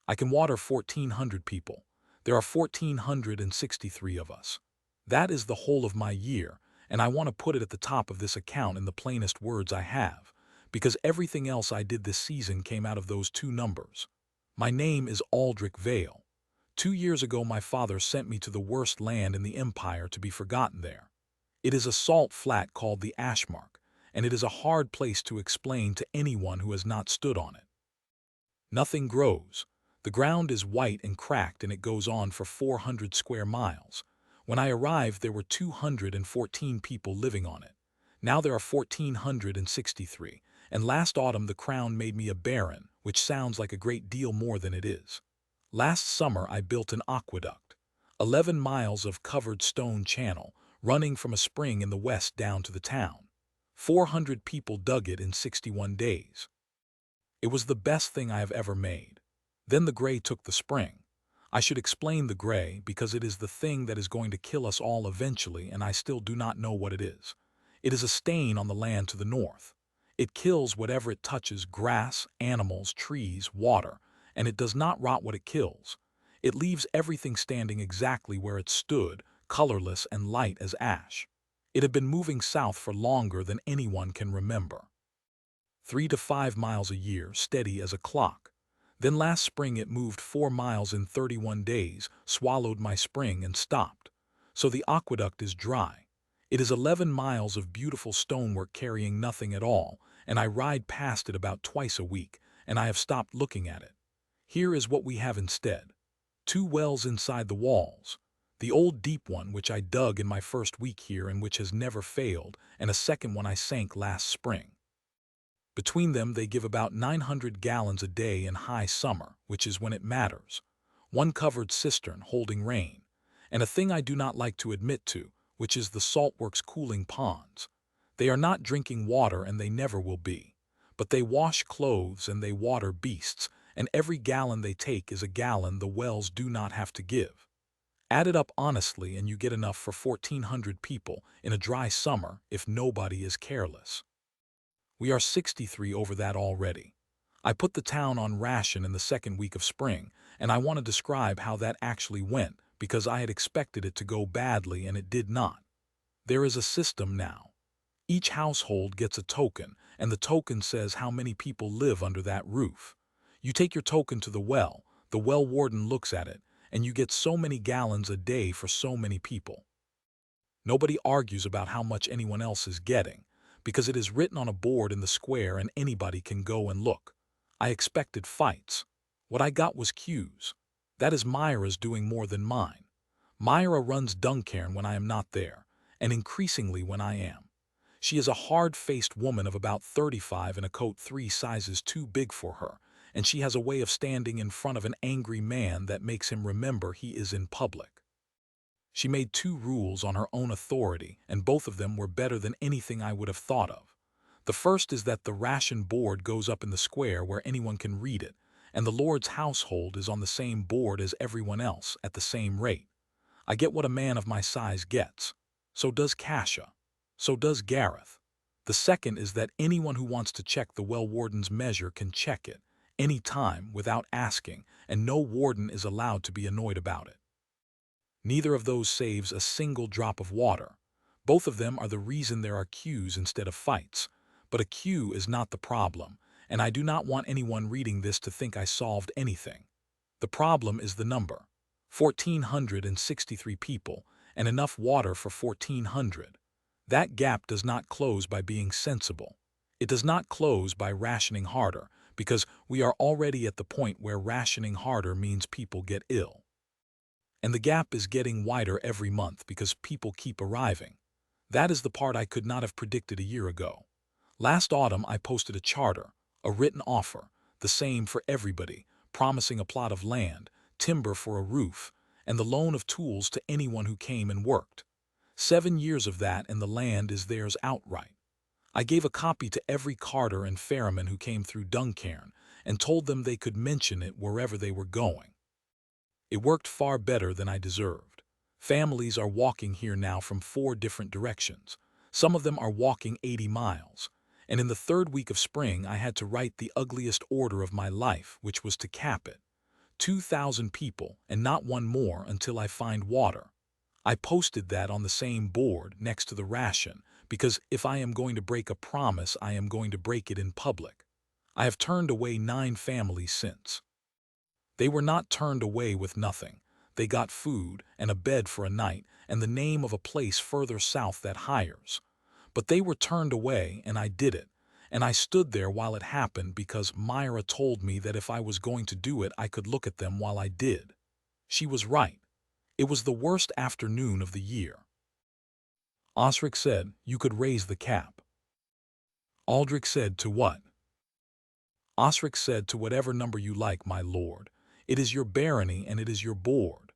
I can water 1,400 people. There are 1,463 of us. That is the whole of my year, and I want to put it at the top of this account in the plainest words I have, because everything else I did this season came out of those two numbers. My name is Aldric Vale. 2 years ago my father sent me to the worst land in the Empire to be forgotten there. It is a salt flat called the Ashmarch, and it is a hard place to explain to anyone who has not stood on it. Nothing grows. The ground is white and cracked, and it goes on for 400 square miles. When I arrived, there were 214 people living on it. Now there are 1,463, and last autumn the crown made me a baron, which sounds like a great deal more than it is. Last summer I built an aqueduct, 11 miles of covered stone channel, running from a spring in the west down to the town. 400 people dug it in 61 days. It was the best thing I have ever made. Then the gray took the spring. I should explain the gray because it is the thing that is going to kill us all eventually, and I still do not know what it is. It is a stain on the land to the north. It kills whatever it touches: grass, animals, trees, water, and it does not rot what it kills. It leaves everything standing exactly where it stood, colorless and light as ash. It had been moving south for longer than anyone can remember. 3 to 5 miles a year, steady as a clock. Then last spring it moved 4 miles in 31 days, swallowed my spring and stopped. So the aqueduct is dry. It is 11 miles of beautiful stonework carrying nothing at all, and I ride past it about twice a week, and I have stopped looking at it. Here is what we have instead. 2 wells inside the walls. The old deep one which I dug in my first week here and which has never failed, and a second one I sank last spring. Between them they give about 900 gallons a day in high summer, which is when it matters. 1 covered cistern holding rain, and a thing I do not like to admit to, which is the saltworks cooling ponds. They are not drinking water, and they never will be. But they wash clothes and they water beasts, and every gallon they take is a gallon the wells do not have to give. Add it up honestly and you get enough for 1,400 people in a dry summer if nobody is careless. We are 63 over that already. I put the town on ration in the second week of spring, and I want to describe how that actually went because I had expected it to go badly and it did not. There is a system now. Each household gets a token, and the token says how many people live under that roof. You take your token to the well warden looks at it, and you get so many gallons a day for so many people. Nobody argues about how much anyone else is getting, because it is written on a board in the square and anybody can go and look. I expected fights. What I got was cues. That is Myra's doing more than mine. Myra runs Duncairn when I am not there, and increasingly when I am. She is a hard-faced woman of about 35 in a coat 3 sizes too big for her, and she has a way of standing in front of an angry man that makes him remember he is in public. She made 2 rules on her own authority, and both of them were better than anything I would have thought of. The first is that the ration board goes up in the square where anyone can read it, and the Lord's household is on the same board as everyone else at the same rate. I get what a man of my size gets. So does Kasha. So does Gareth. The second is that anyone who wants to check the well warden's measure can check it, any time, without asking, and no warden is allowed to be annoyed about it. Neither of those saves a single drop of water. Both of them are the reason there are queues instead of fights. But a queue is not the problem, and I do not want anyone reading this to think I solved anything. The problem is the number. 1,463 people, and enough water for 1,400. That gap does not close by being sensible. It does not close by rationing harder, because we are already at the point where rationing harder means people get ill. And the gap is getting wider every month because people keep arriving. That is the part I could not have predicted a year ago. Last autumn I posted a charter, a written offer, the same for everybody, promising a plot of land, timber for a roof, and the loan of tools to anyone who came and worked. 7 years of that, and the land is theirs outright. I gave a copy to every carter and ferryman who came through Duncairn and told them they could mention it wherever they were going. It worked far better than I deserved. Families are walking here now from 4 different directions. Some of them are walking 80 miles. And in the 3rd week of spring I had to write the ugliest order of my life, which was to cap it. 2,000 people and not one more until I find water. I posted that on the same board next to the ration because if I am going to break a promise, I am going to break it in public. I have turned away 9 families since. They were not turned away with nothing. They got food and a bed for a night and the name of a place further south that hires. But they were turned away and I did it. And I stood there while it happened because Myra told me that if I was going to do it, I could look at them while I did. She was right. It was the worst afternoon of the year. Osric said, "You could raise the cap." Aldric said, "To what?" Osric said, "To whatever number you like, my lord. It is your barony and it is your board."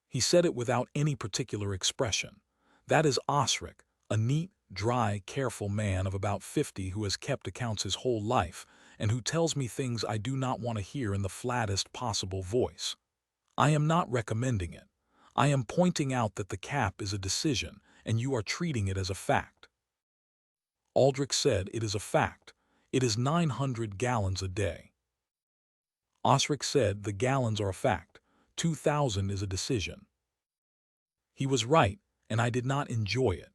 He said it without any particular expression. That is Osric, a neat, dry, careful man of about 50 who has kept accounts his whole life and who tells me things I do not want to hear in the flattest possible voice. I am not recommending it. I am pointing out that the cap is a decision and you are treating it as a fact. Aldric said, "It is a fact. It is 900 gallons a day." Osric said, "The gallons are a fact. 2,000 is a decision." He was right, and I did not enjoy it.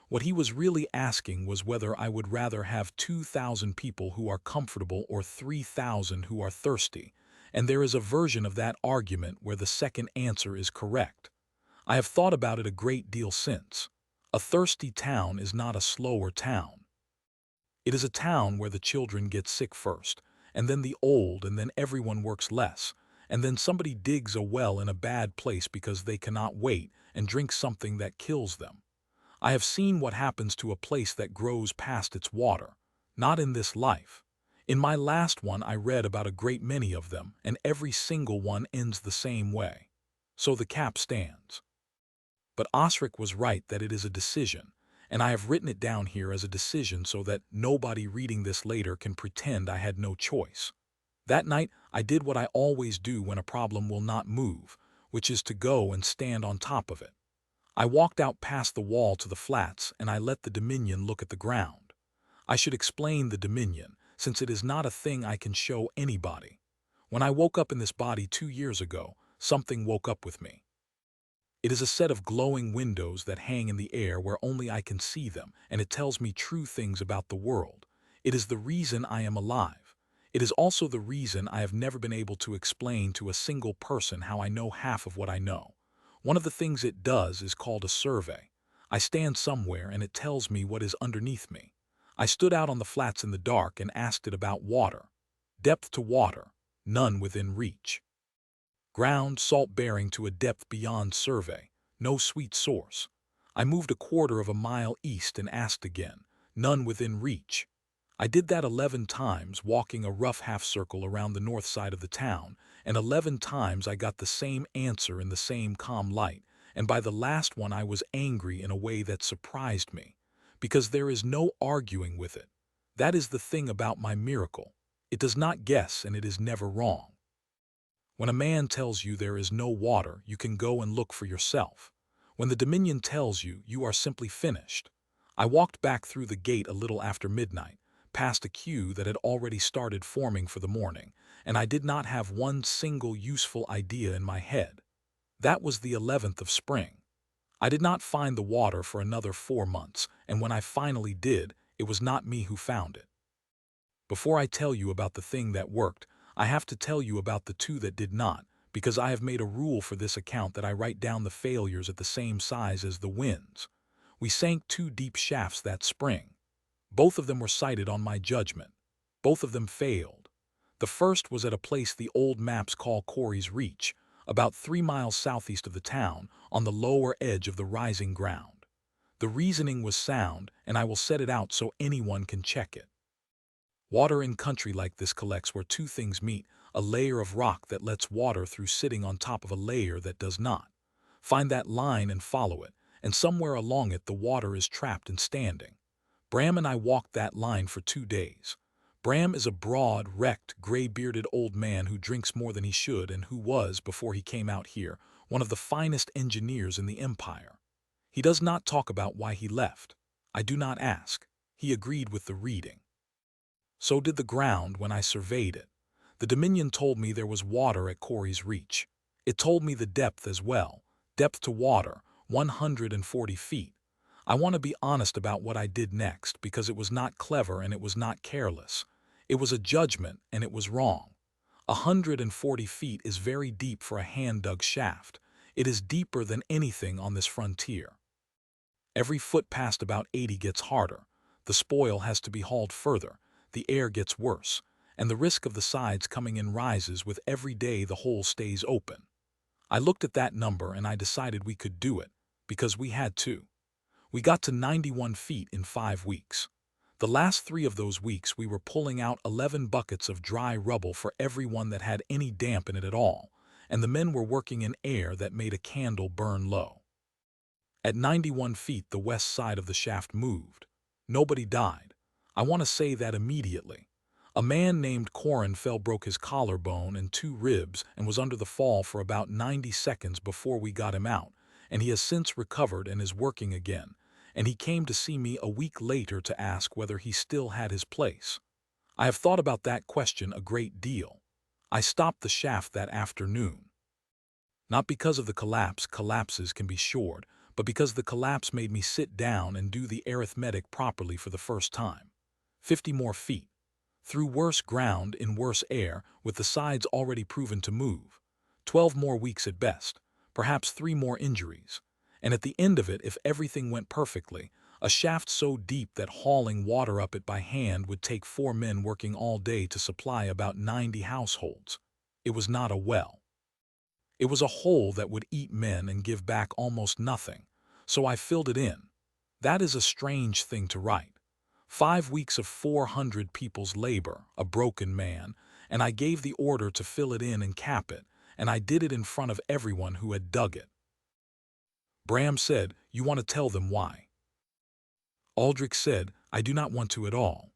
What he was really asking was whether I would rather have 2,000 people who are comfortable or 3,000 who are thirsty, and there is a version of that argument where the second answer is correct. I have thought about it a great deal since. A thirsty town is not a slower town. It is a town where the children get sick first, and then the old, and then everyone works less, and then somebody digs a well in a bad place because they cannot wait and drink something that kills them. I have seen what happens to a place that grows past its water. Not in this life. In my last one I read about a great many of them, and every single one ends the same way. So the cap stands. But Osric was right that it is a decision, and I have written it down here as a decision so that nobody reading this later can pretend I had no choice. That night I did what I always do when a problem will not move, which is to go and stand on top of it. I walked out past the wall to the flats and I let the Dominion look at the ground. I should explain the Dominion, since it is not a thing I can show anybody. When I woke up in this body 2 years ago, something woke up with me. It is a set of glowing windows that hang in the air where only I can see them, and it tells me true things about the world. It is the reason I am alive. It is also the reason I have never been able to explain to a single person how I know half of what I know. One of the things it does is called a survey. I stand somewhere and it tells me what is underneath me. I stood out on the flats in the dark and asked it about water. Depth to water, none within reach. Ground salt-bearing to a depth beyond survey, no sweet source. I moved 1/4 of a mile east and asked again, none within reach. I did that 11 times, walking a rough half-circle around the north side of the town, and 11 times I got the same answer in the same calm light, and by the last one I was angry in a way that surprised me, because there is no arguing with it. That is the thing about my miracle. It does not guess and it is never wrong. When a man tells you there is no water, you can go and look for yourself. When the Dominion tells you, you are simply finished. I walked back through the gate a little after midnight, past a queue that had already started forming for the morning, and I did not have one single useful idea in my head. That was the 11th of spring. I did not find the water for another 4 months, and when I finally did, it was not me who found it. Before I tell you about the thing that worked, I have to tell you about the 2 that did not, because I have made a rule for this account that I write down the failures at the same size as the wins. We sank 2 deep shafts that spring. Both of them were cited on my judgment. Both of them failed. The first was at a place the old maps call Corey's Reach, about 3 miles southeast of the town, on the lower edge of the rising ground. The reasoning was sound, and I will set it out so anyone can check it. Water in country like this collects where 2 things meet, a layer of rock that lets water through sitting on top of a layer that does not. Find that line and follow it, and somewhere along it the water is trapped and standing. Bram and I walked that line for 2 days. Bram is a broad, wrecked, gray-bearded old man who drinks more than he should and who was, before he came out here, one of the finest engineers in the empire. He does not talk about why he left. I do not ask. He agreed with the reading. So did the ground when I surveyed it. The Dominion told me there was water at Corey's reach. It told me the depth as well. Depth to water, 140 feet. I want to be honest about what I did next because it was not clever and it was not careless. It was a judgment and it was wrong. 140 feet is very deep for a hand-dug shaft. It is deeper than anything on this frontier. Every foot past about 80 gets harder. The spoil has to be hauled further. The air gets worse. And the risk of the sides coming in rises with every day the hole stays open. I looked at that number and I decided we could do it, because we had to. We got to 91 feet in 5 weeks. The last 3 of those weeks we were pulling out 11 buckets of dry rubble for every one that had any damp in it at all, and the men were working in air that made a candle burn low. At 91 feet the west side of the shaft moved. Nobody died. I want to say that immediately. A man named Corin broke his collarbone and 2 ribs and was under the fall for about 90 seconds before we got him out, and he has since recovered and is working again, and he came to see me a week later to ask whether he still had his place. I have thought about that question a great deal. I stopped the shaft that afternoon. Not because of the collapses can be shored, but because the collapse made me sit down and do the arithmetic properly for the first time. 50 more feet. Through worse ground in worse air, with the sides already proven to move. 12 more weeks at best, perhaps 3 more injuries. And at the end of it, if everything went perfectly, a shaft so deep that hauling water up it by hand would take 4 men working all day to supply about 90 households. It was not a well. It was a hole that would eat men and give back almost nothing, so I filled it in. That is a strange thing to write. 5 weeks of 400 people's labor, a broken man, and I gave the order to fill it in and cap it, and I did it in front of everyone who had dug it. Bram said, "You want to tell them why?" Aldric said, "I do not want to at all."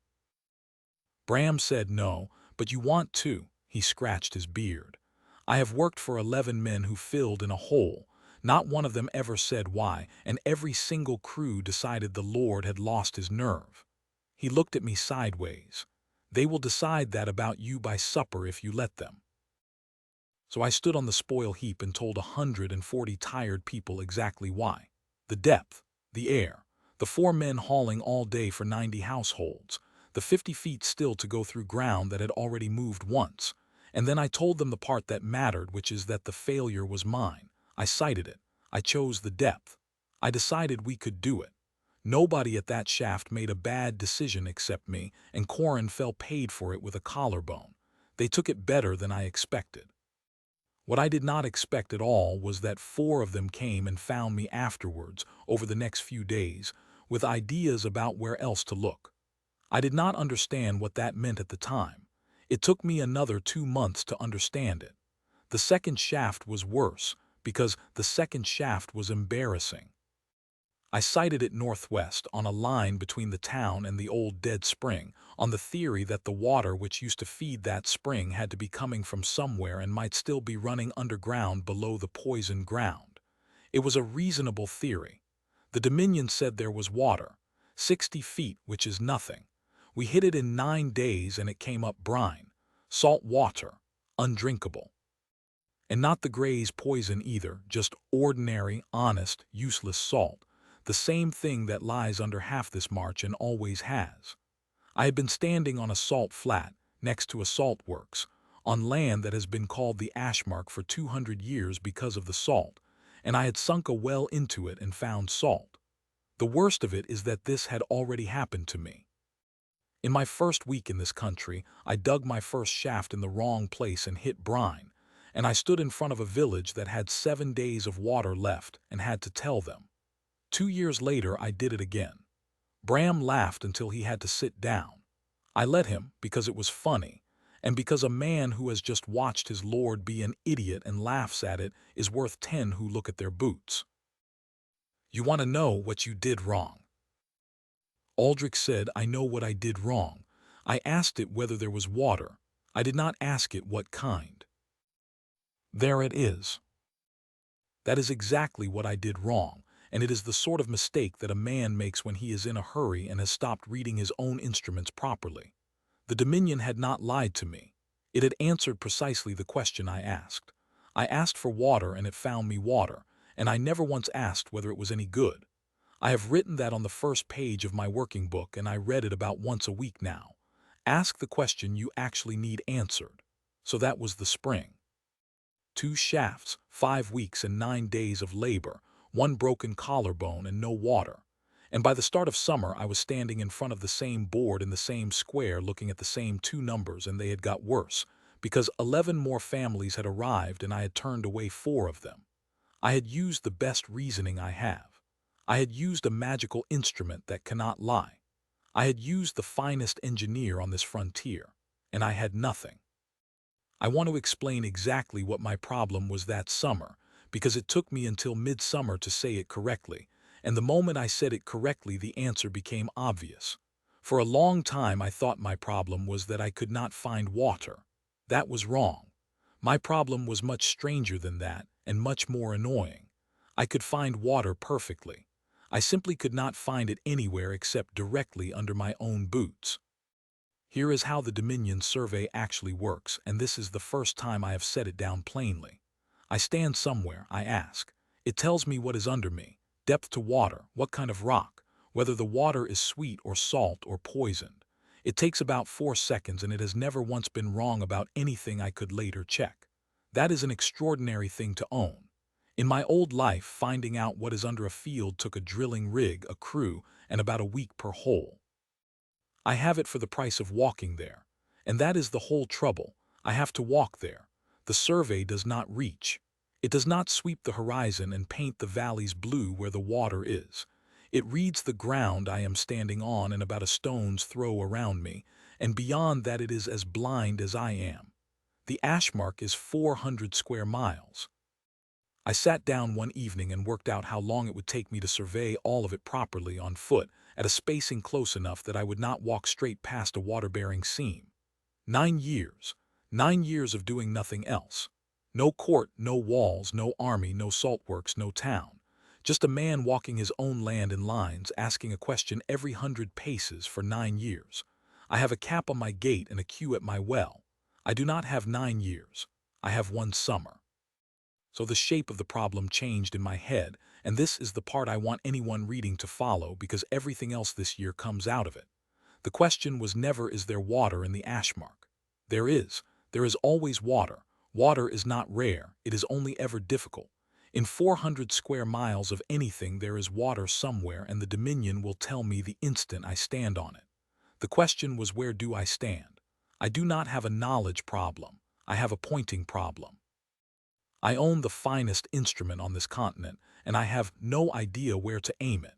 Bram said, "No, but you want to." He scratched his beard. "I have worked for 11 men who filled in a hole. Not one of them ever said why, and every single crew decided the Lord had lost his nerve." He looked at me sideways. "They will decide that about you by supper if you let them." So I stood on the spoil heap and told 140 tired people exactly why. The depth, the air, the 4 men hauling all day for 90 households, the 50 feet still to go through ground that had already moved once. And then I told them the part that mattered, which is that the failure was mine. I cited it. I chose the depth. I decided we could do it. Nobody at that shaft made a bad decision except me, and Corin paid for it with a collarbone. They took it better than I expected. What I did not expect at all was that 4 of them came and found me afterwards, over the next few days, with ideas about where else to look. I did not understand what that meant at the time. It took me another 2 months to understand it. The second shaft was worse, because the second shaft was embarrassing. I sited it northwest on a line between the town and the old dead spring, on the theory that the water which used to feed that spring had to be coming from somewhere and might still be running underground below the poisoned ground. It was a reasonable theory. The Dominion said there was water, 60 feet, which is nothing. We hit it in 9 days and it came up brine, salt water, undrinkable. And not the Grey's poison either, just ordinary, honest, useless salt. The same thing that lies under half this march and always has. I had been standing on a salt flat, next to a salt works, on land that has been called the Ashmarch for 200 years because of the salt, and I had sunk a well into it and found salt. The worst of it is that this had already happened to me. In my first week in this country, I dug my first shaft in the wrong place and hit brine, and I stood in front of a village that had 7 days of water left and had to tell them. 2 years later, I did it again. Bram laughed until he had to sit down. I let him because it was funny, and because a man who has just watched his lord be an idiot and laughs at it is worth 10 who look at their boots. You want to know what you did wrong? Aldric said, "I know what I did wrong. I asked it whether there was water. I did not ask it what kind." There it is. That is exactly what I did wrong, and it is the sort of mistake that a man makes when he is in a hurry and has stopped reading his own instruments properly. The Dominion had not lied to me. It had answered precisely the question I asked. I asked for water and it found me water, and I never once asked whether it was any good. I have written that on the first page of my working book, and I read it about once a week now. Ask the question you actually need answered. So that was the spring. 2 shafts, 5 weeks and 9 days of labor, 1 broken collarbone and no water. And by the start of summer, I was standing in front of the same board in the same square looking at the same 2 numbers, and they had got worse, because 11 more families had arrived and I had turned away 4 of them. I had used the best reasoning I have. I had used a magical instrument that cannot lie. I had used the finest engineer on this frontier, and I had nothing. I want to explain exactly what my problem was that summer, because it took me until midsummer to say it correctly, and the moment I said it correctly, the answer became obvious. For a long time I thought my problem was that I could not find water. That was wrong. My problem was much stranger than that, and much more annoying. I could find water perfectly. I simply could not find it anywhere except directly under my own boots. Here is how the Dominion survey actually works, and this is the first time I have set it down plainly. I stand somewhere, I ask. It tells me what is under me, depth to water, what kind of rock, whether the water is sweet or salt or poisoned. It takes about 4 seconds, and it has never once been wrong about anything I could later check. That is an extraordinary thing to own. In my old life, finding out what is under a field took a drilling rig, a crew, and about a week per hole. I have it for the price of walking there. And that is the whole trouble. I have to walk there. The survey does not reach. It does not sweep the horizon and paint the valleys blue where the water is. It reads the ground I am standing on and about a stone's throw around me, and beyond that it is as blind as I am. The Ashmarch is 400 square miles. I sat down one evening and worked out how long it would take me to survey all of it properly on foot, at a spacing close enough that I would not walk straight past a water-bearing seam. 9 years. 9 years of doing nothing else. No court, no walls, no army, no saltworks, no town. Just a man walking his own land in lines, asking a question every 100 paces for 9 years. I have a cap on my gate and a queue at my well. I do not have 9 years. I have 1 summer. So the shape of the problem changed in my head, and this is the part I want anyone reading to follow, because everything else this year comes out of it. The question was never, is there water in the Ashmarch? There is. There is always water. Water is not rare, it is only ever difficult. In 400 square miles of anything there is water somewhere, and the Dominion will tell me the instant I stand on it. The question was, where do I stand? I do not have a knowledge problem. I have a pointing problem. I own the finest instrument on this continent, and I have no idea where to aim it.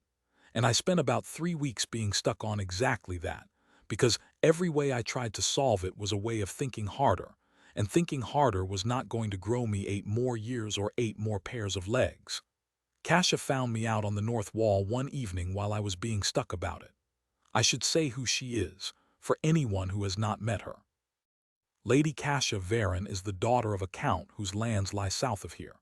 And I spent about 3 weeks being stuck on exactly that, because every way I tried to solve it was a way of thinking harder, and thinking harder was not going to grow me 8 more years or 8 more pairs of legs. Kasha found me out on the north wall one evening while I was being stuck about it. I should say who she is, for anyone who has not met her. Lady Kasha Varen is the daughter of a count whose lands lie south of here.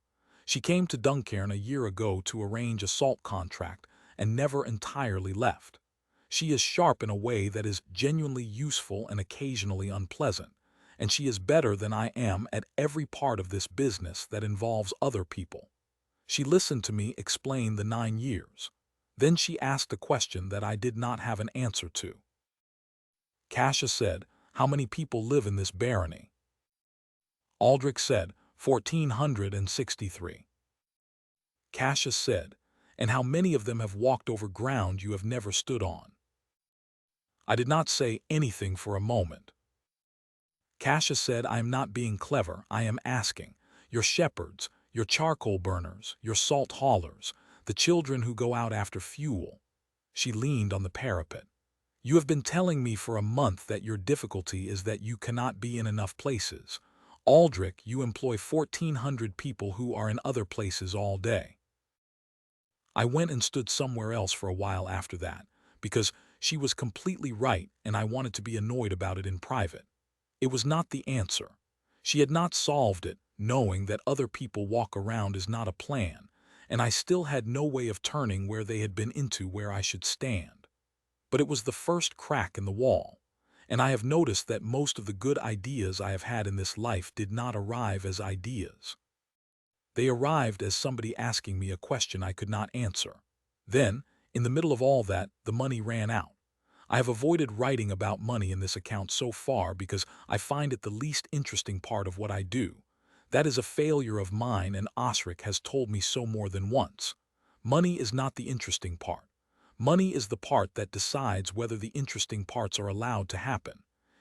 She came to Duncairn a year ago to arrange a salt contract and never entirely left. She is sharp in a way that is genuinely useful and occasionally unpleasant, and she is better than I am at every part of this business that involves other people. She listened to me explain the 9 years. Then she asked a question that I did not have an answer to. Kasha said, "How many people live in this barony?" Aldric said, 1,463. Kasha said, "And how many of them have walked over ground you have never stood on?" I did not say anything for a moment. Kasha said, "I am not being clever, I am asking. Your shepherds, your charcoal burners, your salt haulers, the children who go out after fuel." She leaned on the parapet. "You have been telling me for a month that your difficulty is that you cannot be in enough places. Aldric, you employ 1,400 people who are in other places all day." I went and stood somewhere else for a while after that, because she was completely right and I wanted to be annoyed about it in private. It was not the answer. She had not solved it, knowing that other people walk around is not a plan, and I still had no way of turning where they had been into where I should stand. But it was the first crack in the wall, and I have noticed that most of the good ideas I have had in this life did not arrive as ideas. They arrived as somebody asking me a question I could not answer. Then, in the middle of all that, the money ran out. I have avoided writing about money in this account so far because I find it the least interesting part of what I do. That is a failure of mine, and Osric has told me so more than once. Money is not the interesting part. Money is the part that decides whether the interesting parts are allowed to happen.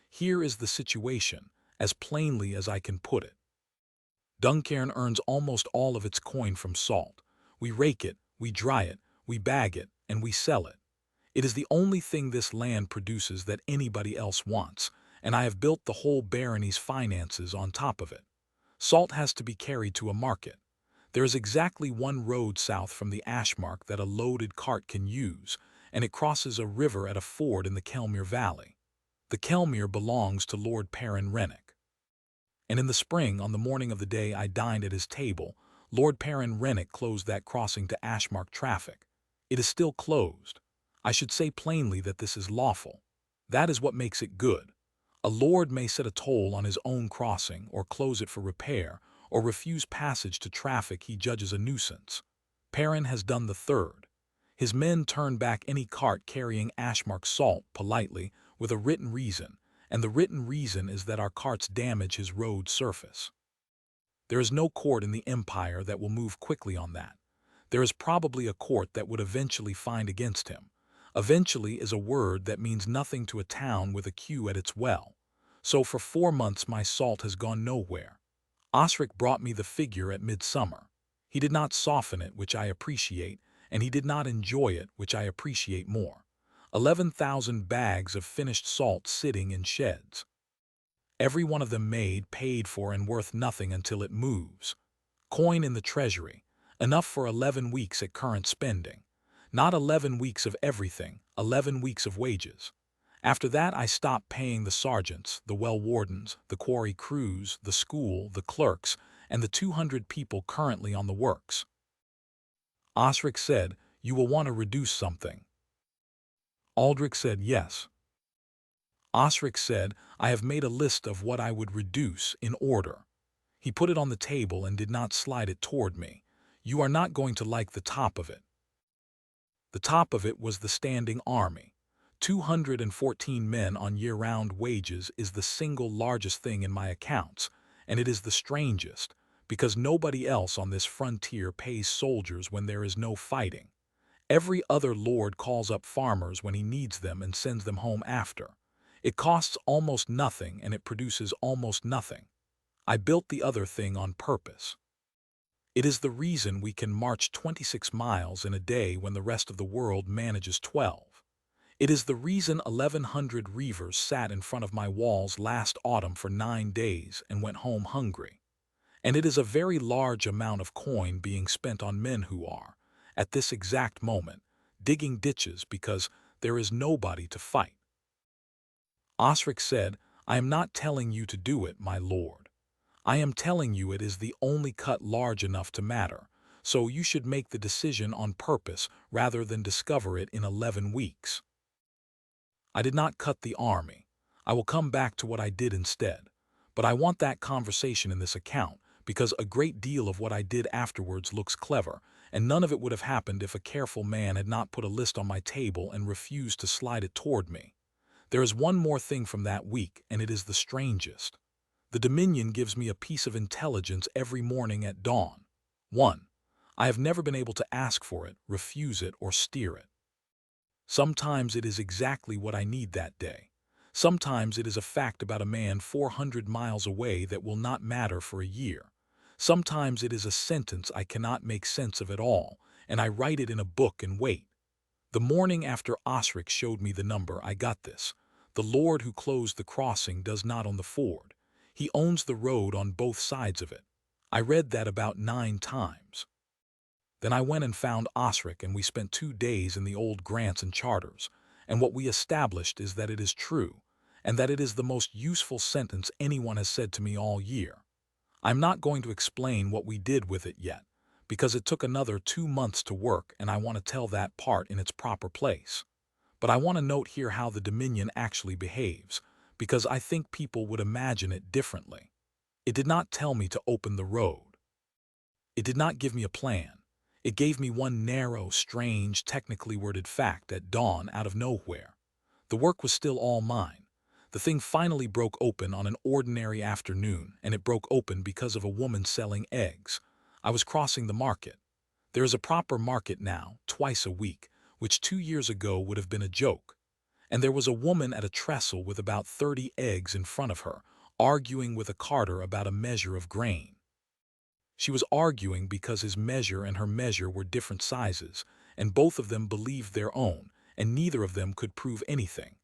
Here is the situation, as plainly as I can put it. Duncairn earns almost all of its coin from salt. We rake it, we dry it, we bag it, and we sell it. It is the only thing this land produces that anybody else wants, and I have built the whole barony's finances on top of it. Salt has to be carried to a market. There is exactly one road south from the Ashmarch that a loaded cart can use, and it crosses a river at a ford in the Kelmere Valley. The Kelmere belongs to Lord Perrin Rennick. And in the spring, on the morning of the day I dined at his table, Lord Perrin Rennick closed that crossing to Ashmarch traffic. It is still closed. I should say plainly that this is lawful. That is what makes it good. A lord may set a toll on his own crossing, or close it for repair, or refuse passage to traffic he judges a nuisance. Perrin has done the third. His men turn back any cart carrying Ashmarch salt politely with a written reason, and the written reason is that our carts damage his road surface. There is no court in the empire that will move quickly on that. There is probably a court that would eventually find against him. Eventually is a word that means nothing to a town with a queue at its well. So for 4 months my salt has gone nowhere. Osric brought me the figure at midsummer. He did not soften it, which I appreciate, and he did not enjoy it, which I appreciate more. 11,000 bags of finished salt sitting in sheds. Every one of them made, paid for, and worth nothing until it moves. Coin in the treasury, enough for 11 weeks at current spending. Not 11 weeks of everything, 11 weeks of wages. After that I stopped paying the sergeants, the well wardens, the quarry crews, the school, the clerks, and the 200 people currently on the works. Osric said, "You will want to reduce something." Aldric said, "Yes." Osric said, "I have made a list of what I would reduce in order." He put it on the table and did not slide it toward me. "You are not going to like the top of it." The top of it was the standing army. 214 men on year-round wages is the single largest thing in my accounts, and it is the strangest, because nobody else on this frontier pays soldiers when there is no fighting. Every other lord calls up farmers when he needs them and sends them home after. It costs almost nothing and it produces almost nothing. I built the other thing on purpose. It is the reason we can march 26 miles in a day when the rest of the world manages 12. It is the reason 1,100 reavers sat in front of my walls last autumn for 9 days and went home hungry. And it is a very large amount of coin being spent on men who are, at this exact moment, digging ditches because there is nobody to fight. Osric said, "I am not telling you to do it, my lord. I am telling you it is the only cut large enough to matter, so you should make the decision on purpose rather than discover it in 11 weeks. I did not cut the army. I will come back to what I did instead. But I want that conversation in this account, because a great deal of what I did afterwards looks clever, and none of it would have happened if a careful man had not put a list on my table and refused to slide it toward me. There is one more thing from that week, and it is the strangest. The Dominion gives me a piece of intelligence every morning at dawn. 1. I have never been able to ask for it, refuse it, or steer it. Sometimes it is exactly what I need that day. Sometimes it is a fact about a man 400 miles away that will not matter for a year. Sometimes it is a sentence I cannot make sense of at all, and I write it in a book and wait. The morning after Osric showed me the number, I got this. The lord who closed the crossing does not own the ford. He owns the road on both sides of it. I read that about 9 times. Then I went and found Osric, and we spent 2 days in the old grants and charters, and what we established is that it is true, and that it is the most useful sentence anyone has said to me all year. I'm not going to explain what we did with it yet, because it took another 2 months to work, and I want to tell that part in its proper place. But I want to note here how the Dominion actually behaves, because I think people would imagine it differently. It did not tell me to open the road. It did not give me a plan. It gave me one narrow, strange, technically worded fact at dawn out of nowhere. The work was still all mine. The thing finally broke open on an ordinary afternoon, and it broke open because of a woman selling eggs. I was crossing the market. There is a proper market now, twice a week, which 2 years ago would have been a joke. And there was a woman at a trestle with about 30 eggs in front of her, arguing with a carter about a measure of grain. She was arguing because his measure and her measure were different sizes, and both of them believed their own, and neither of them could prove anything.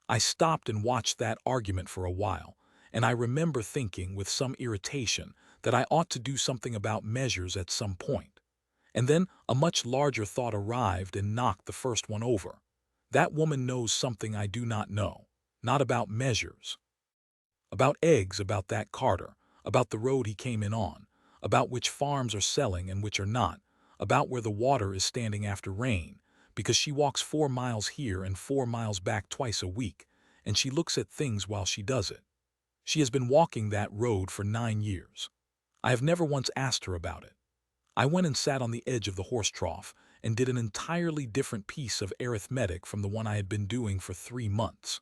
I stopped and watched that argument for a while, and I remember thinking with some irritation that I ought to do something about measures at some point. And then a much larger thought arrived and knocked the first one over. That woman knows something I do not know, not about measures. About eggs, about that carter, about the road he came in on, about which farms are selling and which are not, about where the water is standing after rain, because she walks 4 miles here and 4 miles back twice a week, and she looks at things while she does it. She has been walking that road for 9 years. I have never once asked her about it. I went and sat on the edge of the horse trough and did an entirely different piece of arithmetic from the one I had been doing for 3 months.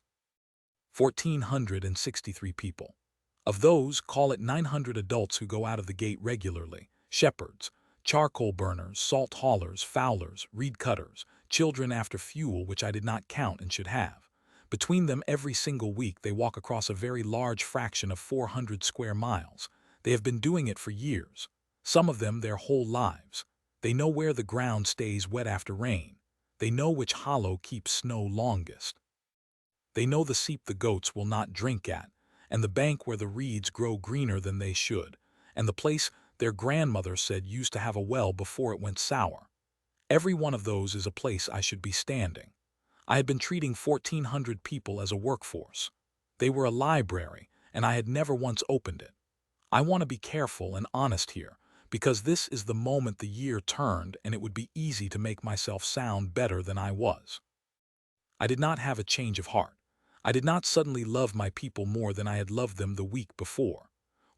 1,463 people. Of those, call it 900 adults who go out of the gate regularly, shepherds, charcoal burners, salt haulers, fowlers, reed cutters, children after fuel, which I did not count and should have. Between them every single week they walk across a very large fraction of 400 square miles. They have been doing it for years, some of them their whole lives. They know where the ground stays wet after rain. They know which hollow keeps snow longest. They know the seep the goats will not drink at, and the bank where the reeds grow greener than they should, and the place their grandmother said used to have a well before it went sour. Every one of those is a place I should be standing. I had been treating 1,400 people as a workforce. They were a library, and I had never once opened it. I want to be careful and honest here, because this is the moment the year turned and it would be easy to make myself sound better than I was. I did not have a change of heart. I did not suddenly love my people more than I had loved them the week before.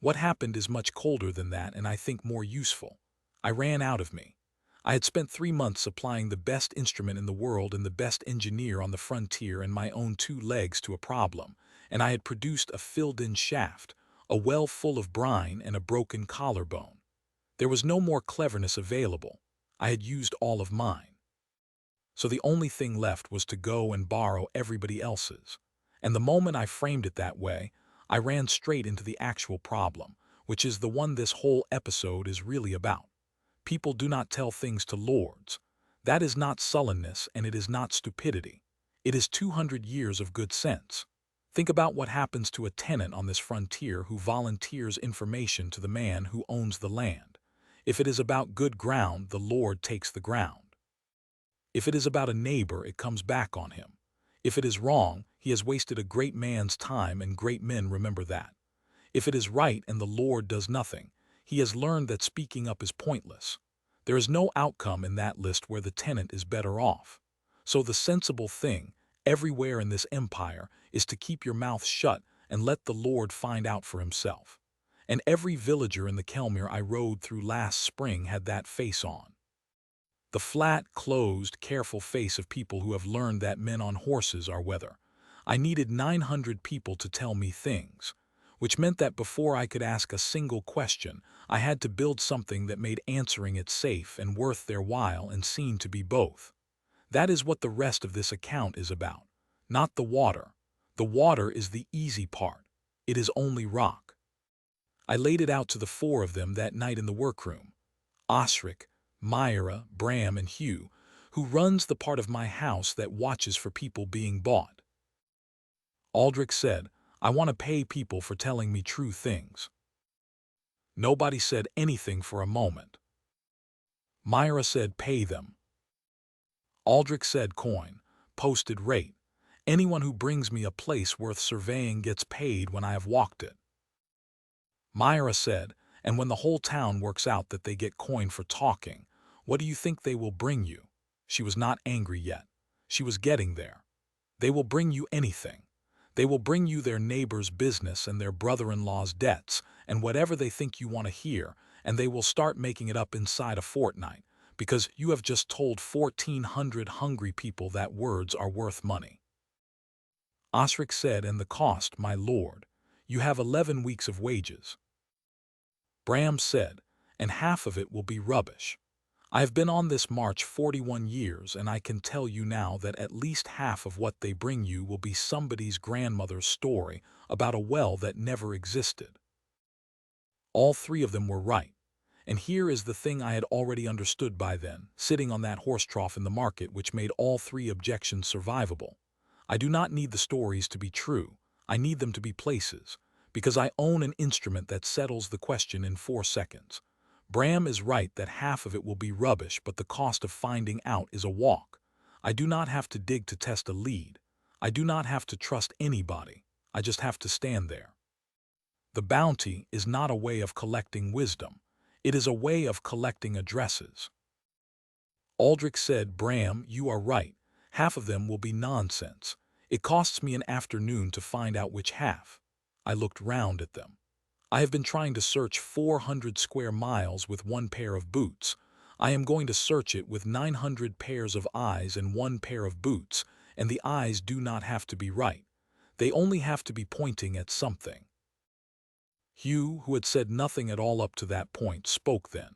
What happened is much colder than that and I think more useful. I ran out of me. I had spent 3 months supplying the best instrument in the world and the best engineer on the frontier and my own 2 legs to a problem, and I had produced a filled-in shaft, a well full of brine and a broken collarbone. There was no more cleverness available. I had used all of mine. So the only thing left was to go and borrow everybody else's. And the moment I framed it that way, I ran straight into the actual problem, which is the one this whole episode is really about. People do not tell things to lords. That is not sullenness and it is not stupidity. It is 200 years of good sense. Think about what happens to a tenant on this frontier who volunteers information to the man who owns the land. If it is about good ground, the lord takes the ground. If it is about a neighbor, it comes back on him. If it is wrong, he has wasted a great man's time, and great men remember that. If it is right and the Lord does nothing, he has learned that speaking up is pointless. There is no outcome in that list where the tenant is better off. So the sensible thing, everywhere in this empire, is to keep your mouth shut and let the Lord find out for himself. And every villager in the Kelmere I rode through last spring had that face on. The flat, closed, careful face of people who have learned that men on horses are weather. I needed 900 people to tell me things, which meant that before I could ask a single question, I had to build something that made answering it safe and worth their while and seen to be both. That is what the rest of this account is about, not the water. The water is the easy part. It is only rock. I laid it out to the 4 of them that night in the workroom. Osric, Myra, Bram, and Hugh, who runs the part of my house that watches for people being bought. Aldric said, I want to pay people for telling me true things. Nobody said anything for a moment. Myra said, pay them. Aldric said, coin, posted rate. Anyone who brings me a place worth surveying gets paid when I have walked it. Myra said, and when the whole town works out that they get coin for talking, what do you think they will bring you? She was not angry yet. She was getting there. They will bring you anything. They will bring you their neighbor's business and their brother-in-law's debts and whatever they think you want to hear, and they will start making it up inside a fortnight, because you have just told 1,400 hungry people that words are worth money. Osric said, and the cost, my lord. You have 11 weeks of wages. Bram said, and half of it will be rubbish. I have been on this march 41 years, and I can tell you now that at least half of what they bring you will be somebody's grandmother's story about a well that never existed. All three of them were right. And here is the thing I had already understood by then, sitting on that horse trough in the market, which made all three objections survivable. I do not need the stories to be true. I need them to be places, because I own an instrument that settles the question in 4 seconds. Bram is right that half of it will be rubbish, but the cost of finding out is a walk. I do not have to dig to test a lead. I do not have to trust anybody. I just have to stand there. The bounty is not a way of collecting wisdom. It is a way of collecting addresses. Aldric said, Bram, you are right. Half of them will be nonsense. It costs me an afternoon to find out which half. I looked round at them. I have been trying to search 400 square miles with 1 pair of boots. I am going to search it with 900 pairs of eyes and 1 pair of boots, and the eyes do not have to be right. They only have to be pointing at something. Hugh, who had said nothing at all up to that point, spoke then.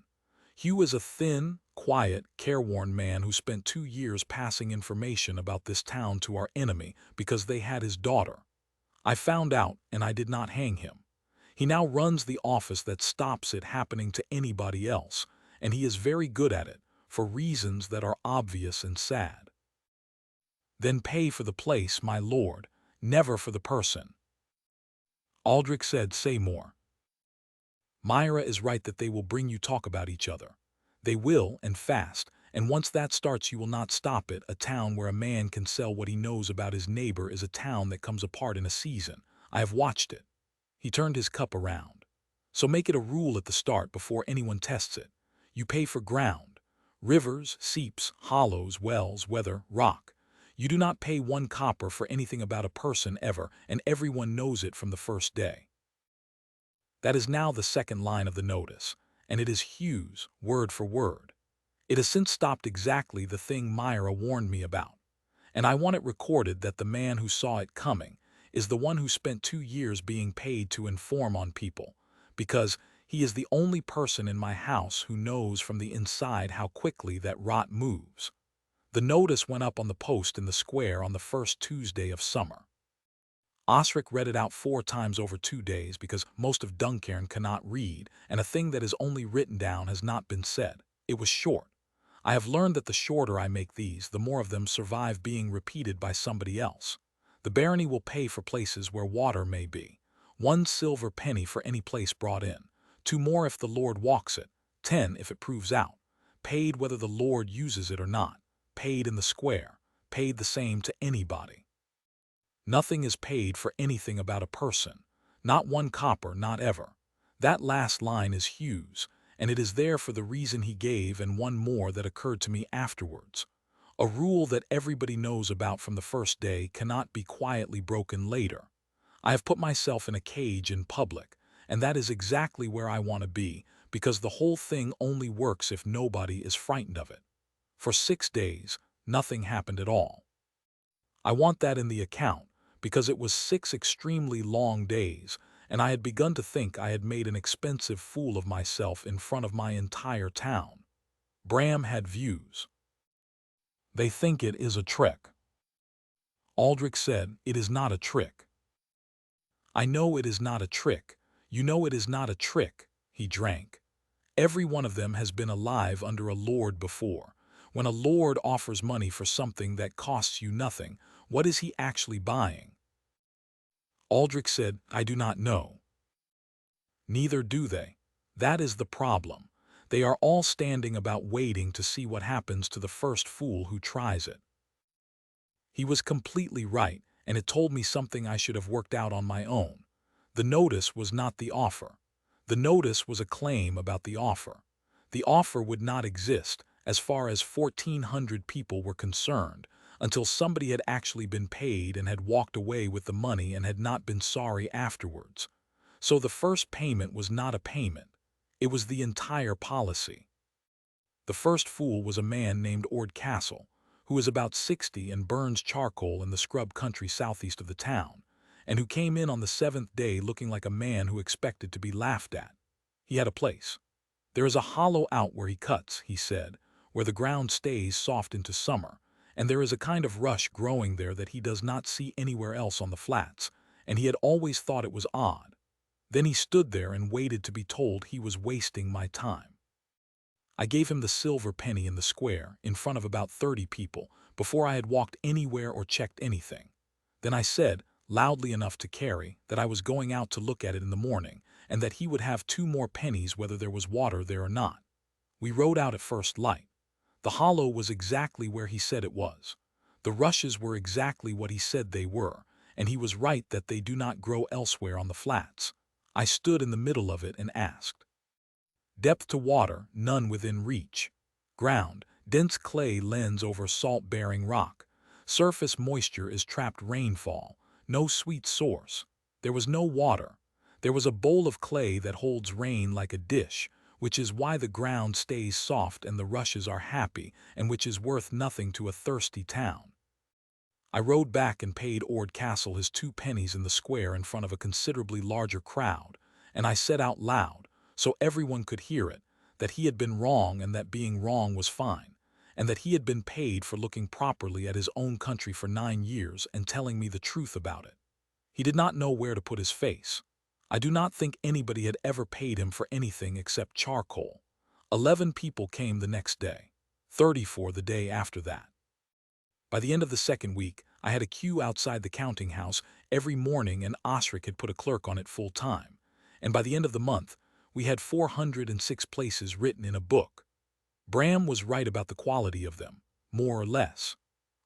Hugh is a thin, quiet, careworn man who spent 2 years passing information about this town to our enemy because they had his daughter. I found out, and I did not hang him. He now runs the office that stops it happening to anybody else, and he is very good at it, for reasons that are obvious and sad. Then pay for the place, my lord, never for the person. Aldric said, say more. Myra is right that they will bring you talk about each other. They will, and fast, and once that starts you will not stop it. A town where a man can sell what he knows about his neighbor is a town that comes apart in a season. I have watched it. He turned his cup around. So make it a rule at the start before anyone tests it. You pay for ground. Rivers, seeps, hollows, wells, weather, rock. You do not pay 1 copper for anything about a person ever, and everyone knows it from the first day. That is now the second line of the notice, and it is Hugh's, word for word. It has since stopped exactly the thing Myra warned me about, and I want it recorded that the man who saw it coming is the one who spent 2 years being paid to inform on people, because he is the only person in my house who knows from the inside how quickly that rot moves. The notice went up on the post in the square on the first Tuesday of summer. Osric read it out 4 times over 2 days because most of Duncairn cannot read, and a thing that is only written down has not been said. It was short. I have learned that the shorter I make these, the more of them survive being repeated by somebody else. The barony will pay for places where water may be. 1 silver penny for any place brought in. 2 more if the Lord walks it. 10 if it proves out. Paid whether the Lord uses it or not. Paid in the square. Paid the same to anybody. Nothing is paid for anything about a person. Not 1 copper, not ever. That last line is Hugh's, and it is there for the reason he gave, and 1 more that occurred to me afterwards. A rule that everybody knows about from the first day cannot be quietly broken later. I have put myself in a cage in public, and that is exactly where I want to be, because the whole thing only works if nobody is frightened of it. For 6 days, nothing happened at all. I want that in the account, because it was 6 extremely long days, and I had begun to think I had made an expensive fool of myself in front of my entire town. Bram had views. They think it is a trick. Aldric said, it is not a trick. I know it is not a trick. You know it is not a trick. He drank. Every one of them has been alive under a lord before. When a lord offers money for something that costs you nothing, what is he actually buying? Aldric said, I do not know. Neither do they. That is the problem. They are all standing about waiting to see what happens to the first fool who tries it. He was completely right, and it told me something I should have worked out on my own. The notice was not the offer. The notice was a claim about the offer. The offer would not exist, as far as 1,400 people were concerned, until somebody had actually been paid and had walked away with the money and had not been sorry afterwards. So the first payment was not a payment. It was the entire policy. The first fool was a man named Ord Castle, who is about 60 and burns charcoal in the scrub country southeast of the town, and who came in on the 7th day looking like a man who expected to be laughed at. He had a place. There is a hollow out where he cuts, he said, where the ground stays soft into summer, and there is a kind of rush growing there that he does not see anywhere else on the flats, and he had always thought it was odd. Then he stood there and waited to be told he was wasting my time. I gave him the silver penny in the square, in front of about 30 people, before I had walked anywhere or checked anything. Then I said, loudly enough to Carrie, that I was going out to look at it in the morning, and that he would have 2 more pennies whether there was water there or not. We rode out at first light. The hollow was exactly where he said it was. The rushes were exactly what he said they were, and he was right that they do not grow elsewhere on the flats. I stood in the middle of it and asked. Depth to water, none within reach. Ground, dense clay lends over salt-bearing rock. Surface moisture is trapped rainfall, no sweet source. There was no water. There was a bowl of clay that holds rain like a dish, which is why the ground stays soft and the rushes are happy, and which is worth nothing to a thirsty town. I rode back and paid Ord Castle his 2 pennies in the square in front of a considerably larger crowd, and I said out loud, so everyone could hear it, that he had been wrong and that being wrong was fine, and that he had been paid for looking properly at his own country for 9 years and telling me the truth about it. He did not know where to put his face. I do not think anybody had ever paid him for anything except charcoal. 11 people came the next day, 34 the day after that. By the end of the 2nd week, I had a queue outside the counting house every morning, and Osric had put a clerk on it full time, and by the end of the month, we had 406 places written in a book. Bram was right about the quality of them, more or less.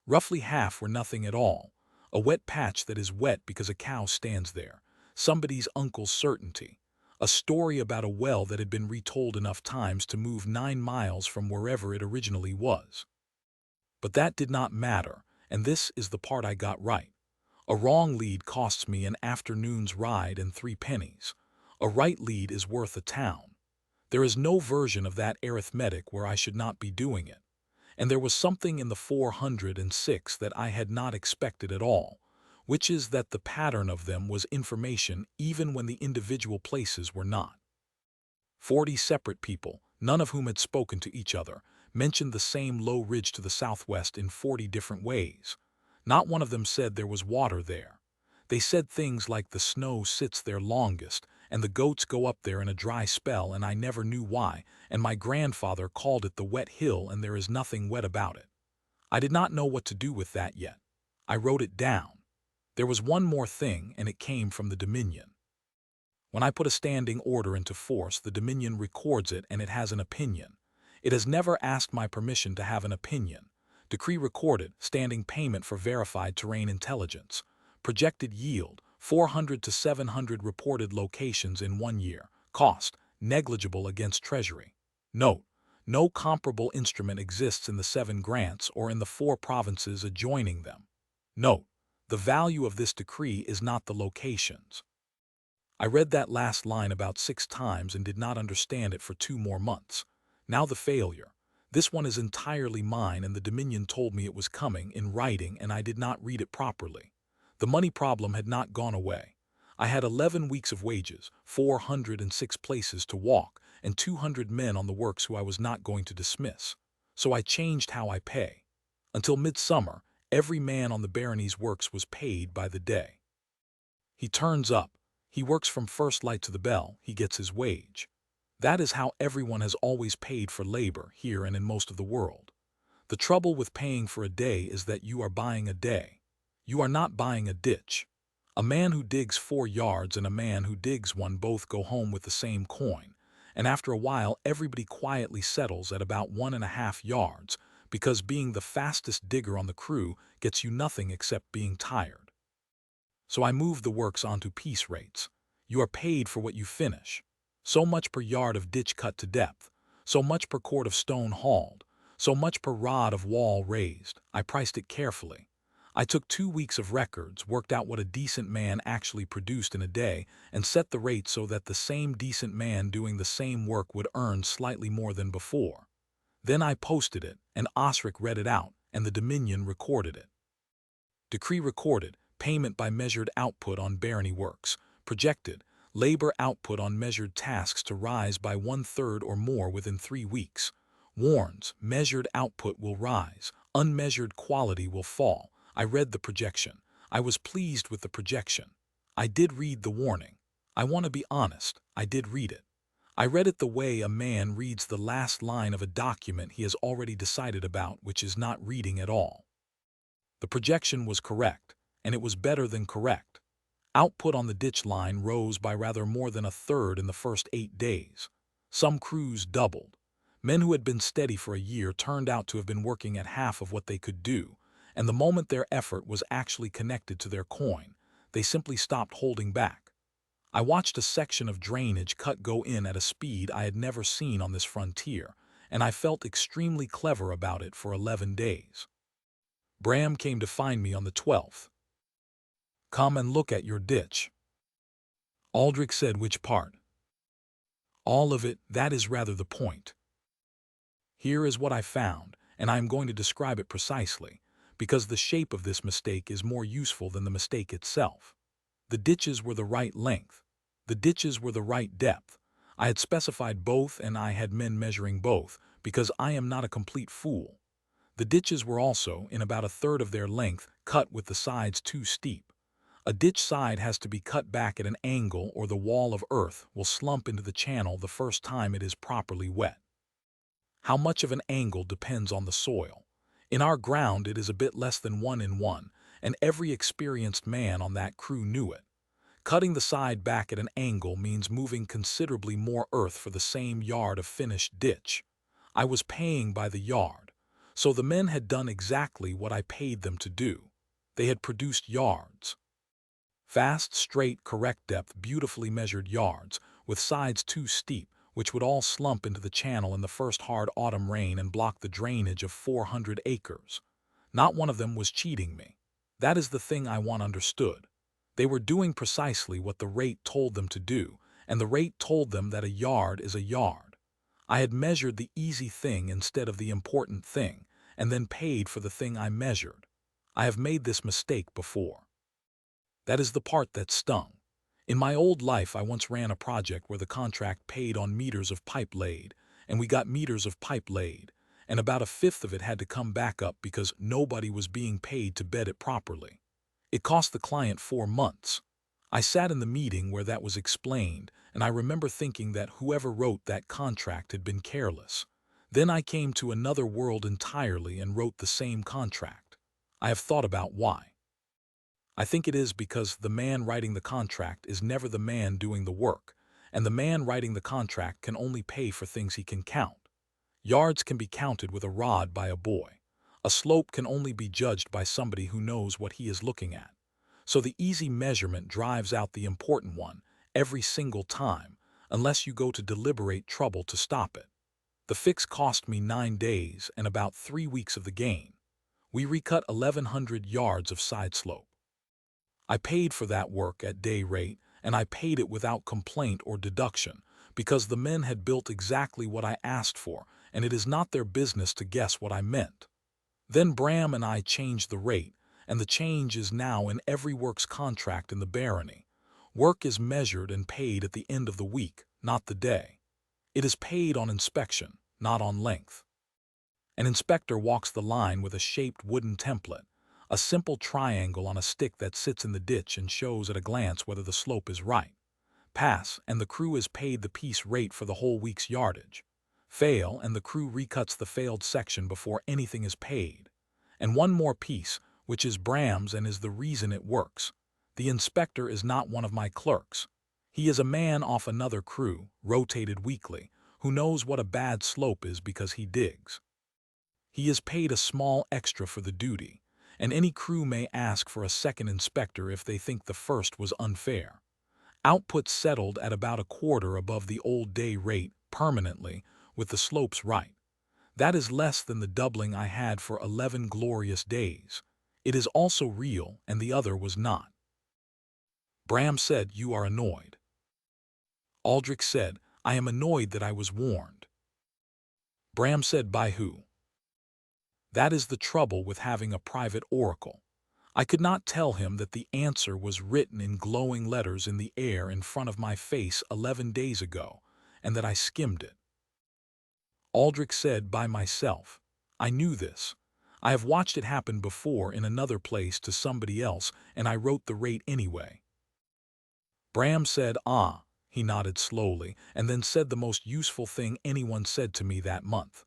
Roughly half were nothing at all, a wet patch that is wet because a cow stands there, somebody's uncle's certainty, a story about a well that had been retold enough times to move 9 miles from wherever it originally was. But that did not matter, and this is the part I got right. A wrong lead costs me an afternoon's ride and 3 pennies. A right lead is worth a town. There is no version of that arithmetic where I should not be doing it. And there was something in the 406 that I had not expected at all, which is that the pattern of them was information even when the individual places were not. 40 separate people, none of whom had spoken to each other, mentioned the same low ridge to the southwest in 40 different ways. Not one of them said there was water there. They said things like the snow sits there longest, and the goats go up there in a dry spell, and I never knew why, and my grandfather called it the wet hill, and there is nothing wet about it. I did not know what to do with that yet. I wrote it down. There was one more thing, and it came from the Dominion. When I put a standing order into force, the Dominion records it, and it has an opinion. It has never asked my permission to have an opinion. Decree recorded, standing payment for verified terrain intelligence. Projected yield, 400 to 700 reported locations in 1 year. Cost, negligible against Treasury. Note, no comparable instrument exists in the 7 grants or in the 4 provinces adjoining them. Note, the value of this decree is not the locations. I read that last line about 6 times and did not understand it for 2 more months. Now the failure. This one is entirely mine, and the Dominion told me it was coming in writing, and I did not read it properly. The money problem had not gone away. I had 11 weeks of wages, 406 places to walk, and 200 men on the works who I was not going to dismiss. So I changed how I pay. Until midsummer, every man on the barony's works was paid by the day. He turns up. He works from first light to the bell. He gets his wage. That is how everyone has always paid for labor here and in most of the world. The trouble with paying for a day is that you are buying a day. You are not buying a ditch. A man who digs 4 yards and a man who digs 1 both go home with the same coin, and after a while everybody quietly settles at about 1.5 yards, because being the fastest digger on the crew gets you nothing except being tired. So I moved the works onto piece rates. You are paid for what you finish. So much per yard of ditch cut to depth, so much per cord of stone hauled, So much per rod of wall raised. I priced it carefully. I took 2 weeks of records, worked out what a decent man actually produced in a day, and set the rate so that the same decent man doing the same work would earn slightly more than before. Then I posted it, and Osric read it out, and the Dominion recorded it. Decree recorded, payment by measured output on barony works, projected, labor output on measured tasks to rise by 1/3 or more within 3 weeks. Warns, measured output will rise, unmeasured quality will fall. I read the projection. I was pleased with the projection. I did read the warning. I want to be honest, I did read it. I read it the way a man reads the last line of a document he has already decided about, which is not reading at all. The projection was correct, and it was better than correct. Output on the ditch line rose by rather more than 1/3 in the first 8 days. Some crews doubled. Men who had been steady for a year turned out to have been working at half of what they could do, and the moment their effort was actually connected to their coin, they simply stopped holding back. I watched a section of drainage cut go in at a speed I had never seen on this frontier, and I felt extremely clever about it for 11 days. Bram came to find me on the 12th. "Come and look at your ditch." Aldric said, "Which part?" "All of it, that is rather the point. Here is what I found, and I am going to describe it precisely, because the shape of this mistake is more useful than the mistake itself. The ditches were the right length. The ditches were the right depth. I had specified both, and I had men measuring both, because I am not a complete fool. The ditches were also, in about 1/3 of their length, cut with the sides too steep. A ditch side has to be cut back at an angle, or the wall of earth will slump into the channel the first time it is properly wet. How much of an angle depends on the soil. In our ground it is a bit less than 1:1, and every experienced man on that crew knew it. Cutting the side back at an angle means moving considerably more earth for the same yard of finished ditch. I was paying by the yard, so the men had done exactly what I paid them to do. They had produced yards. Fast, straight, correct depth, beautifully measured yards, with sides too steep, which would all slump into the channel in the first hard autumn rain and block the drainage of 400 acres. Not one of them was cheating me. That is the thing I want understood. They were doing precisely what the rate told them to do, and the rate told them that a yard is a yard. I had measured the easy thing instead of the important thing, and then paid for the thing I measured. I have made this mistake before. That is the part that stung. In my old life I once ran a project where the contract paid on meters of pipe laid, and we got meters of pipe laid, and about 1/5 of it had to come back up because nobody was being paid to bed it properly. It cost the client 4 months. I sat in the meeting where that was explained, and I remember thinking that whoever wrote that contract had been careless. Then I came to another world entirely and wrote the same contract. I have thought about why. I think it is because the man writing the contract is never the man doing the work, and the man writing the contract can only pay for things he can count. Yards can be counted with a rod by a boy. A slope can only be judged by somebody who knows what he is looking at. So the easy measurement drives out the important one every single time, unless you go to deliberate trouble to stop it. The fix cost me 9 days and about 3 weeks of the gain. We recut 1,100 yards of side slope. I paid for that work at day rate, and I paid it without complaint or deduction, because the men had built exactly what I asked for, and it is not their business to guess what I meant. Then Bram and I changed the rate, and the change is now in every works contract in the barony. Work is measured and paid at the end of the week, not the day. It is paid on inspection, not on length. An inspector walks the line with a shaped wooden template, a simple triangle on a stick that sits in the ditch and shows at a glance whether the slope is right. Pass, and the crew is paid the piece rate for the whole week's yardage. Fail, and the crew recuts the failed section before anything is paid. And one more piece, which is Bram's and is the reason it works. The inspector is not one of my clerks. He is a man off another crew, rotated weekly, who knows what a bad slope is because he digs. He is paid a small extra for the duty, and any crew may ask for a second inspector if they think the first was unfair. Output settled at about 1/4 above the old day rate permanently, with the slopes right. That is less than the doubling I had for 11 glorious days. It is also real, and the other was not. Bram said, "You are annoyed." Aldric said, "I am annoyed that I was warned." Bram said, "By who?" That is the trouble with having a private oracle. I could not tell him that the answer was written in glowing letters in the air in front of my face 11 days ago, and that I skimmed it. Aldric said, "By myself. I knew this. I have watched it happen before in another place to somebody else, and I wrote the rate anyway." Bram said, "Ah." He nodded slowly, and then said the most useful thing anyone said to me that month.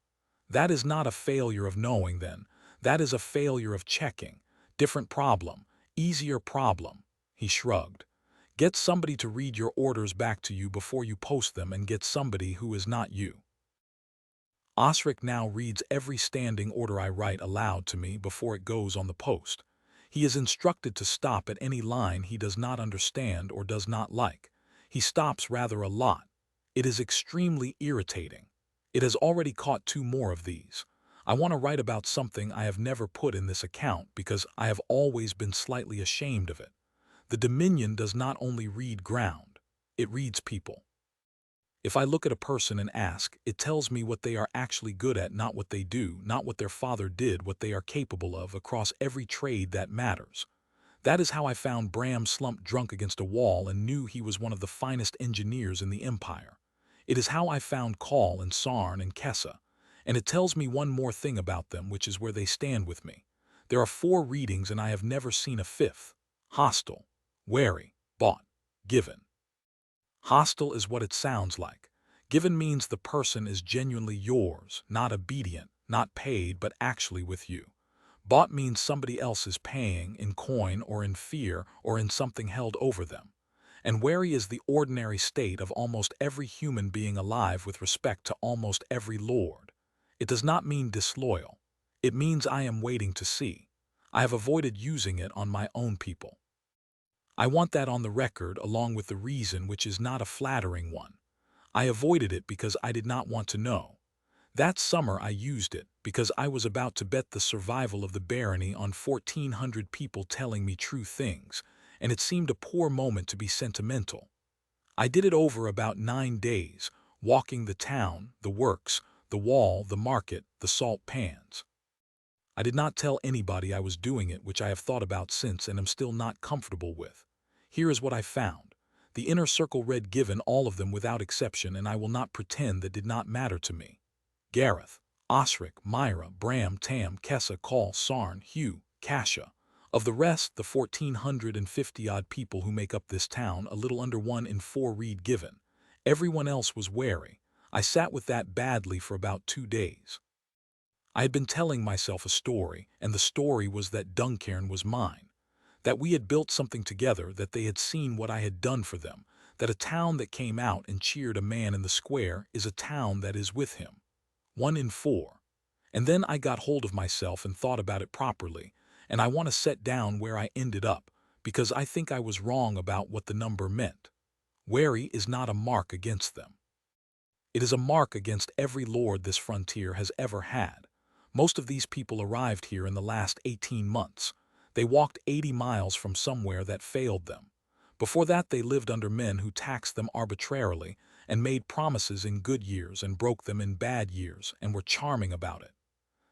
"That is not a failure of knowing then. That is a failure of checking. Different problem. Easier problem." He shrugged. "Get somebody to read your orders back to you before you post them, and get somebody who is not you." Osric now reads every standing order I write aloud to me before it goes on the post. He is instructed to stop at any line he does not understand or does not like. He stops rather a lot. It is extremely irritating. It has already caught 2 more of these. I want to write about something I have never put in this account because I have always been slightly ashamed of it. The Dominion does not only read ground, it reads people. If I look at a person and ask, it tells me what they are actually good at, not what they do, not what their father did, what they are capable of across every trade that matters. That is how I found Bram slumped drunk against a wall and knew he was one of the finest engineers in the Empire. It is how I found Call and Sarn and Kessa. And it tells me one more thing about them, which is where they stand with me. There are 4 readings and I have never seen a 5th. Hostile, wary, bought, given. Hostile is what it sounds like. Given means the person is genuinely yours, not obedient, not paid, but actually with you. Bought means somebody else is paying, in coin or in fear or in something held over them. And wary is the ordinary state of almost every human being alive with respect to almost every lord. It does not mean disloyal. It means I am waiting to see. I have avoided using it on my own people. I want that on the record along with the reason, which is not a flattering one. I avoided it because I did not want to know. That summer I used it because I was about to bet the survival of the barony on 1,400 people telling me true things, and it seemed a poor moment to be sentimental. I did it over about 9 days, walking the town, the works, the wall, the market, the salt pans. I did not tell anybody I was doing it, which I have thought about since and am still not comfortable with. Here is what I found. The inner circle read given all of them without exception, and I will not pretend that did not matter to me. Gareth, Osric, Myra, Bram, Tam, Kessa, Call, Sarn, Hugh, Kasha. Of the rest, the 1,450-odd people who make up this town, a little under 1 in 4 read given. Everyone else was wary. I sat with that badly for about 2 days. I had been telling myself a story, and the story was that Duncairn was mine. That we had built something together, that they had seen what I had done for them, that a town that came out and cheered a man in the square is a town that is with him. 1 in 4. And then I got hold of myself and thought about it properly, and I want to set down where I ended up, because I think I was wrong about what the number meant. Wary is not a mark against them. It is a mark against every lord this frontier has ever had. Most of these people arrived here in the last 18 months. They walked 80 miles from somewhere that failed them. Before that they lived under men who taxed them arbitrarily and made promises in good years and broke them in bad years and were charming about it.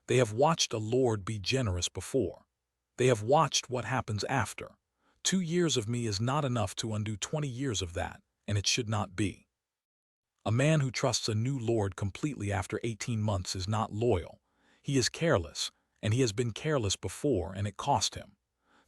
They have watched a lord be generous before. They have watched what happens after. 2 years of me is not enough to undo 20 years of that, and it should not be. A man who trusts a new lord completely after 18 months is not loyal. He is careless, and he has been careless before, and it cost him.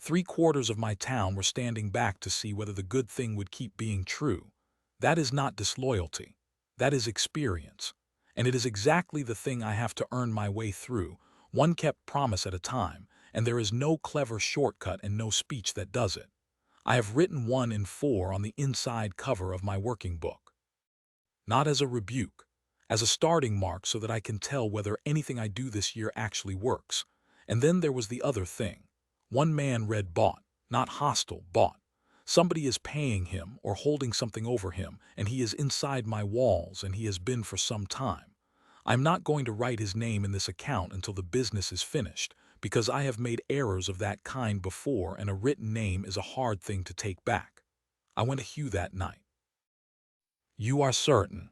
3/4 of my town were standing back to see whether the good thing would keep being true. That is not disloyalty. That is experience. And it is exactly the thing I have to earn my way through, one kept promise at a time, and there is no clever shortcut and no speech that does it. I have written 1 in 4 on the inside cover of my working book. Not as a rebuke, as a starting mark so that I can tell whether anything I do this year actually works. And then there was the other thing. One man read bought, not hostile, bought. Somebody is paying him or holding something over him, and he is inside my walls, and he has been for some time. I'm not going to write his name in this account until the business is finished, because I have made errors of that kind before and a written name is a hard thing to take back. I went to Hugh that night. You are certain?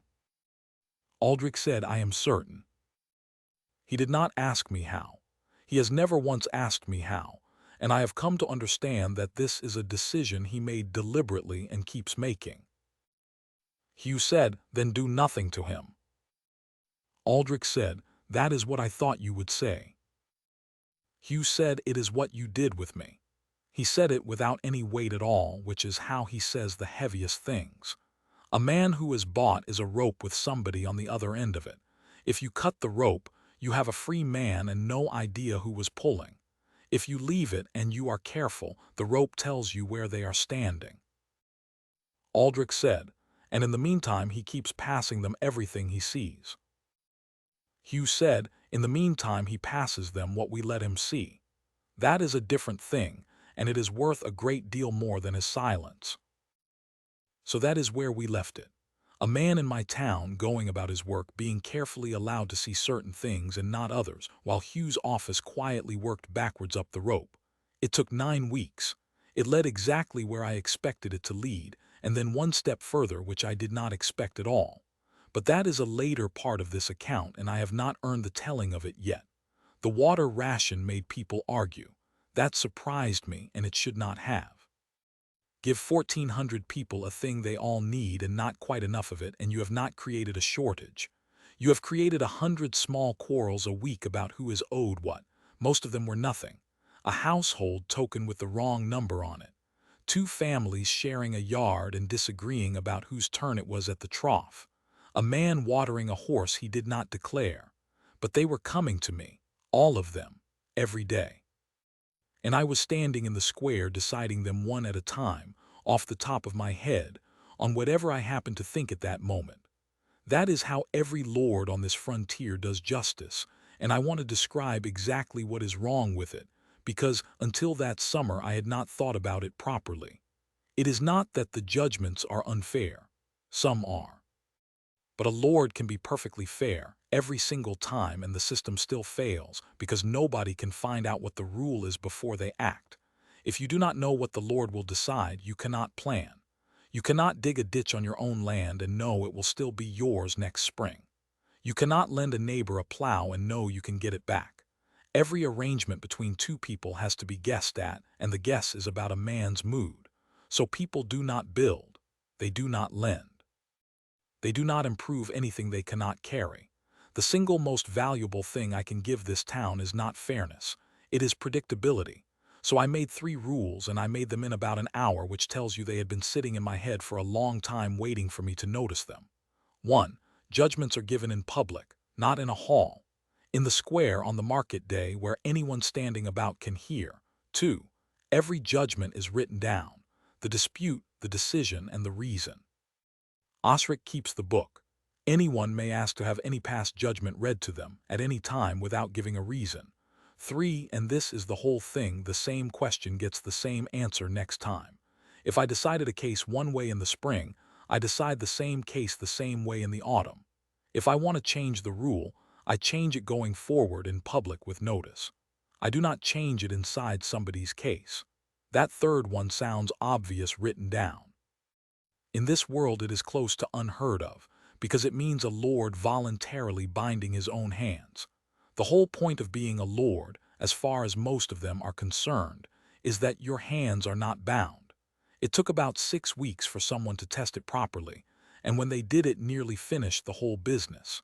Aldric said, I am certain. He did not ask me how. He has never once asked me how, and I have come to understand that this is a decision he made deliberately and keeps making. Hugh said, then do nothing to him. Aldric said, that is what I thought you would say. Hugh said, it is what you did with me. He said it without any weight at all, which is how he says the heaviest things. A man who is bought is a rope with somebody on the other end of it. If you cut the rope, you have a free man and no idea who was pulling. If you leave it and you are careful, the rope tells you where they are standing. Aldric said, and in the meantime he keeps passing them everything he sees. Hugh said, in the meantime he passes them what we let him see. That is a different thing, and it is worth a great deal more than his silence. So that is where we left it. A man in my town going about his work being carefully allowed to see certain things and not others, while Hugh's office quietly worked backwards up the rope. It took 9 weeks. It led exactly where I expected it to lead, and then one step further which I did not expect at all. But that is a later part of this account, and I have not earned the telling of it yet. The water ration made people argue. That surprised me, and it should not have. Give 1,400 people a thing they all need and not quite enough of it, and you have not created a shortage. You have created 100 small quarrels a week about who is owed what. Most of them were nothing. A household token with the wrong number on it. 2 families sharing a yard and disagreeing about whose turn it was at the trough. A man watering a horse he did not declare. But they were coming to me, all of them, every day. And I was standing in the square deciding them one at a time, off the top of my head, on whatever I happened to think at that moment. That is how every lord on this frontier does justice, and I want to describe exactly what is wrong with it, because until that summer I had not thought about it properly. It is not that the judgments are unfair. Some are. But a lord can be perfectly fair every single time and the system still fails because nobody can find out what the rule is before they act. If you do not know what the Lord will decide, you cannot plan. You cannot dig a ditch on your own land and know it will still be yours next spring. You cannot lend a neighbor a plow and know you can get it back. Every arrangement between 2 people has to be guessed at, and the guess is about a man's mood. So people do not build. They do not lend. They do not improve anything they cannot carry. The single most valuable thing I can give this town is not fairness. It is predictability. So I made 3 rules, and I made them in about an hour, which tells you they had been sitting in my head for a long time waiting for me to notice them. 1. Judgments are given in public, not in a hall. In the square on the market day where anyone standing about can hear. 2. Every judgment is written down. The dispute, the decision, and the reason. Osric keeps the book. Anyone may ask to have any past judgment read to them at any time without giving a reason. 3. And this is the whole thing, the same question gets the same answer next time. If I decided a case one way in the spring, I decide the same case the same way in the autumn. If I want to change the rule, I change it going forward in public with notice. I do not change it inside somebody's case. That third one sounds obvious written down. In this world it is close to unheard of, because it means a lord voluntarily binding his own hands. The whole point of being a lord, as far as most of them are concerned, is that your hands are not bound. It took about 6 weeks for someone to test it properly, and when they did it nearly finished the whole business.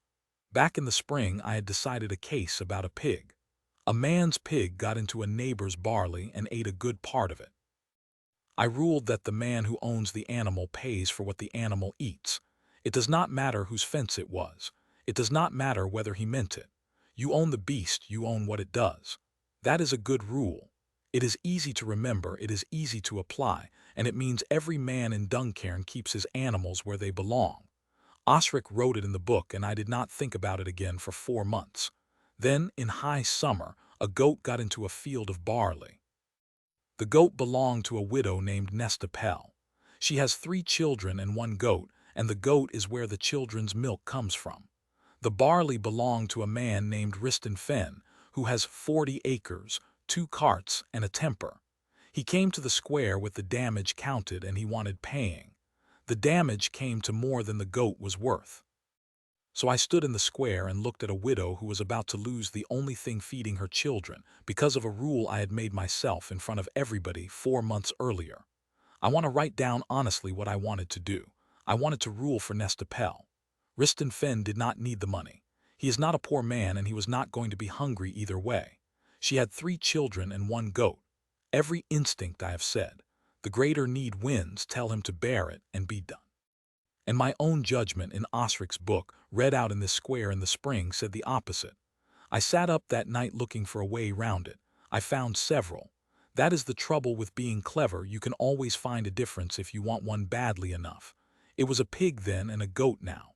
Back in the spring I had decided a case about a pig. A man's pig got into a neighbor's barley and ate a good part of it. I ruled that the man who owns the animal pays for what the animal eats. It does not matter whose fence it was. It does not matter whether he meant it. You own the beast, you own what it does. That is a good rule. It is easy to remember, it is easy to apply, and it means every man in Duncairn keeps his animals where they belong. Osric wrote it in the book, and I did not think about it again for 4 months. Then, in high summer, a goat got into a field of barley. The goat belonged to a widow named Nesta Pell. She has 3 children and 1 goat, and the goat is where the children's milk comes from. The barley belonged to a man named Riston Fen, who has 40 acres, 2 carts, and a temper. He came to the square with the damage counted and he wanted paying. The damage came to more than the goat was worth. So I stood in the square and looked at a widow who was about to lose the only thing feeding her children because of a rule I had made myself in front of everybody 4 months earlier. I want to write down honestly what I wanted to do. I wanted to rule for Nestapel. Riston Fen did not need the money. He is not a poor man and he was not going to be hungry either way. She had 3 children and 1 goat. Every instinct I have said, the greater need wins, tell him to bear it and be done. And my own judgment in Osric's book, read out in this square in the spring, said the opposite. I sat up that night looking for a way round it. I found several. That is the trouble with being clever, you can always find a difference if you want one badly enough. It was a pig then and a goat now.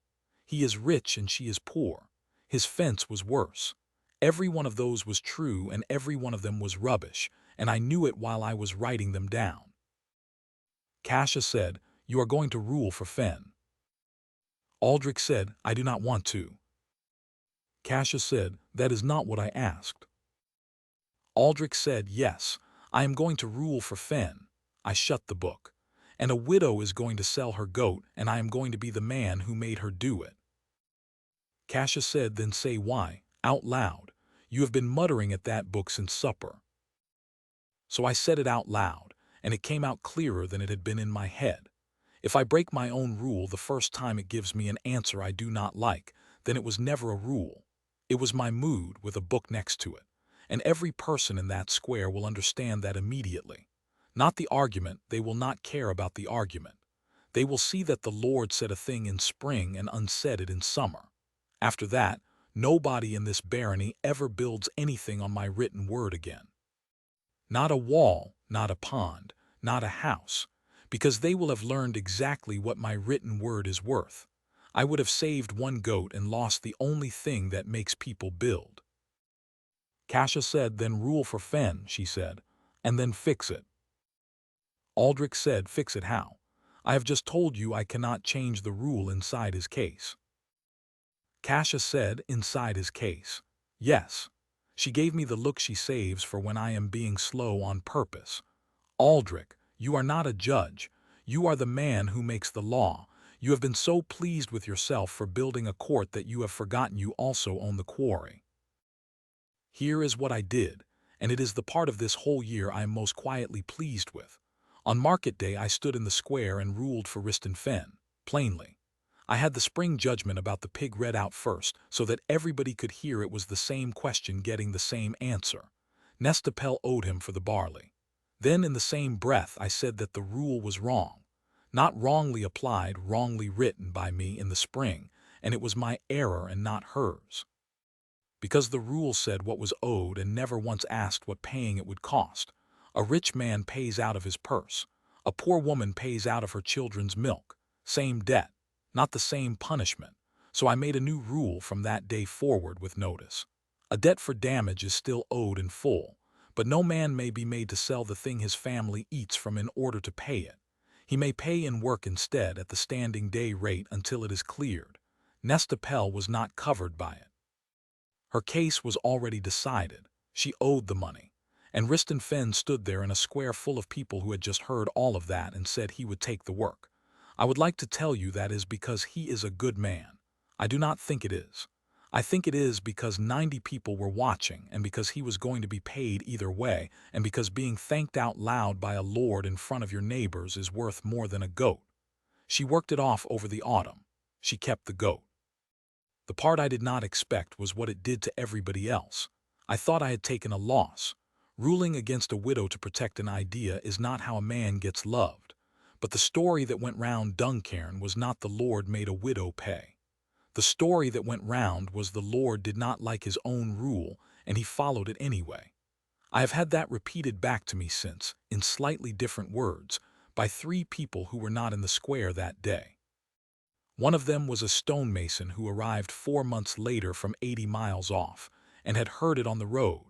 He is rich and she is poor. His fence was worse. Every one of those was true and every one of them was rubbish, and I knew it while I was writing them down. Kasha said, "You are going to rule for Fen." Aldric said, "I do not want to." Kasha said, "That is not what I asked." Aldric said, "Yes, I am going to rule for Fen." I shut the book. "And a widow is going to sell her goat, and I am going to be the man who made her do it." Kasha said, "Then say why, out loud. You have been muttering at that book since supper." So I said it out loud, and it came out clearer than it had been in my head. If I break my own rule the first time it gives me an answer I do not like, then it was never a rule. It was my mood with a book next to it, and every person in that square will understand that immediately. Not the argument, they will not care about the argument. They will see that the Lord said a thing in spring and unsaid it in summer. After that, nobody in this barony ever builds anything on my written word again. Not a wall, not a pond, not a house, because they will have learned exactly what my written word is worth. I would have saved 1 goat and lost the only thing that makes people build. Kasha said, "Then rule for Fen," she said, "and then fix it." Aldric said, "Fix it how? I have just told you I cannot change the rule inside his case." Kasha said, "Inside his case." Yes. She gave me the look she saves for when I am being slow on purpose. "Aldric, you are not a judge. You are the man who makes the law. You have been so pleased with yourself for building a court that you have forgotten you also own the quarry. Here is what I did, and it is the part of this whole year I am most quietly pleased with. On market day I stood in the square and ruled for Riston Fen, plainly. I had the spring judgment about the pig read out first, so that everybody could hear it was the same question getting the same answer. Nestapel owed him for the barley. Then in the same breath I said that the rule was wrong. Not wrongly applied, wrongly written by me in the spring, and it was my error and not hers. Because the rule said what was owed and never once asked what paying it would cost. A rich man pays out of his purse. A poor woman pays out of her children's milk. Same debt, not the same punishment. So I made a new rule from that day forward with notice. A debt for damage is still owed in full, but no man may be made to sell the thing his family eats from in order to pay it. He may pay in work instead at the standing day rate until it is cleared. Nestapel was not covered by it. Her case was already decided. She owed the money. And Riston Fen stood there in a square full of people who had just heard all of that and said he would take the work. I would like to tell you that is because he is a good man. I do not think it is. I think it is because 90 people were watching and because he was going to be paid either way and because being thanked out loud by a lord in front of your neighbors is worth more than a goat. She worked it off over the autumn. She kept the goat. The part I did not expect was what it did to everybody else. I thought I had taken a loss. Ruling against a widow to protect an idea is not how a man gets loved. But the story that went round Duncairn was not the Lord made a widow pay. The story that went round was the Lord did not like his own rule, and he followed it anyway. I have had that repeated back to me since, in slightly different words, by 3 people who were not in the square that day. One of them was a stonemason who arrived 4 months later from 80 miles off, and had heard it on the road.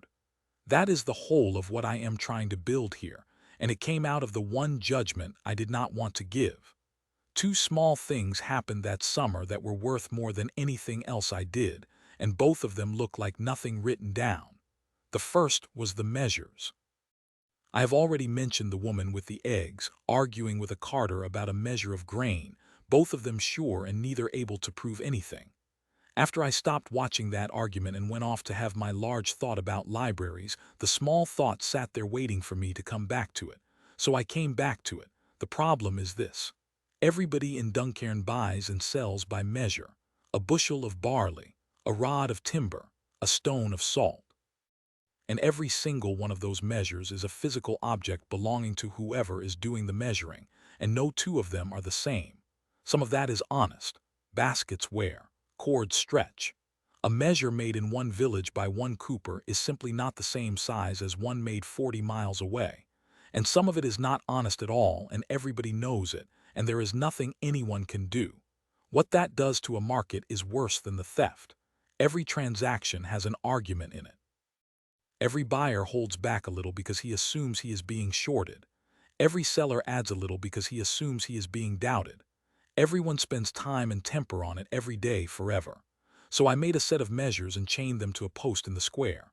That is the whole of what I am trying to build here, and it came out of the one judgment I did not want to give. Two small things happened that summer that were worth more than anything else I did, and both of them look like nothing written down. The first was the measures. I have already mentioned the woman with the eggs, arguing with a carter about a measure of grain, both of them sure and neither able to prove anything. After I stopped watching that argument and went off to have my large thought about libraries, the small thought sat there waiting for me to come back to it. So I came back to it. The problem is this. Everybody in Duncairn buys and sells by measure: a bushel of barley, a rod of timber, a stone of salt. And every single one of those measures is a physical object belonging to whoever is doing the measuring, and no two of them are the same. Some of that is honest. Baskets wear, cords stretch. A measure made in one village by one cooper is simply not the same size as one made 40 miles away. And some of it is not honest at all, and everybody knows it, and there is nothing anyone can do. What that does to a market is worse than the theft. Every transaction has an argument in it. Every buyer holds back a little because he assumes he is being shorted. Every seller adds a little because he assumes he is being doubted. Everyone spends time and temper on it every day forever. So I made a set of measures and chained them to a post in the square.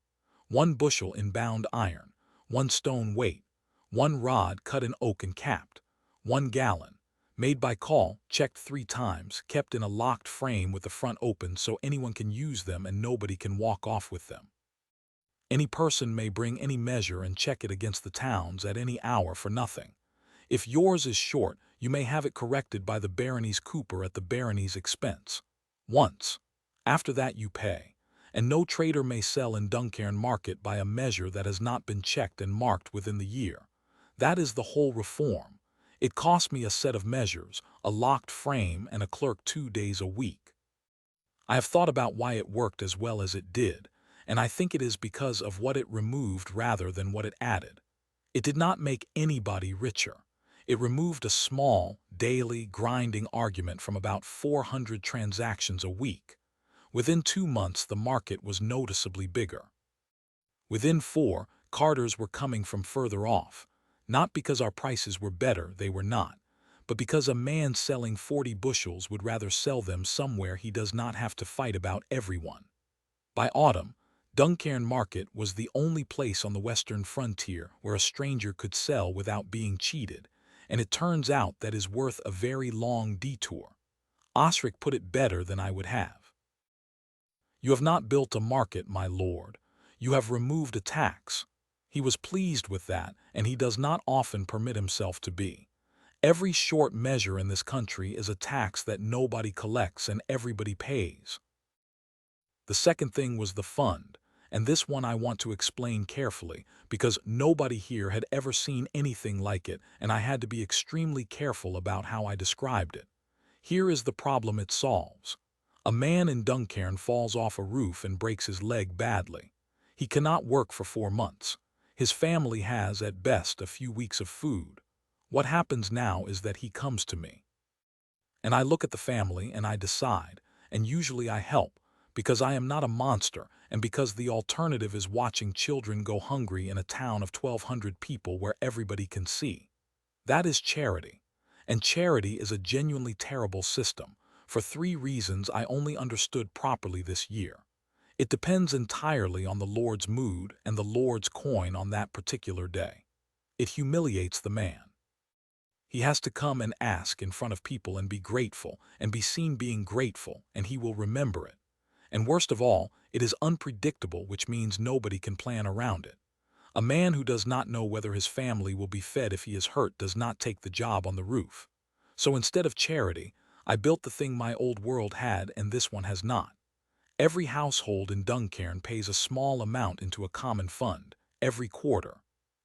1 bushel in bound iron, 1 stone weight, 1 rod cut in oak and capped, 1 gallon, made by call, checked 3 times, kept in a locked frame with the front open so anyone can use them and nobody can walk off with them. Any person may bring any measure and check it against the town's at any hour for nothing. If yours is short, you may have it corrected by the barony's cooper at the barony's expense. Once. After that you pay. And no trader may sell in Duncairn market by a measure that has not been checked and marked within the year. That is the whole reform. It cost me a set of measures, a locked frame, and a clerk 2 days a week. I have thought about why it worked as well as it did, and I think it is because of what it removed rather than what it added. It did not make anybody richer. It removed a small, daily, grinding argument from about 400 transactions a week. Within 2 months, the market was noticeably bigger. Within 4, carters were coming from further off, not because our prices were better, they were not, but because a man selling 40 bushels would rather sell them somewhere he does not have to fight about everyone. By autumn, Duncairn Market was the only place on the western frontier where a stranger could sell without being cheated, and it turns out that is worth a very long detour. Osric put it better than I would have. You have not built a market, my lord. You have removed a tax. He was pleased with that, and he does not often permit himself to be. Every short measure in this country is a tax that nobody collects and everybody pays. The second thing was the fund. And this one I want to explain carefully, because nobody here had ever seen anything like it, and I had to be extremely careful about how I described it. Here is the problem it solves. A man in Duncairn falls off a roof and breaks his leg badly. He cannot work for 4 months. His family has, at best, a few weeks of food. What happens now is that he comes to me. And I look at the family and I decide, and usually I help, because I am not a monster, and because the alternative is watching children go hungry in a town of 1,200 people where everybody can see. That is charity. And charity is a genuinely terrible system, for 3 reasons I only understood properly this year. It depends entirely on the Lord's mood and the Lord's coin on that particular day. It humiliates the man. He has to come and ask in front of people and be grateful, and be seen being grateful, and he will remember it. And worst of all, it is unpredictable, which means nobody can plan around it. A man who does not know whether his family will be fed if he is hurt does not take the job on the roof. So instead of charity, I built the thing my old world had and this one has not. Every household in Duncairn pays a small amount into a common fund, every quarter.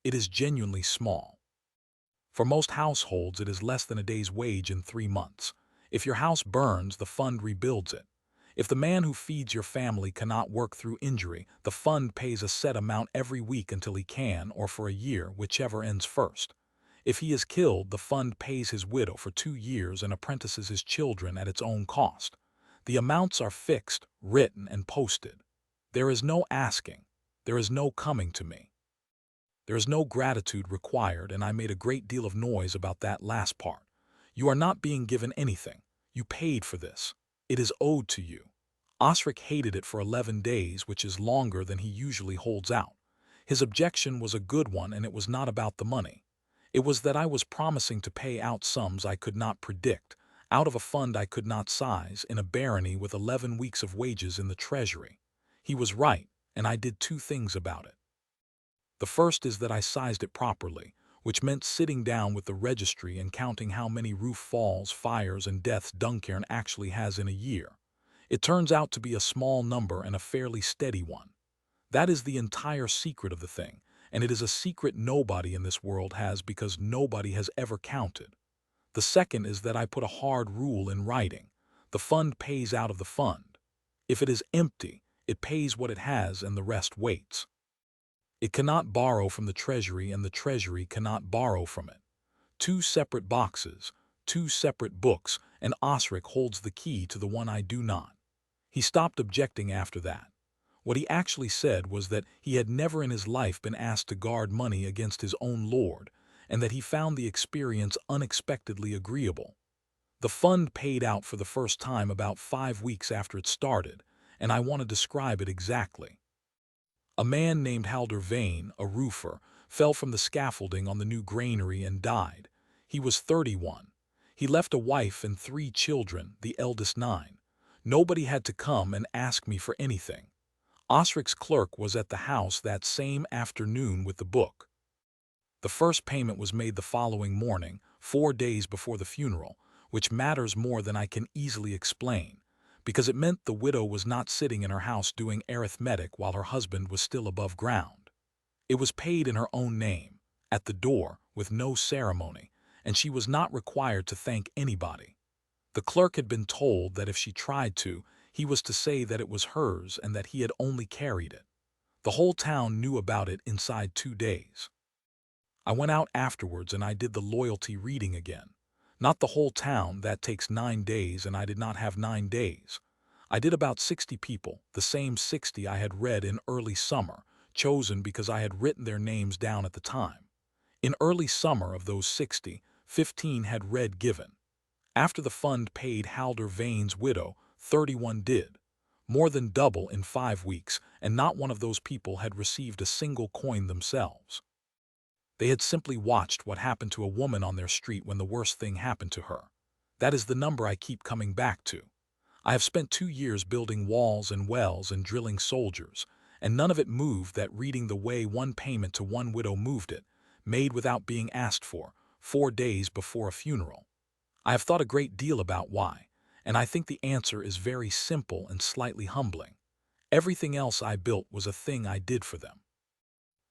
It is genuinely small. For most households, it is less than a day's wage in 3 months. If your house burns, the fund rebuilds it. If the man who feeds your family cannot work through injury, the fund pays a set amount every week until he can, or for a year, whichever ends first. If he is killed, the fund pays his widow for 2 years and apprentices his children at its own cost. The amounts are fixed, written, and posted. There is no asking. There is no coming to me. There is no gratitude required, and I made a great deal of noise about that last part. You are not being given anything. You paid for this. It is owed to you. Osric hated it for 11 days, which is longer than he usually holds out. His objection was a good one, and it was not about the money. It was that I was promising to pay out sums I could not predict, out of a fund I could not size, in a barony with 11 weeks of wages in the treasury. He was right, and I did two things about it. The first is that I sized it properly, which meant sitting down with the registry and counting how many roof falls, fires, and deaths Duncairn actually has in a year. It turns out to be a small number and a fairly steady one. That is the entire secret of the thing, and it is a secret nobody in this world has because nobody has ever counted. The second is that I put a hard rule in writing. The fund pays out of the fund. If it is empty, it pays what it has and the rest waits. It cannot borrow from the treasury and the treasury cannot borrow from it. Two separate boxes, two separate books, and Osric holds the key to the one I do not. He stopped objecting after that. What he actually said was that he had never in his life been asked to guard money against his own lord, and that he found the experience unexpectedly agreeable. The fund paid out for the first time about 5 weeks after it started, and I want to describe it exactly. A man named Aldric Vale, a roofer, fell from the scaffolding on the new granary and died. He was 31. He left a wife and 3 children, the eldest 9. Nobody had to come and ask me for anything. Osric's clerk was at the house that same afternoon with the book. The first payment was made the following morning, 4 days before the funeral, which matters more than I can easily explain, because it meant the widow was not sitting in her house doing arithmetic while her husband was still above ground. It was paid in her own name, at the door, with no ceremony, and she was not required to thank anybody. The clerk had been told that if she tried to, he was to say that it was hers and that he had only carried it. The whole town knew about it inside 2 days. I went out afterwards and I did the loyalty reading again. Not the whole town, that takes 9 days, and I did not have 9 days. I did about 60 people, the same 60 I had read in early summer, chosen because I had written their names down at the time. In early summer of those 60, 15 had read given. After the fund paid Aldric Vale's widow, 31 did. More than double in 5 weeks, and not one of those people had received a single coin themselves. They had simply watched what happened to a woman on their street when the worst thing happened to her. That is the number I keep coming back to. I have spent 2 years building walls and wells and drilling soldiers, and none of it moved that reading the way one payment to one widow moved it, made without being asked for, 4 days before a funeral. I have thought a great deal about why, and I think the answer is very simple and slightly humbling. Everything else I built was a thing I did for them.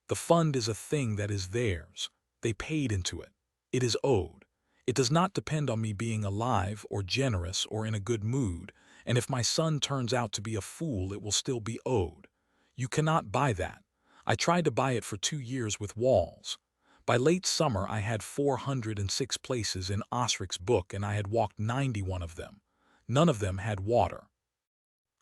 The fund is a thing that is theirs. They paid into it. It is owed. It does not depend on me being alive or generous or in a good mood, and if my son turns out to be a fool, it will still be owed. You cannot buy that. I tried to buy it for 2 years with walls. By late summer, I had 406 places in Osric's book, and I had walked 91 of them. None of them had water.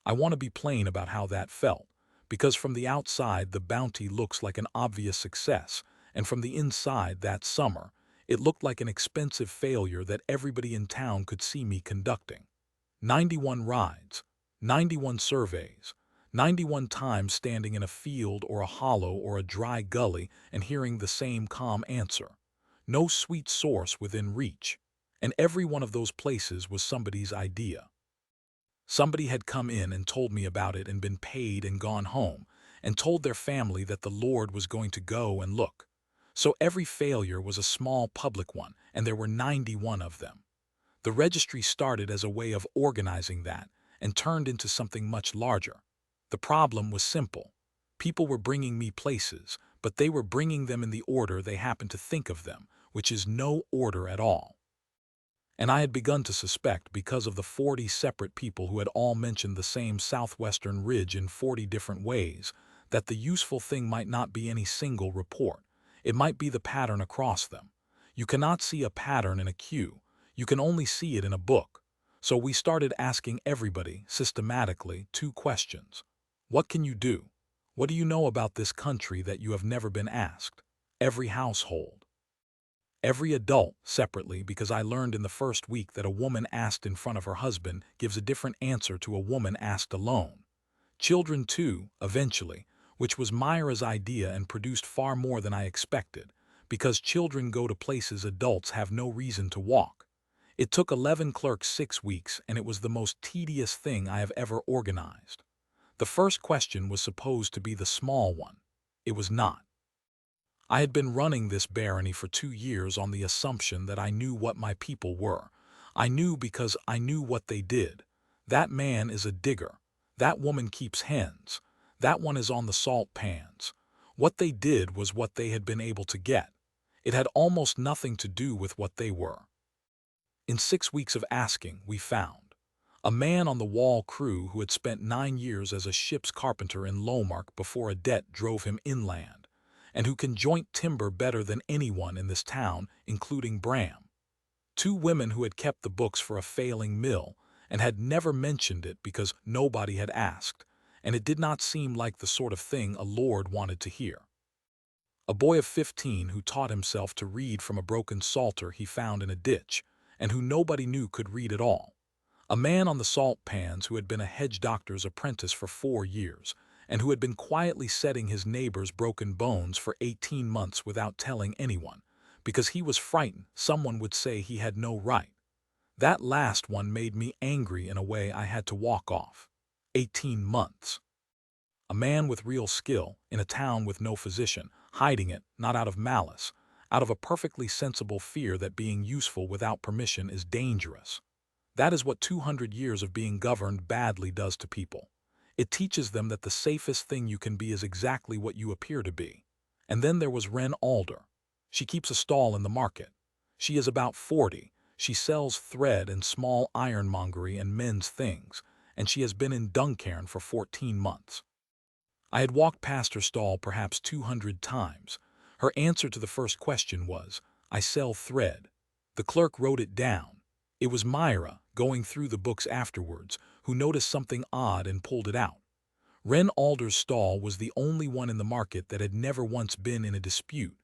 I want to be plain about how that felt, because from the outside the bounty looks like an obvious success, and from the inside that summer, it looked like an expensive failure that everybody in town could see me conducting. 91 rides, 91 surveys, 91 times standing in a field or a hollow or a dry gully and hearing the same calm answer. No sweet source within reach. And every one of those places was somebody's idea. Somebody had come in and told me about it and been paid and gone home, and told their family that the Lord was going to go and look. So every failure was a small public one, and there were 91 of them. The registry started as a way of organizing that, and turned into something much larger. The problem was simple. People were bringing me places, but they were bringing them in the order they happened to think of them, which is no order at all. And I had begun to suspect, because of the 40 separate people who had all mentioned the same southwestern ridge in 40 different ways, that the useful thing might not be any single report. It might be the pattern across them. You cannot see a pattern in a queue. You can only see it in a book. So we started asking everybody, systematically, 2 questions. What can you do? What do you know about this country that you have never been asked? Every household. Every adult, separately, because I learned in the first week that a woman asked in front of her husband gives a different answer to a woman asked alone. Children too, eventually, which was Myra's idea and produced far more than I expected, because children go to places adults have no reason to walk. It took 11 clerks 6 weeks, and it was the most tedious thing I have ever organized. The first question was supposed to be the small one. It was not. I had been running this barony for 2 years on the assumption that I knew what my people were. I knew because I knew what they did. That man is a digger. That woman keeps hens. That one is on the salt pans. What they did was what they had been able to get. It had almost nothing to do with what they were. In 6 weeks of asking, we found a man on the wall crew who had spent 9 years as a ship's carpenter in Lomark before a debt drove him inland, and who can joint timber better than anyone in this town, including Bram. 2 women who had kept the books for a failing mill and had never mentioned it because nobody had asked, and it did not seem like the sort of thing a lord wanted to hear. A boy of 15 who taught himself to read from a broken psalter he found in a ditch, and who nobody knew could read at all. A man on the salt pans who had been a hedge doctor's apprentice for 4 years, and who had been quietly setting his neighbor's broken bones for 18 months without telling anyone, because he was frightened someone would say he had no right. That last one made me angry in a way I had to walk off. 18 months. A man with real skill, in a town with no physician, hiding it, not out of malice, out of a perfectly sensible fear that being useful without permission is dangerous. That is what 200 years of being governed badly does to people. It teaches them that the safest thing you can be is exactly what you appear to be. And then there was Wren Alder. She keeps a stall in the market. She is about 40. She sells thread and small ironmongery and men's things, and she has been in Duncairn for 14 months. I had walked past her stall perhaps 200 times. Her answer to the first question was, "I sell thread." The clerk wrote it down. It was Myra, going through the books afterwards, who noticed something odd and pulled it out. Wren Alder's stall was the only one in the market that had never once been in a dispute.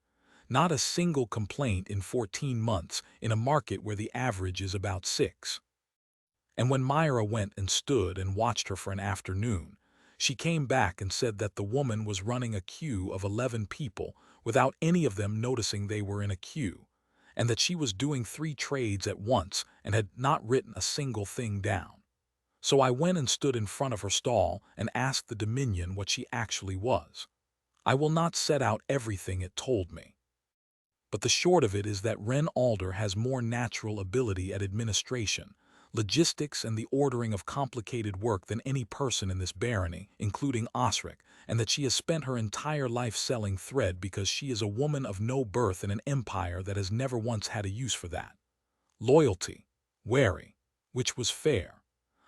Not a single complaint in 14 months in a market where the average is about 6. And when Myra went and stood and watched her for an afternoon, she came back and said that the woman was running a queue of 11 people without any of them noticing they were in a queue, and that she was doing 3 trades at once and had not written a single thing down. So I went and stood in front of her stall and asked the Dominion what she actually was. I will not set out everything it told me. But the short of it is that Wren Alder has more natural ability at administration, logistics and the ordering of complicated work than any person in this barony, including Osric, and that she has spent her entire life selling thread because she is a woman of no birth in an empire that has never once had a use for that. Loyalty, wary, which was fair.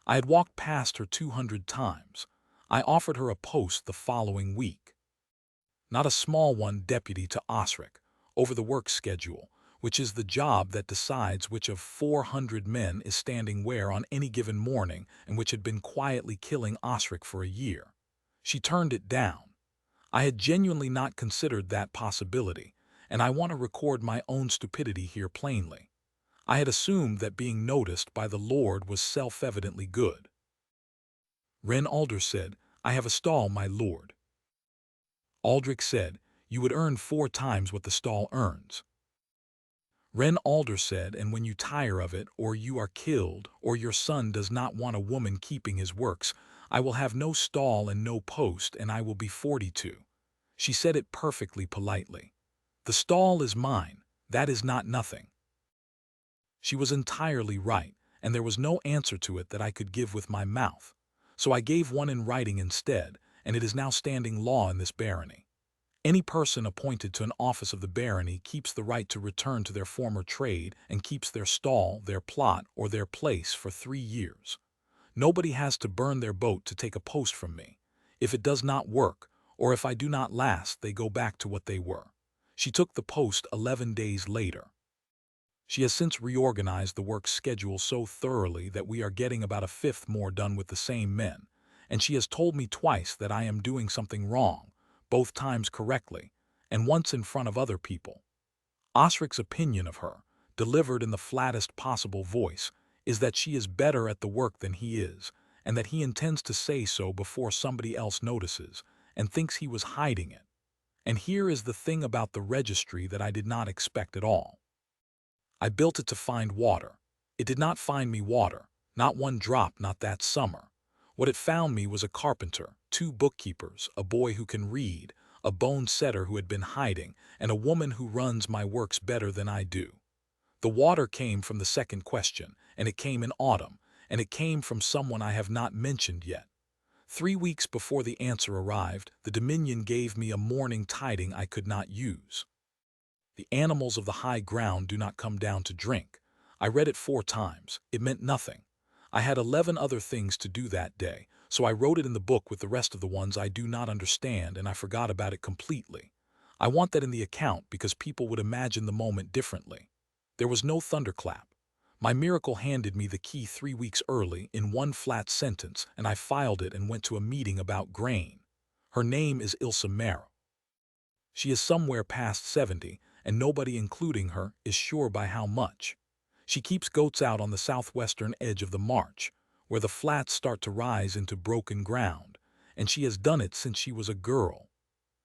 I had walked past her 200 times. I offered her a post the following week. Not a small one, deputy to Osric, over the work schedule, which is the job that decides which of 400 men is standing where on any given morning and which had been quietly killing Osric for a year. She turned it down. I had genuinely not considered that possibility, and I want to record my own stupidity here plainly. I had assumed that being noticed by the Lord was self-evidently good. Wren Alder said, "I have a stall, my lord." Aldric said, "You would earn 4 times what the stall earns." Wren Alder said, "And when you tire of it, or you are killed, or your son does not want a woman keeping his works, I will have no stall and no post, and I will be 42. She said it perfectly politely. "The stall is mine. That is not nothing." She was entirely right, and there was no answer to it that I could give with my mouth. So I gave one in writing instead, and it is now standing law in this barony. Any person appointed to an office of the barony keeps the right to return to their former trade and keeps their stall, their plot, or their place for 3 years. Nobody has to burn their boat to take a post from me. If it does not work, or if I do not last, they go back to what they were. She took the post 11 days later. She has since reorganized the work schedule so thoroughly that we are getting about a fifth more done with the same men, and she has told me twice that I am doing something wrong, both times correctly, and once in front of other people. Osric's opinion of her, delivered in the flattest possible voice, is that she is better at the work than he is, and that he intends to say so before somebody else notices, and thinks he was hiding it. And here is the thing about the registry that I did not expect at all. I built it to find water. It did not find me water, not one drop, not that summer. What it found me was a carpenter, 2 bookkeepers, a boy who can read, a bone setter who had been hiding, and a woman who runs my works better than I do. The water came from the second question, and it came in autumn, and it came from someone I have not mentioned yet. 3 weeks before the answer arrived, the Dominion gave me a morning tiding I could not use. The animals of the high ground do not come down to drink. I read it 4 times. It meant nothing. I had 11 other things to do that day, so I wrote it in the book with the rest of the ones I do not understand, and I forgot about it completely. I want that in the account because people would imagine the moment differently. There was no thunderclap. My miracle handed me the key 3 weeks early in one flat sentence, and I filed it and went to a meeting about grain. Her name is Ilsa Marrow. She is somewhere past 70, and nobody, including her, is sure by how much. She keeps goats out on the southwestern edge of the march, where the flats start to rise into broken ground, and she has done it since she was a girl.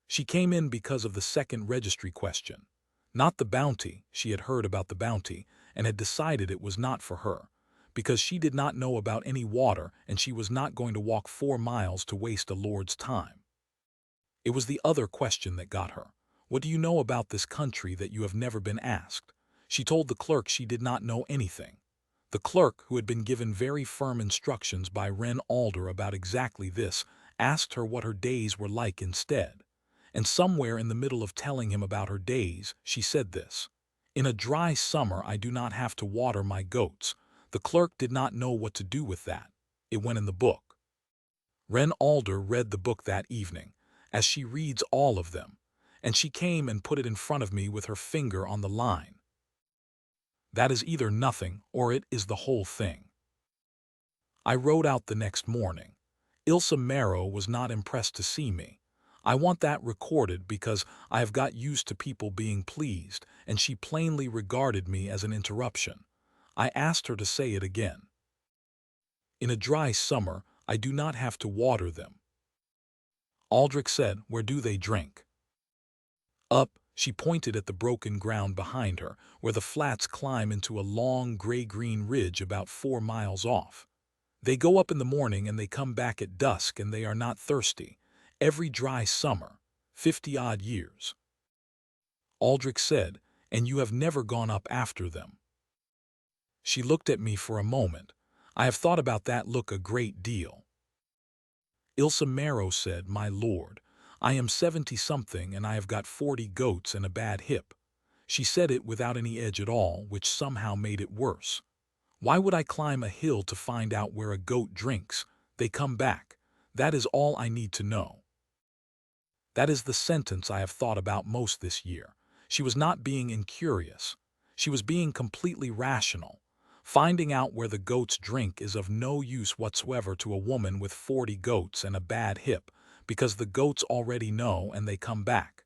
She came in because of the second registry question. Not the bounty. She had heard about the bounty and had decided it was not for her, because she did not know about any water and she was not going to walk 4 miles to waste a lord's time. It was the other question that got her. What do you know about this country that you have never been asked? She told the clerk she did not know anything. The clerk, who had been given very firm instructions by Ren Alder about exactly this, asked her what her days were like instead. And somewhere in the middle of telling him about her days, she said this: "In a dry summer I do not have to water my goats." The clerk did not know what to do with that. It went in the book. Ren Alder read the book that evening, as she reads all of them, and she came and put it in front of me with her finger on the line. That is either nothing or it is the whole thing. I rode out the next morning. Ilsa Marrow was not impressed to see me. I want that recorded because I have got used to people being pleased, and she plainly regarded me as an interruption. I asked her to say it again. In a dry summer, I do not have to water them. Aldric said, "Where do they drink?" Up. She pointed at the broken ground behind her, where the flats climb into a long gray-green ridge about 4 miles off. They go up in the morning and they come back at dusk, and they are not thirsty. Every dry summer, 50-odd years. Aldric said, "And you have never gone up after them?" She looked at me for a moment. I have thought about that look a great deal. Ilsa Marrow said, "My lord, I am 70-something and I have got 40 goats and a bad hip." She said it without any edge at all, which somehow made it worse. Why would I climb a hill to find out where a goat drinks? They come back. That is all I need to know. That is the sentence I have thought about most this year. She was not being incurious. She was being completely rational. Finding out where the goats drink is of no use whatsoever to a woman with 40 goats and a bad hip, because the goats already know and they come back.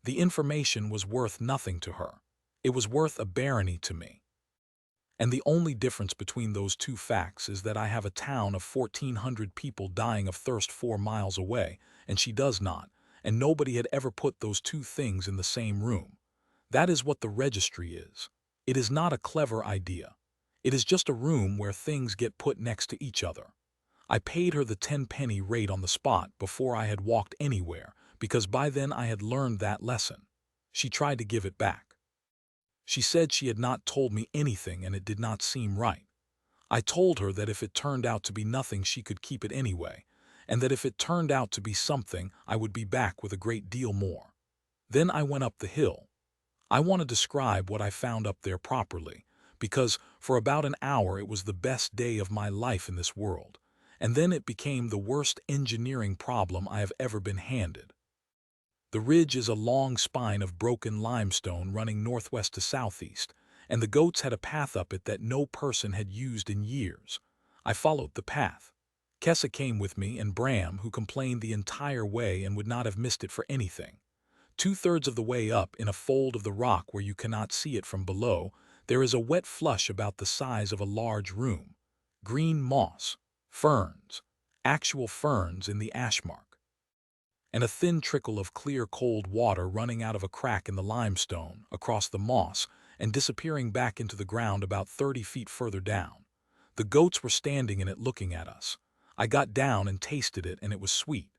The information was worth nothing to her. It was worth a barony to me. And the only difference between those 2 facts is that I have a town of 1,400 people dying of thirst 4 miles away, and she does not, and nobody had ever put those 2 things in the same room. That is what the registry is. It is not a clever idea. It is just a room where things get put next to each other. I paid her the 10-penny rate on the spot before I had walked anywhere, because by then I had learned that lesson. She tried to give it back. She said she had not told me anything and it did not seem right. I told her that if it turned out to be nothing she could keep it anyway, and that if it turned out to be something I would be back with a great deal more. Then I went up the hill. I want to describe what I found up there properly, because for about an hour it was the best day of my life in this world, and then it became the worst engineering problem I have ever been handed. The ridge is a long spine of broken limestone running northwest to southeast, and the goats had a path up it that no person had used in years. I followed the path. Kessa came with me, and Bram, who complained the entire way and would not have missed it for anything. 2/3 of the way up, in a fold of the rock where you cannot see it from below, there is a wet flush about the size of a large room. Green moss, ferns, actual ferns in the Ashmarch, and a thin trickle of clear cold water running out of a crack in the limestone, across the moss, and disappearing back into the ground about 30 feet further down. The goats were standing in it looking at us. I got down and tasted it, and it was sweet.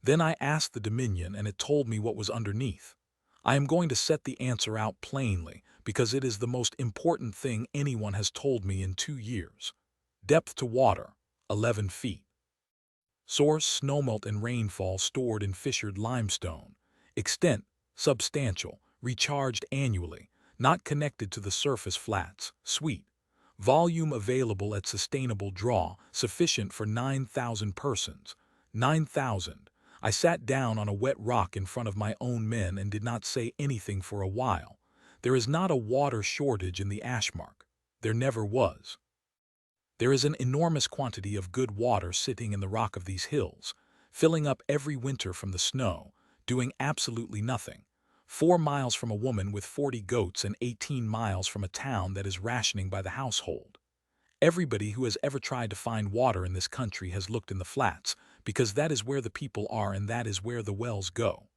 Then I asked the Dominion, and it told me what was underneath. I am going to set the answer out plainly, because it is the most important thing anyone has told me in 2 years. Depth to water, 11 feet. Source, snowmelt and rainfall stored in fissured limestone. Extent, substantial, recharged annually, not connected to the surface flats, sweet. Volume available at sustainable draw, sufficient for 9,000 persons. 9,000. I sat down on a wet rock in front of my own men and did not say anything for a while. There is not a water shortage in the Ashmarch. There never was. There is an enormous quantity of good water sitting in the rock of these hills, filling up every winter from the snow, doing absolutely nothing. 4 miles from a woman with 40 goats and 18 miles from a town that is rationing by the household. Everybody who has ever tried to find water in this country has looked in the flats, because that is where the people are and that is where the wells go.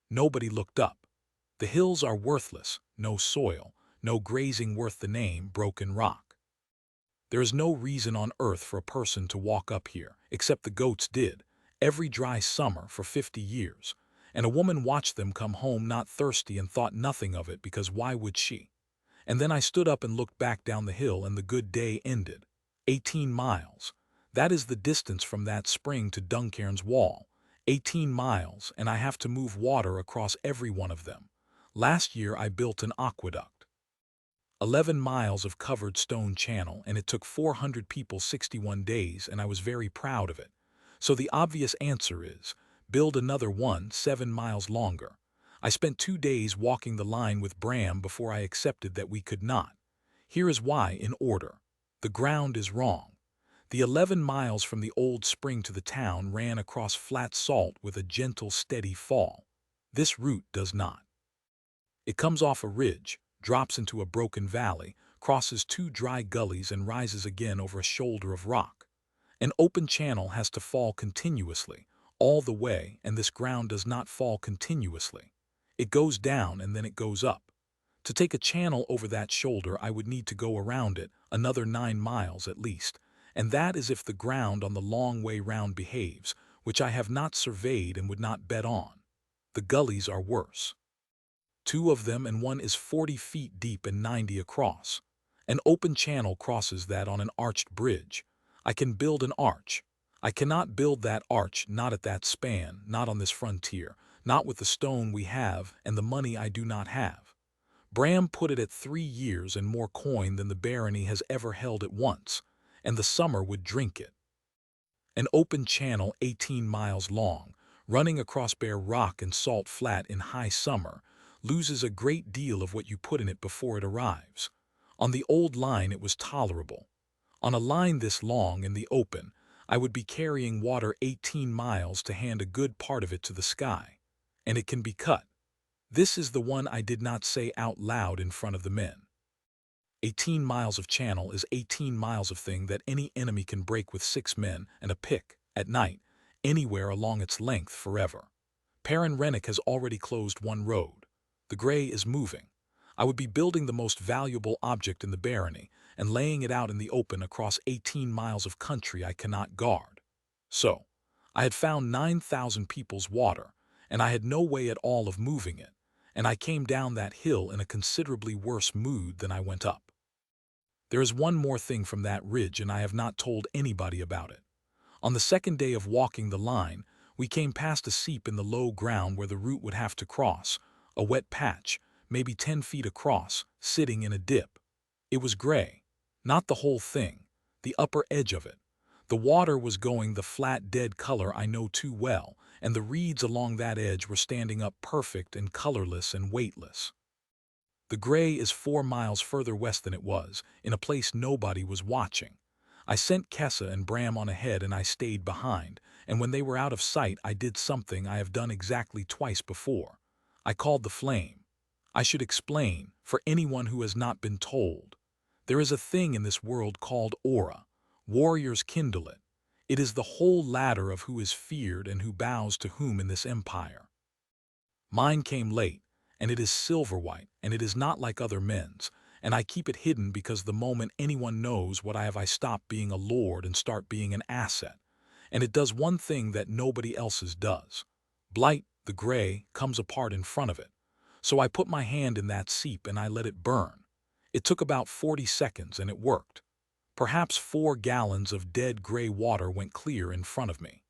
Nobody looked up. The hills are worthless, no soil, no grazing worth the name, broken rock. There is no reason on earth for a person to walk up here, except the goats did, every dry summer for 50 years, and a woman watched them come home not thirsty and thought nothing of it, because why would she? And then I stood up and looked back down the hill, and the good day ended. 18 miles. That is the distance from that spring to Duncairn's wall. 18 miles, and I have to move water across every one of them. Last year I built an aqueduct. 11 miles of covered stone channel, and it took 400 people 61 days, and I was very proud of it. So the obvious answer is, build another one 7 miles longer. I spent 2 days walking the line with Bram before I accepted that we could not. Here is why, in order. The ground is wrong. The 11 miles from the old spring to the town ran across flat salt with a gentle, steady fall. This route does not. It comes off a ridge, drops into a broken valley, crosses 2 dry gullies and rises again over a shoulder of rock. An open channel has to fall continuously, all the way, and this ground does not fall continuously. It goes down and then it goes up. To take a channel over that shoulder, I would need to go around it, another 9 miles at least, and that is if the ground on the long way round behaves, which I have not surveyed and would not bet on. The gullies are worse. 2 of them, and one is 40 feet deep and 90 across. An open channel crosses that on an arched bridge. I can build an arch. I cannot build that arch, not at that span, not on this frontier, not with the stone we have and the money I do not have. Bram put it at 3 years and more coin than the barony has ever held at once, and the summer would drink it. An open channel 18 miles long, running across bare rock and salt flat in high summer, loses a great deal of what you put in it before it arrives. On the old line it was tolerable. On a line this long in the open, I would be carrying water 18 miles to hand a good part of it to the sky. And it can be cut. This is the one I did not say out loud in front of the men. 18 miles of channel is 18 miles of thing that any enemy can break with 6 men and a pick, at night, anywhere along its length forever. Perrin Rennick has already closed 1 road. The grey is moving. I would be building the most valuable object in the barony and laying it out in the open across 18 miles of country I cannot guard. So, I had found 9,000 people's water, and I had no way at all of moving it, and I came down that hill in a considerably worse mood than I went up. There is one more thing from that ridge, and I have not told anybody about it. On the second day of walking the line, we came past a seep in the low ground where the route would have to cross, a wet patch, maybe 10 feet across, sitting in a dip. It was gray. Not the whole thing, the upper edge of it. The water was going the flat dead color I know too well, and the reeds along that edge were standing up perfect and colorless and weightless. The gray is 4 miles further west than it was, in a place nobody was watching. I sent Kessa and Bram on ahead and I stayed behind, and when they were out of sight I did something I have done exactly twice before. I called the flame. I should explain, for anyone who has not been told. There is a thing in this world called aura. Warriors kindle it. It is the whole ladder of who is feared and who bows to whom in this empire. Mine came late, and it is silver-white, and it is not like other men's, and I keep it hidden because the moment anyone knows what I stop being a lord and start being an asset. And it does one thing that nobody else's does. Blight, the gray, comes apart in front of it. So I put my hand in that seep and I let it burn. It took about 40 seconds and it worked. Perhaps 4 gallons of dead gray water went clear in front of me.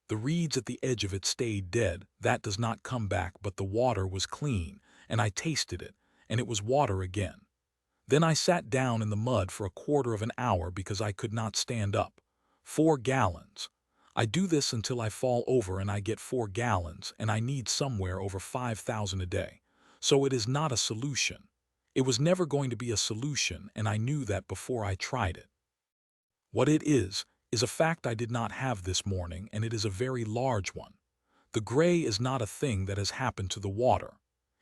The reeds at the edge of it stayed dead, that does not come back, but the water was clean, and I tasted it, and it was water again. Then I sat down in the mud for a quarter of an hour because I could not stand up. 4 gallons. I do this until I fall over and I get 4 gallons, and I need somewhere over 5,000 a day. So it is not a solution. It was never going to be a solution, and I knew that before I tried it. What it is a fact I did not have this morning, and it is a very large one. The gray is not a thing that has happened to the water.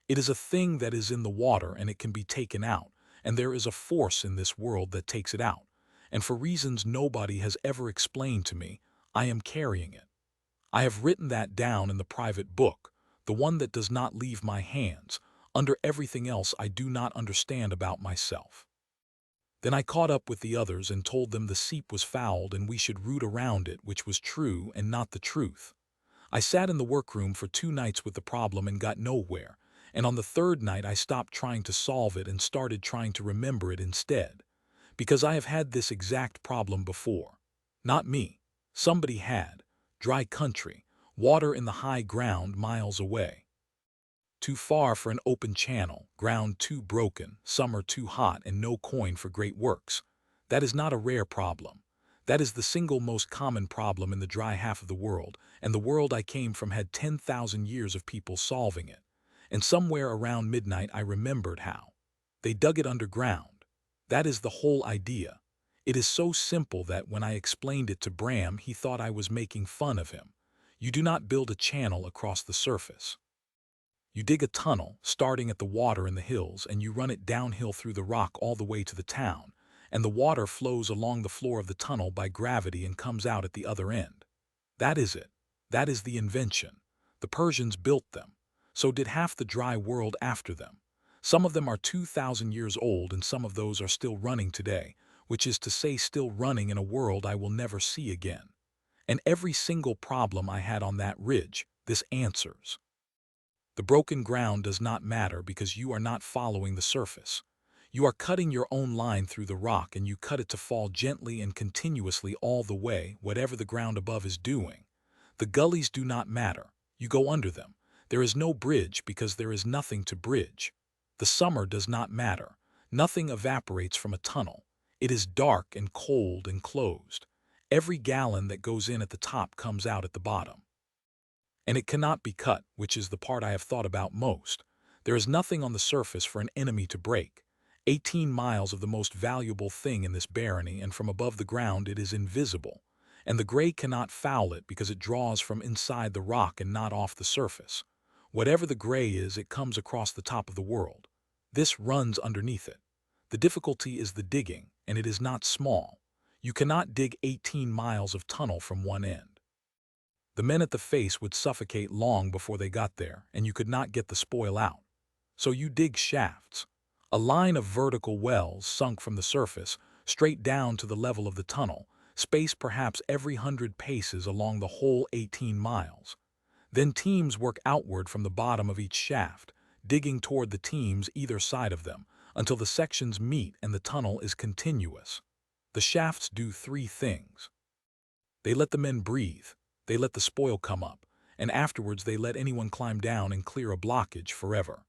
It is a thing that is in the water and it can be taken out, and there is a force in this world that takes it out. And for reasons nobody has ever explained to me, I am carrying it. I have written that down in the private book, the one that does not leave my hands, under everything else I do not understand about myself. Then I caught up with the others and told them the seep was fouled and we should root around it, which was true and not the truth. I sat in the workroom for 2 nights with the problem and got nowhere, and on the 3rd night I stopped trying to solve it and started trying to remember it instead. Because I have had this exact problem before. Not me. Somebody had. Dry country. Water in the high ground miles away. Too far for an open channel, ground too broken, summer too hot, and no coin for great works. That is not a rare problem. That is the single most common problem in the dry half of the world, and the world I came from had 10,000 years of people solving it. And somewhere around midnight I remembered how. They dug it underground. That is the whole idea. It is so simple that when I explained it to Bram, he thought I was making fun of him. You do not build a channel across the surface. You dig a tunnel, starting at the water in the hills, and you run it downhill through the rock all the way to the town, and the water flows along the floor of the tunnel by gravity and comes out at the other end. That is it. That is the invention. The Persians built them. So did half the dry world after them. Some of them are 2,000 years old and some of those are still running today, which is to say still running in a world I will never see again. And every single problem I had on that ridge, this answers. The broken ground does not matter because you are not following the surface. You are cutting your own line through the rock and you cut it to fall gently and continuously all the way, whatever the ground above is doing. The gullies do not matter. You go under them. There is no bridge because there is nothing to bridge. The summer does not matter. Nothing evaporates from a tunnel. It is dark and cold and closed. Every gallon that goes in at the top comes out at the bottom. And it cannot be cut, which is the part I have thought about most. There is nothing on the surface for an enemy to break. 18 miles of the most valuable thing in this barony, and from above the ground it is invisible. And the gray cannot foul it because it draws from inside the rock and not off the surface. Whatever the gray is, it comes across the top of the world. This runs underneath it. The difficulty is the digging, and it is not small. You cannot dig 18 miles of tunnel from one end. The men at the face would suffocate long before they got there, and you could not get the spoil out. So you dig shafts. A line of vertical wells sunk from the surface, straight down to the level of the tunnel, spaced perhaps every 100 paces along the whole 18 miles. Then teams work outward from the bottom of each shaft, digging toward the teams either side of them, until the sections meet and the tunnel is continuous. The shafts do 3 things. They let the men breathe. They let the spoil come up, and afterwards they let anyone climb down and clear a blockage forever.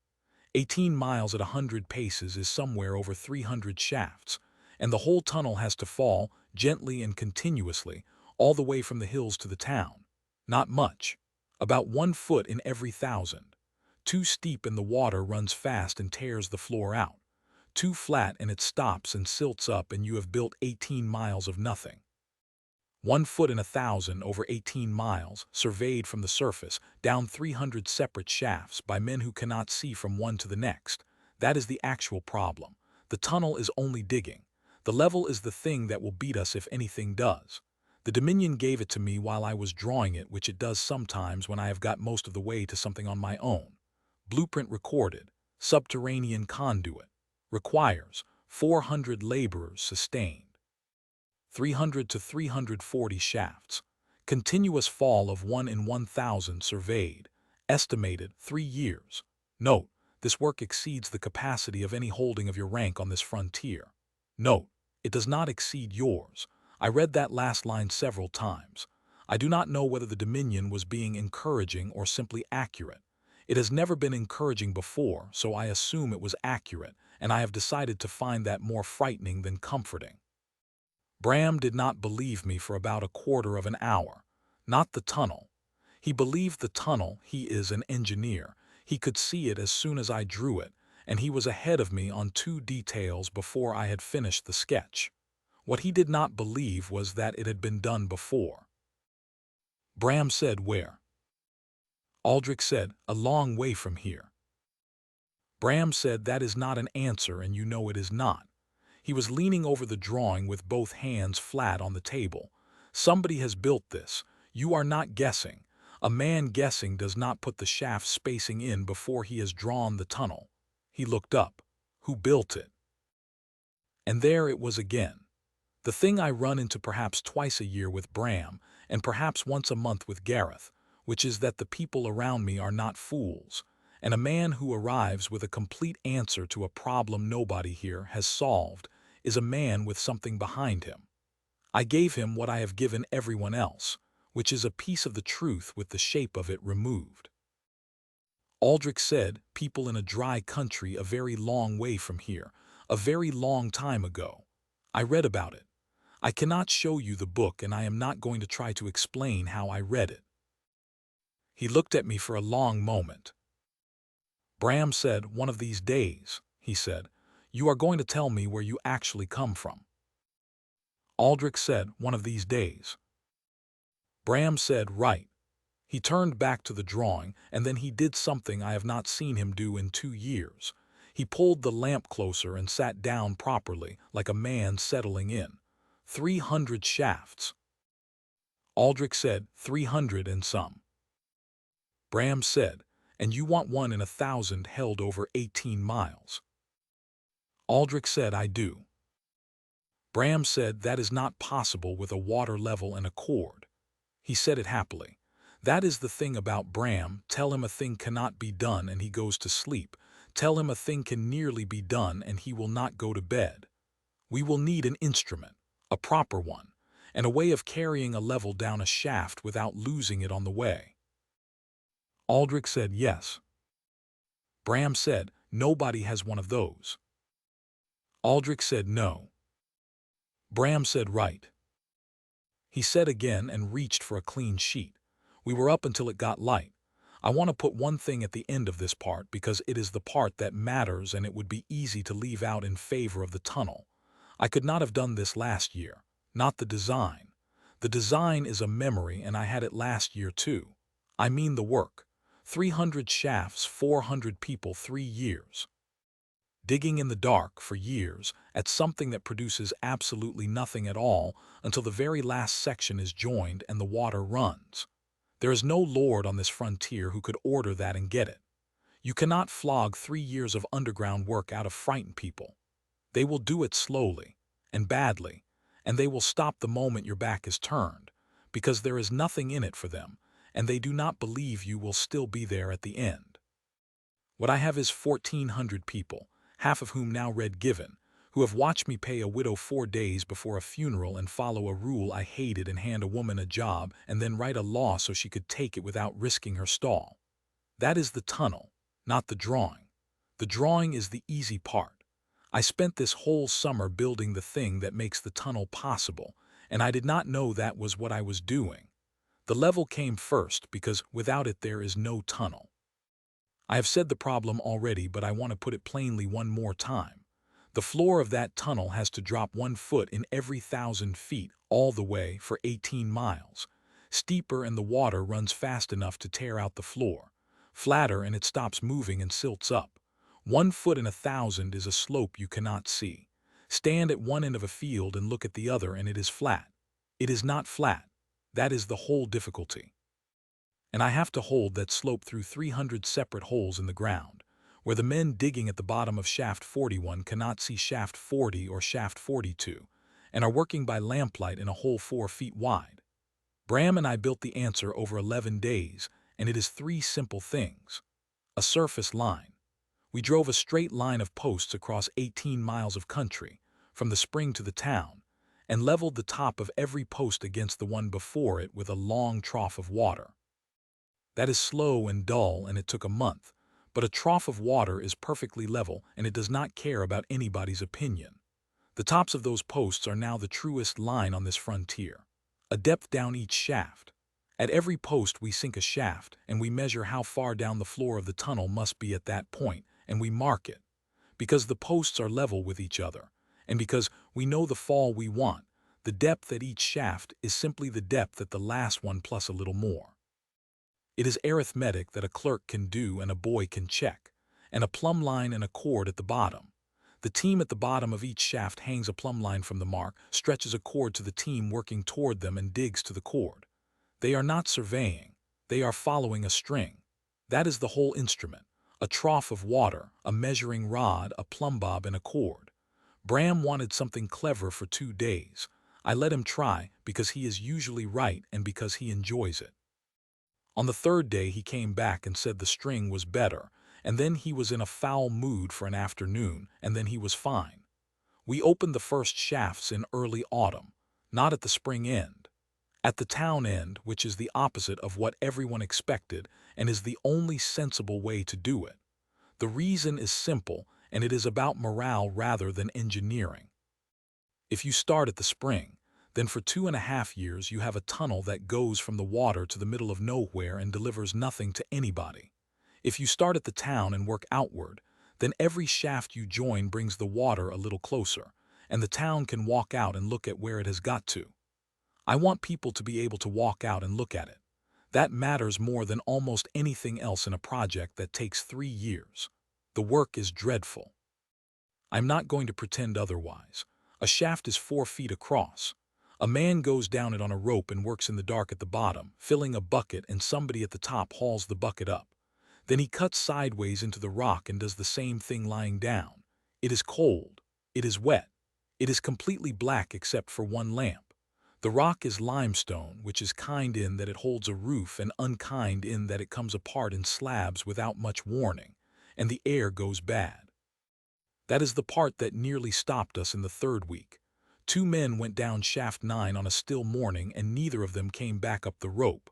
18 miles at 100 paces is somewhere over 300 shafts, and the whole tunnel has to fall, gently and continuously, all the way from the hills to the town. Not much. About 1 foot in every 1,000. Too steep and the water runs fast and tears the floor out. Too flat and it stops and silts up and you have built 18 miles of nothing. 1 foot in 1,000 over 18 miles, surveyed from the surface, down 300 separate shafts by men who cannot see from one to the next. That is the actual problem. The tunnel is only digging. The level is the thing that will beat us if anything does. The Dominion gave it to me while I was drawing it, which it does sometimes when I have got most of the way to something on my own. Blueprint recorded. Subterranean conduit. Requires 400 laborers sustained. 300 to 340 shafts. Continuous fall of 1 in 1,000 surveyed. Estimated 3 years. Note, this work exceeds the capacity of any holding of your rank on this frontier. Note, it does not exceed yours. I read that last line several times. I do not know whether the Dominion was being encouraging or simply accurate. It has never been encouraging before, so I assume it was accurate, and I have decided to find that more frightening than comforting. Bram did not believe me for about a quarter of an hour. Not the tunnel. He believed the tunnel. He is an engineer. He could see it as soon as I drew it, and he was ahead of me on 2 details before I had finished the sketch. What he did not believe was that it had been done before. Bram said, "Where?" Aldric said, "A long way from here." Bram said, "That is not an answer, and you know it is not." He was leaning over the drawing with both hands flat on the table. "Somebody has built this. You are not guessing. A man guessing does not put the shaft spacing in before he has drawn the tunnel." He looked up. "Who built it?" And there it was again. The thing I run into perhaps twice a year with Bram, and perhaps once a month with Gareth, which is that the people around me are not fools, and a man who arrives with a complete answer to a problem nobody here has solved is a man with something behind him. I gave him what I have given everyone else, which is a piece of the truth with the shape of it removed. Aldric said, "People in a dry country a very long way from here, a very long time ago. I read about it. I cannot show you the book, and I am not going to try to explain how I read it." He looked at me for a long moment. Bram said, "One of these days," he said, "you are going to tell me where you actually come from." Aldric said, "One of these days." Bram said, "Right." He turned back to the drawing, and then he did something I have not seen him do in 2 years. He pulled the lamp closer and sat down properly, like a man settling in. 300 shafts. Aldric said, 300 and some. Bram said, "And you want 1 in 1,000 held over 18 miles. Aldric said, "I do." Bram said, "That is not possible with a water level and a cord." He said it happily. That is the thing about Bram. Tell him a thing cannot be done and he goes to sleep. Tell him a thing can nearly be done and he will not go to bed. We will need an instrument, a proper one, and a way of carrying a level down a shaft without losing it on the way. Aldric said, "Yes." Bram said, "Nobody has one of those." Aldric said, "No." Bram said, "Right." He said again and reached for a clean sheet. We were up until it got light. I want to put one thing at the end of this part because it is the part that matters and it would be easy to leave out in favor of the tunnel. I could not have done this last year, not the design. The design is a memory and I had it last year too. I mean the work. 300 shafts, 400 people, 3 years. Digging in the dark for years at something that produces absolutely nothing at all until the very last section is joined and the water runs. There is no lord on this frontier who could order that and get it. You cannot flog 3 years of underground work out of frightened people. They will do it slowly and badly, and they will stop the moment your back is turned, because there is nothing in it for them, and they do not believe you will still be there at the end. What I have is 1,400 people, half of whom now read Given, who have watched me pay a widow 4 days before a funeral and follow a rule I hated and hand a woman a job and then write a law so she could take it without risking her stall. That is the tunnel, not the drawing. The drawing is the easy part. I spent this whole summer building the thing that makes the tunnel possible, and I did not know that was what I was doing. The level came first because without it there is no tunnel. I have said the problem already, but I want to put it plainly one more time. The floor of that tunnel has to drop 1 foot in every 1,000 feet all the way for 18 miles. Steeper and the water runs fast enough to tear out the floor. Flatter and it stops moving and silts up. 1 foot in 1,000 is a slope you cannot see. Stand at one end of a field and look at the other and it is flat. It is not flat. That is the whole difficulty. And I have to hold that slope through 300 separate holes in the ground, where the men digging at the bottom of shaft 41 cannot see shaft 40 or shaft 42, and are working by lamplight in a hole 4 feet wide. Bram and I built the answer over 11 days, and it is 3 simple things. A surface line. We drove a straight line of posts across 18 miles of country, from the spring to the town, and leveled the top of every post against the one before it with a long trough of water. That is slow and dull, and it took a month, but a trough of water is perfectly level and it does not care about anybody's opinion. The tops of those posts are now the truest line on this frontier. A depth down each shaft. At every post we sink a shaft, and we measure how far down the floor of the tunnel must be at that point, and we mark it. Because the posts are level with each other, and because we know the fall we want, the depth at each shaft is simply the depth at the last one plus a little more. It is arithmetic that a clerk can do and a boy can check, and a plumb line and a cord at the bottom. The team at the bottom of each shaft hangs a plumb line from the mark, stretches a cord to the team working toward them, and digs to the cord. They are not surveying. They are following a string. That is the whole instrument. A trough of water, a measuring rod, a plumb bob, and a cord. Bram wanted something clever for 2 days. I let him try because he is usually right and because he enjoys it. On the 3rd day he came back and said the string was better, and then he was in a foul mood for an afternoon, and then he was fine. We opened the first shafts in early autumn, not at the spring end. At the town end, which is the opposite of what everyone expected and is the only sensible way to do it. The reason is simple, and it is about morale rather than engineering. If you start at the spring, then for 2.5 years you have a tunnel that goes from the water to the middle of nowhere and delivers nothing to anybody. If you start at the town and work outward, then every shaft you join brings the water a little closer, and the town can walk out and look at where it has got to. I want people to be able to walk out and look at it. That matters more than almost anything else in a project that takes 3 years. The work is dreadful. I'm not going to pretend otherwise. A shaft is 4 feet across. A man goes down it on a rope and works in the dark at the bottom, filling a bucket, and somebody at the top hauls the bucket up. Then he cuts sideways into the rock and does the same thing lying down. It is cold. It is wet. It is completely black except for one lamp. The rock is limestone, which is kind in that it holds a roof and unkind in that it comes apart in slabs without much warning, and the air goes bad. That is the part that nearly stopped us in the 3rd week. 2 men went down shaft 9 on a still morning, and neither of them came back up the rope.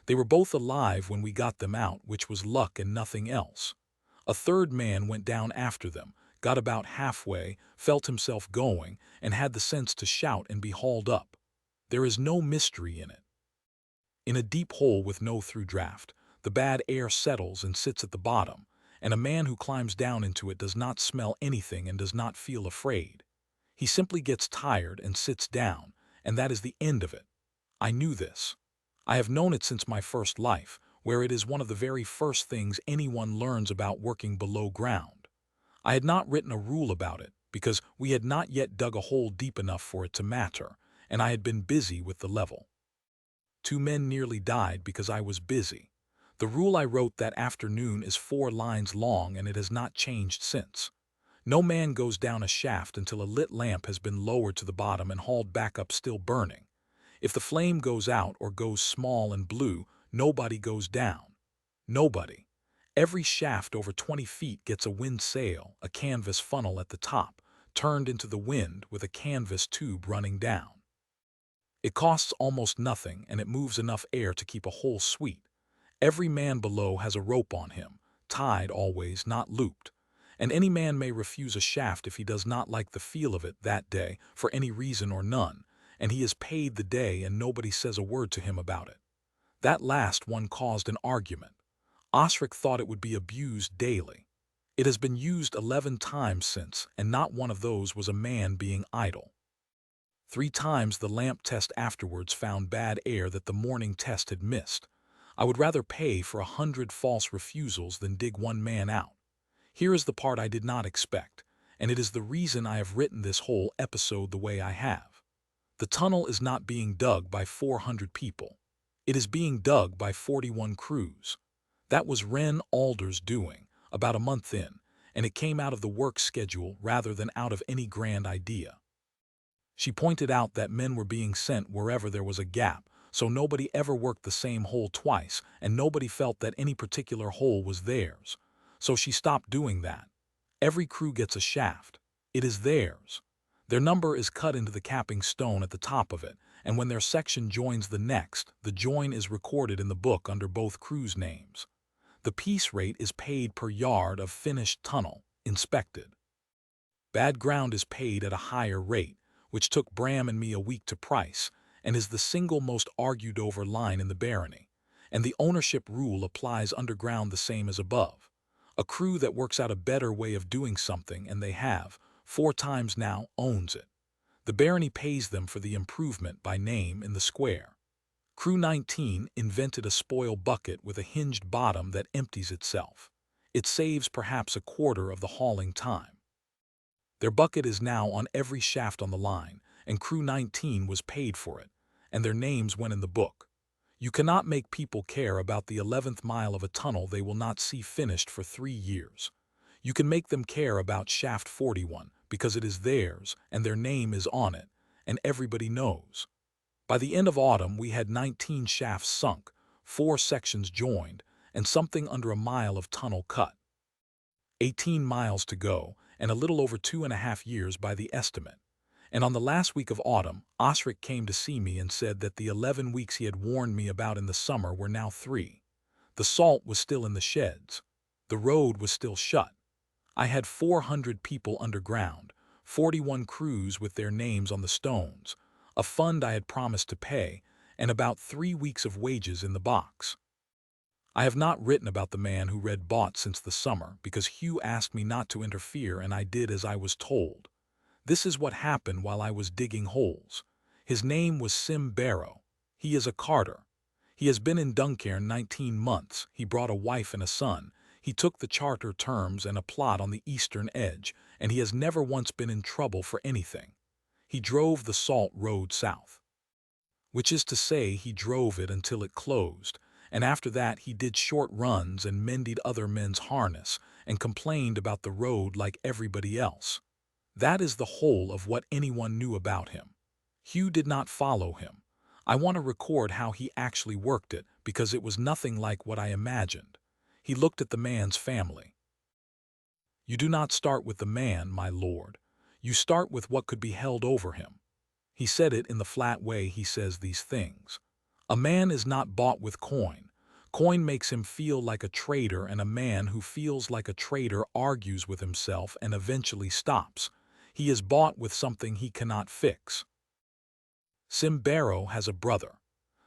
They were both alive when we got them out, which was luck and nothing else. A 3rd man went down after them, got about halfway, felt himself going, and had the sense to shout and be hauled up. There is no mystery in it. In a deep hole with no through draft, the bad air settles and sits at the bottom, and a man who climbs down into it does not smell anything and does not feel afraid. He simply gets tired and sits down, and that is the end of it. I knew this. I have known it since my first life, where it is one of the very first things anyone learns about working below ground. I had not written a rule about it, because we had not yet dug a hole deep enough for it to matter, and I had been busy with the level. 2 men nearly died because I was busy. The rule I wrote that afternoon is 4 lines long, and it has not changed since. No man goes down a shaft until a lit lamp has been lowered to the bottom and hauled back up still burning. If the flame goes out or goes small and blue, nobody goes down. Nobody. Every shaft over 20 feet gets a wind sail, a canvas funnel at the top, turned into the wind with a canvas tube running down. It costs almost nothing, and it moves enough air to keep a whole suite. Every man below has a rope on him, tied always, not looped. And any man may refuse a shaft if he does not like the feel of it that day, for any reason or none, and he is paid the day and nobody says a word to him about it. That last one caused an argument. Osric thought it would be abused daily. It has been used 11 times since, and not one of those was a man being idle. 3 times the lamp test afterwards found bad air that the morning test had missed. I would rather pay for 100 false refusals than dig one man out. Here is the part I did not expect, and it is the reason I have written this whole episode the way I have. The tunnel is not being dug by 400 people. It is being dug by 41 crews. That was Ren Alder's doing, about a month in, and it came out of the work schedule rather than out of any grand idea. She pointed out that men were being sent wherever there was a gap, so nobody ever worked the same hole twice, and nobody felt that any particular hole was theirs. So she stopped doing that. Every crew gets a shaft. It is theirs. Their number is cut into the capping stone at the top of it, and when their section joins the next, the join is recorded in the book under both crews' names. The piece rate is paid per yard of finished tunnel, inspected. Bad ground is paid at a higher rate, which took Bram and me a week to price, and is the single most argued over line in the barony, and the ownership rule applies underground the same as above. A crew that works out a better way of doing something, and they have, 4 times now, owns it. The barony pays them for the improvement by name in the square. Crew 19 invented a spoil bucket with a hinged bottom that empties itself. It saves perhaps a quarter of the hauling time. Their bucket is now on every shaft on the line, and Crew 19 was paid for it, and their names went in the book. You cannot make people care about the 11th mile of a tunnel they will not see finished for 3 years. You can make them care about shaft 41 because it is theirs and their name is on it, and everybody knows. By the end of autumn we had 19 shafts sunk, 4 sections joined, and something under a mile of tunnel cut. 18 miles to go, and a little over 2.5 years by the estimate. And on the last week of autumn, Osric came to see me and said that the 11 weeks he had warned me about in the summer were now 3. The salt was still in the sheds. The road was still shut. I had 400 people underground, 41 crews with their names on the stones, a fund I had promised to pay, and about 3 weeks of wages in the box. I have not written about the man who read bought since the summer because Hugh asked me not to interfere and I did as I was told. This is what happened while I was digging holes. His name was Sim Barrow. He is a carter. He has been in Duncairn 19 months. He brought a wife and a son. He took the charter terms and a plot on the eastern edge, and he has never once been in trouble for anything. He drove the salt road south. Which is to say, he drove it until it closed, and after that he did short runs and mended other men's harness and complained about the road like everybody else. That is the whole of what anyone knew about him. Hugh did not follow him. I want to record how he actually worked it because it was nothing like what I imagined. He looked at the man's family. You do not start with the man, my lord. You start with what could be held over him. He said it in the flat way he says these things. A man is not bought with coin. Coin makes him feel like a traitor, and a man who feels like a traitor argues with himself and eventually stops. He is bought with something he cannot fix. Sim Barrow has a brother.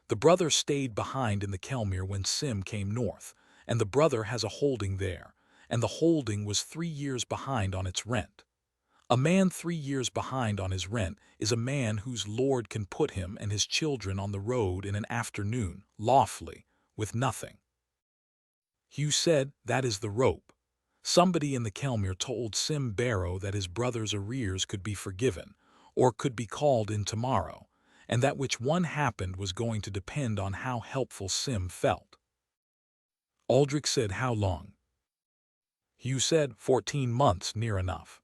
The brother stayed behind in the Kelmere when Sim came north, and the brother has a holding there, and the holding was 3 years behind on its rent. A man 3 years behind on his rent is a man whose lord can put him and his children on the road in an afternoon, lawfully, with nothing. Hugh said that is the rope. Somebody in the Kelmere told Sim Barrow that his brother's arrears could be forgiven, or could be called in tomorrow, and that which one happened was going to depend on how helpful Sim felt. Aldric said how long? Hugh said 14 months, near enough.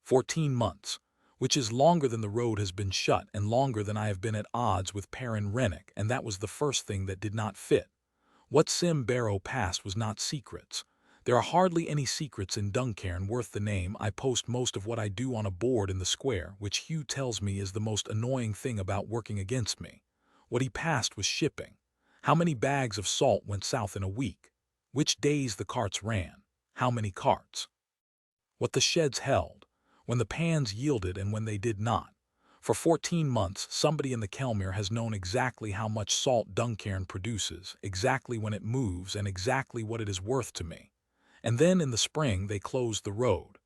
14 months, which is longer than the road has been shut and longer than I have been at odds with Perrin Rennick, and that was the first thing that did not fit. What Sim Barrow passed was not secrets. There are hardly any secrets in Duncairn worth the name. I post most of what I do on a board in the square, which Hugh tells me is the most annoying thing about working against me. What he passed was shipping. How many bags of salt went south in a week? Which days the carts ran? How many carts? What the sheds held? When the pans yielded and when they did not. For 14 months, somebody in the Kelmere has known exactly how much salt Duncairn produces, exactly when it moves, and exactly what it is worth to me. and then in the spring they closed the road.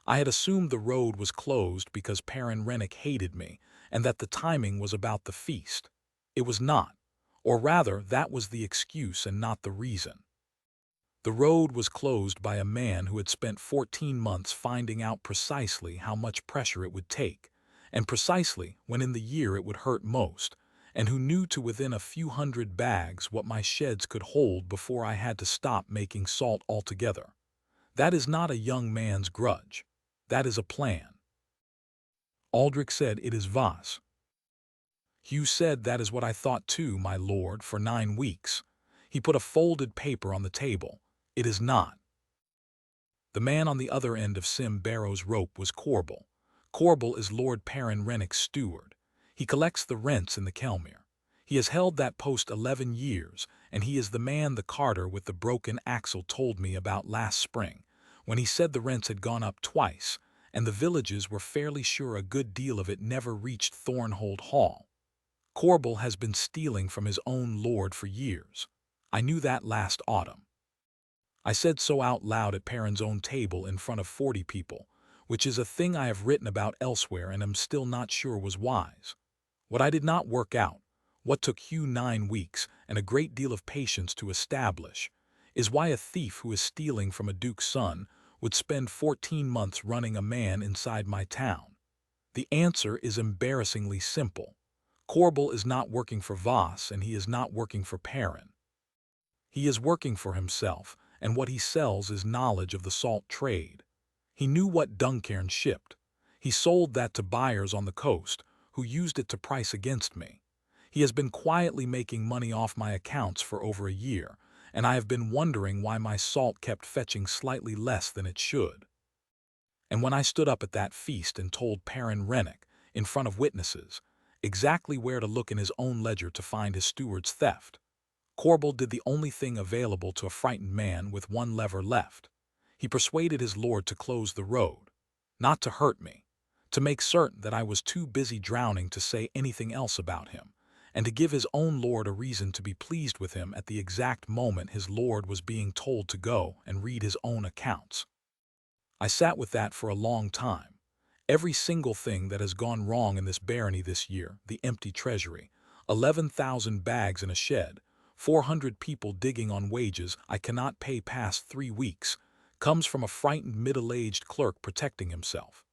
I had assumed the road was closed because Perrin Rennick hated me, and that the timing was about the feast. It was not, or rather that was the excuse and not the reason. The road was closed by a man who had spent 14 months finding out precisely how much pressure it would take, and precisely when in the year it would hurt most, and who knew to within a few hundred bags what my sheds could hold before I had to stop making salt altogether. That is not a young man's grudge. That is a plan. Aldric said, "It is Voss." Hugh said, "That is what I thought too, my lord, for 9 weeks. He put a folded paper on the table. It is not." The man on the other end of Sim Barrow's rope was Corbel. Corbel is Lord Perrin Rennick's steward. He collects the rents in the Kelmere. He has held that post 11 years, and he is the man the carter with the broken axle told me about last spring, when he said the rents had gone up twice, and the villages were fairly sure a good deal of it never reached Thornhold Hall. Corbel has been stealing from his own lord for years. I knew that last autumn. I said so out loud at Perrin's own table in front of 40 people, which is a thing I have written about elsewhere and am still not sure was wise. What I did not work out, what took Hugh 9 weeks and a great deal of patience to establish, is why a thief who is stealing from a duke's son would spend 14 months running a man inside my town. The answer is embarrassingly simple. Corbel is not working for Voss and he is not working for Perrin. He is working for himself, and what he sells is knowledge of the salt trade. He knew what Duncairn shipped. He sold that to buyers on the coast, who used it to price against me. He has been quietly making money off my accounts for over a year, and I have been wondering why my salt kept fetching slightly less than it should. And when I stood up at that feast and told Perrin Rennick, in front of witnesses, exactly where to look in his own ledger to find his steward's theft, Corbel did the only thing available to a frightened man with one lever left. He persuaded his lord to close the road, not to hurt me, to make certain that I was too busy drowning to say anything else about him, and to give his own lord a reason to be pleased with him at the exact moment his lord was being told to go and read his own accounts. I sat with that for a long time. Every single thing that has gone wrong in this barony this year, the empty treasury, 11,000 bags in a shed, 400 people digging on wages I cannot pay past 3 weeks, comes from a frightened middle-aged clerk protecting himself.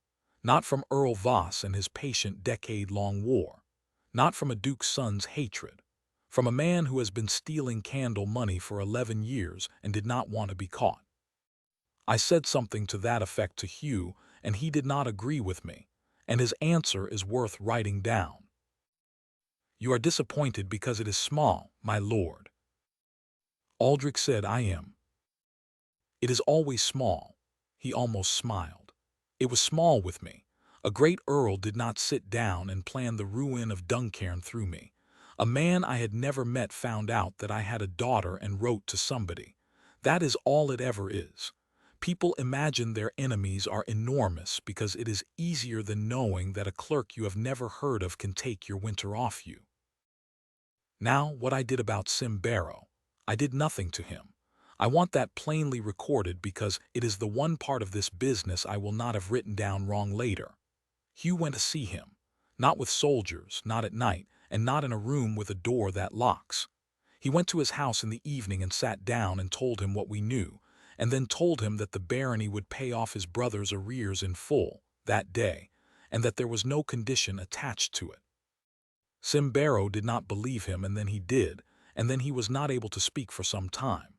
Not from Earl Voss and his patient decade-long war. Not from a duke's son's hatred. From a man who has been stealing candle money for 11 years and did not want to be caught. I said something to that effect to Hugh, and he did not agree with me, and his answer is worth writing down. "You are disappointed because it is small, my lord." Aldric said, "I am." "It is always small." He almost smiled. "It was small with me. A great earl did not sit down and plan the ruin of Duncairn through me. A man I had never met found out that I had a daughter and wrote to somebody. That is all it ever is. People imagine their enemies are enormous because it is easier than knowing that a clerk you have never heard of can take your winter off you. Now, what I did about Sim Barrow. I did nothing to him. I want that plainly recorded because it is the one part of this business I will not have written down wrong later. Hugh went to see him. Not with soldiers, not at night, and not in a room with a door that locks. He went to his house in the evening and sat down and told him what we knew, and then told him that the barony would pay off his brother's arrears in full, that day, and that there was no condition attached to it. Sim Barrow did not believe him, and then he did, and then he was not able to speak for some time.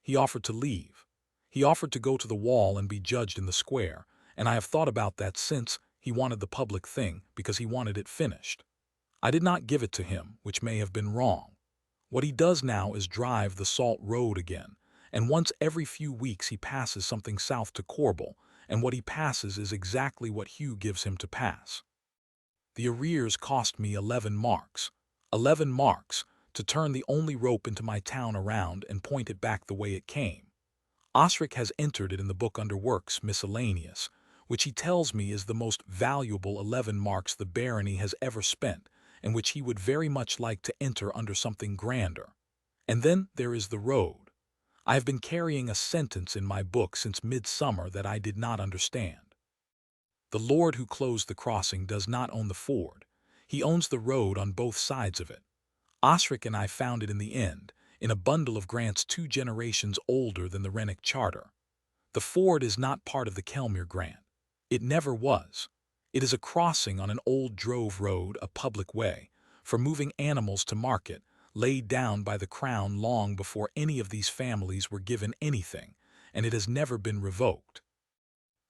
He offered to leave. He offered to go to the wall and be judged in the square, and I have thought about that since. He wanted the public thing because he wanted it finished. I did not give it to him, which may have been wrong. What he does now is drive the salt road again, and once every few weeks he passes something south to Corbel, and what he passes is exactly what Hugh gives him to pass. The arrears cost me 11 marks. 11 marks, to turn the only rope into my town around and point it back the way it came. Osric has entered it in the book under Works Miscellaneous, which he tells me is the most valuable 11 marks the barony has ever spent, and which he would very much like to enter under something grander. And then there is the road. I have been carrying a sentence in my book since midsummer that I did not understand. The Lord who closed the crossing does not own the ford. He owns the road on both sides of it. Osric and I found it in the end, in a bundle of grants 2 generations older than the Rennick Charter. The ford is not part of the Kelmere grant. It never was. It is a crossing on an old drove road, a public way, for moving animals to market, laid down by the Crown long before any of these families were given anything, and it has never been revoked.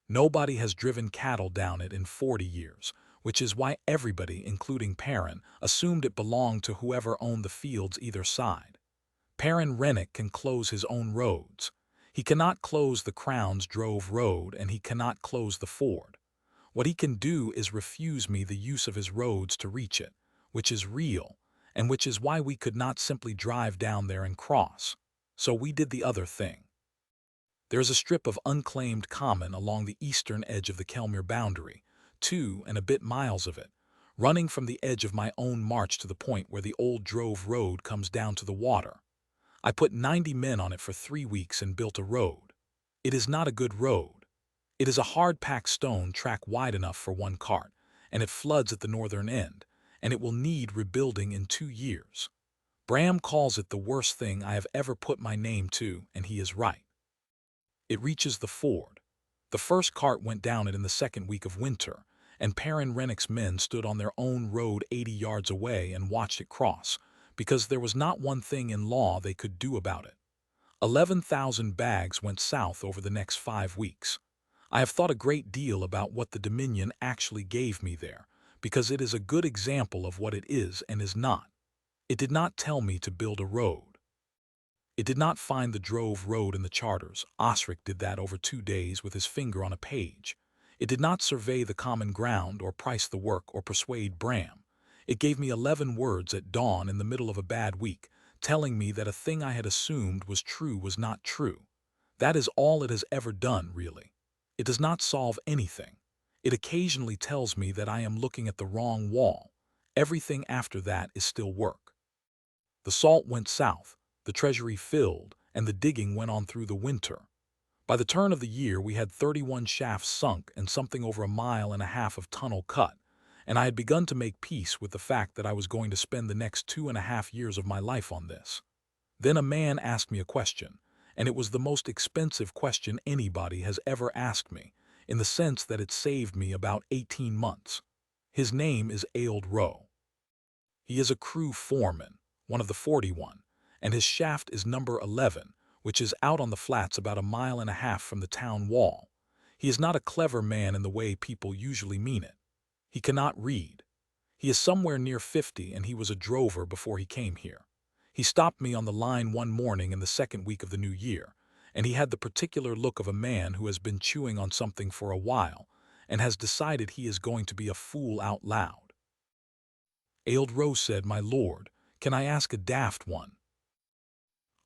Nobody has driven cattle down it in 40 years, which is why everybody, including Perrin, assumed it belonged to whoever owned the fields either side. Perrin Rennick can close his own roads. He cannot close the Crown's drove road, and he cannot close the ford. What he can do is refuse me the use of his roads to reach it, which is real, and which is why we could not simply drive down there and cross. So we did the other thing. There is a strip of unclaimed common along the eastern edge of the Kelmere boundary, 2 and a bit miles of it, running from the edge of my own march to the point where the old drove road comes down to the water. I put 90 men on it for 3 weeks and built a road. It is not a good road. It is a hard-packed stone track wide enough for 1 cart, and it floods at the northern end, and it will need rebuilding in 2 years. Bram calls it the worst thing I have ever put my name to, and he is right. It reaches the ford. The first cart went down it in the 2nd week of winter, and Perrin Rennick's men stood on their own road 80 yards away and watched it cross, because there was not one thing in law they could do about it. 11,000 bags went south over the next 5 weeks. I have thought a great deal about what the Dominion actually gave me there, because it is a good example of what it is and is not. It did not tell me to build a road. It did not find the drove road in the charters. Osric did that over 2 days with his finger on a page. It did not survey the common ground or price the work or persuade Bram. It gave me 11 words at dawn in the middle of a bad week, telling me that a thing I had assumed was true was not true. That is all it has ever done, really. It does not solve anything. It occasionally tells me that I am looking at the wrong wall. Everything after that is still work. The salt went south, the treasury filled, and the digging went on through the winter. By the turn of the year, we had 31 shafts sunk and something over 1.5 miles of tunnel cut, and I had begun to make peace with the fact that I was going to spend the next 2.5 years of my life on this. Then a man asked me a question, and it was the most expensive question anybody has ever asked me, in the sense that it saved me about 18 months. His name is Aldric Vale. He is a crew foreman, one of the 41, and his shaft is number 11, which is out on the flats about 1.5 miles from the town wall. He is not a clever man in the way people usually mean it. He cannot read. He is somewhere near 50, and he was a drover before he came here. He stopped me on the line one morning in the 2nd week of the new year, and he had the particular look of a man who has been chewing on something for a while and has decided he is going to be a fool out loud. Aldric said, "My lord, can I ask a daft one?"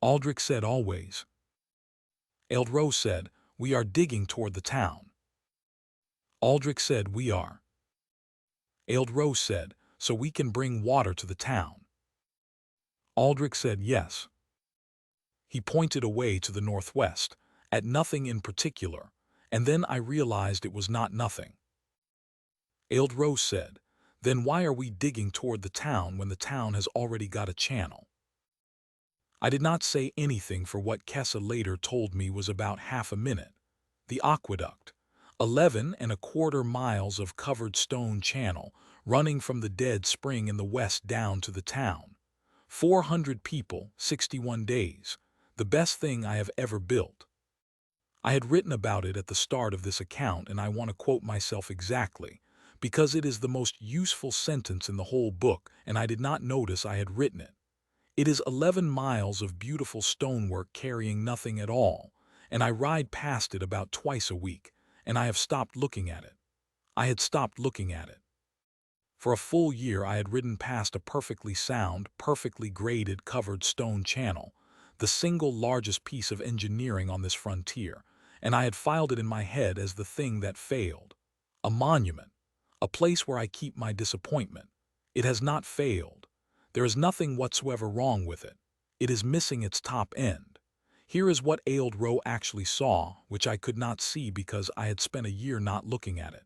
Aldric said, "Always." Aldric said, "We are digging toward the town." Aldric said, "We are." Aldric said, "So we can bring water to the town." Aldric said, "Yes." He pointed away to the northwest, at nothing in particular, and then I realized it was not nothing. Aldric said, "Then why are we digging toward the town when the town has already got a channel?" I did not say anything for what Kessa later told me was about half a minute. The aqueduct, 11.25 miles of covered stone channel running from the dead spring in the west down to the town. 400 people, 61 days, the best thing I have ever built. I had written about it at the start of this account, and I want to quote myself exactly, because it is the most useful sentence in the whole book, and I did not notice I had written it. It is 11 miles of beautiful stonework carrying nothing at all, and I ride past it about twice a week, and I have stopped looking at it. I had stopped looking at it. For a full year I had ridden past a perfectly sound, perfectly graded covered stone channel, the single largest piece of engineering on this frontier, and I had filed it in my head as the thing that failed. A monument, a place where I keep my disappointment. It has not failed. There is nothing whatsoever wrong with it. It is missing its top end. Here is what Ailed Row actually saw, which I could not see because I had spent a year not looking at it.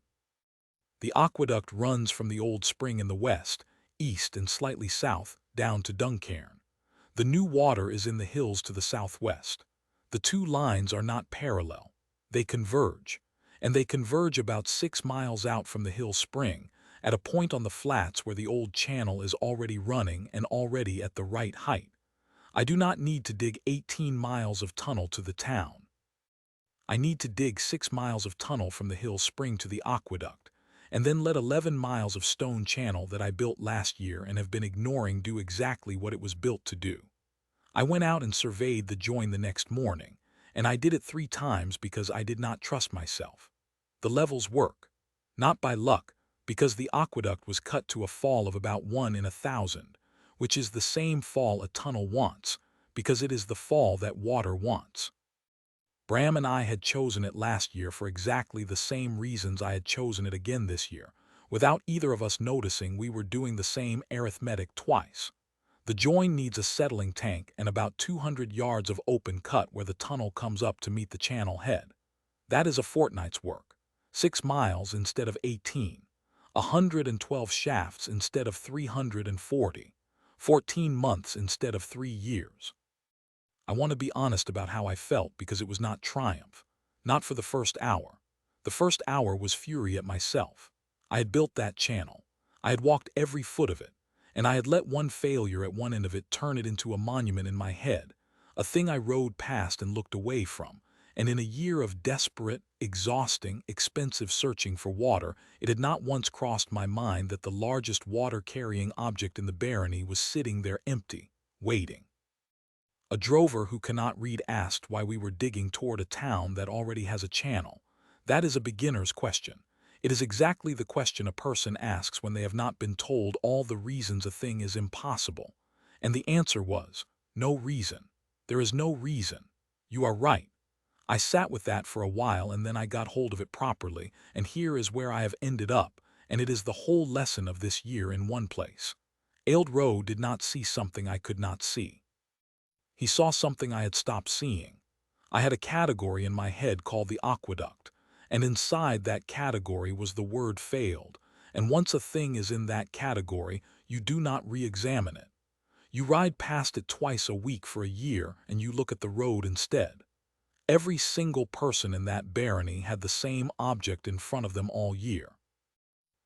The aqueduct runs from the old spring in the west, east and slightly south, down to Duncairn. The new water is in the hills to the southwest. The two lines are not parallel. They converge, and they converge about 6 miles out from the hill spring, at a point on the flats where the old channel is already running and already at the right height. I do not need to dig 18 miles of tunnel to the town. I need to dig 6 miles of tunnel from the hill spring to the aqueduct, and then let 11 miles of stone channel that I built last year and have been ignoring do exactly what it was built to do. I went out and surveyed the join the next morning, and I did it 3 times because I did not trust myself. The levels work. Not by luck, because the aqueduct was cut to a fall of about 1 in 1,000, which is the same fall a tunnel wants, because it is the fall that water wants. Bram and I had chosen it last year for exactly the same reasons I had chosen it again this year, without either of us noticing we were doing the same arithmetic twice. The join needs a settling tank and about 200 yards of open cut where the tunnel comes up to meet the channel head. That is a fortnight's work. 6 miles instead of 18. 112 shafts instead of 340. 14 months instead of 3 years. I want to be honest about how I felt because it was not triumph. Not for the first hour. The first hour was fury at myself. I had built that channel. I had walked every foot of it. And I had let one failure at one end of it turn it into a monument in my head, a thing I rode past and looked away from, and in a year of desperate, exhausting, expensive searching for water, it had not once crossed my mind that the largest water-carrying object in the barony was sitting there empty, waiting. A drover who cannot read asked why we were digging toward a town that already has a channel. That is a beginner's question. It is exactly the question a person asks when they have not been told all the reasons a thing is impossible. And the answer was, no reason. There is no reason. You are right. I sat with that for a while and then I got hold of it properly, and here is where I have ended up, and it is the whole lesson of this year in one place. Ailed Row did not see something I could not see. He saw something I had stopped seeing. I had a category in my head called the aqueduct, and inside that category was the word failed, and once a thing is in that category, you do not re-examine it. You ride past it twice a week for a year and you look at the road instead. Every single person in that barony had the same object in front of them all year.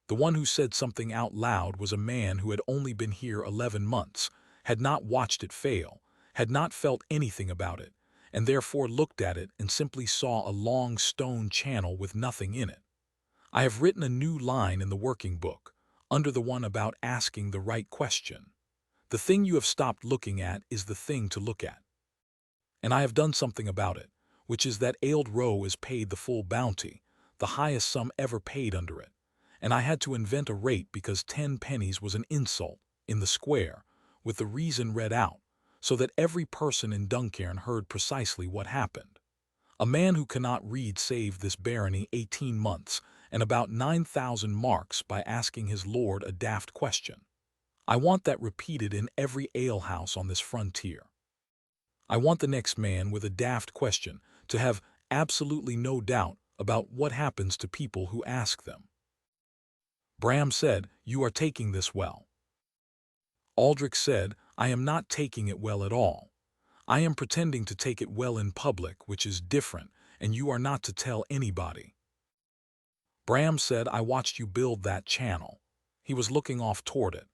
The one who said something out loud was a man who had only been here 11 months, had not watched it fail, had not felt anything about it, and therefore looked at it and simply saw a long stone channel with nothing in it. I have written a new line in the working book, under the one about asking the right question. The thing you have stopped looking at is the thing to look at. And I have done something about it, which is that Ailed Row is paid the full bounty, the highest sum ever paid under it. And I had to invent a rate because 10 pennies was an insult, in the square, with the reason read out, so that every person in Duncairn heard precisely what happened. A man who cannot read saved this barony 18 months and about 9,000 marks by asking his lord a daft question. I want that repeated in every alehouse on this frontier. I want the next man with a daft question to have absolutely no doubt about what happens to people who ask them. Bram said, "You are taking this well." Aldric said, "I am not taking it well at all. I am pretending to take it well in public, which is different, and you are not to tell anybody." Bram said, "I watched you build that channel." He was looking off toward it.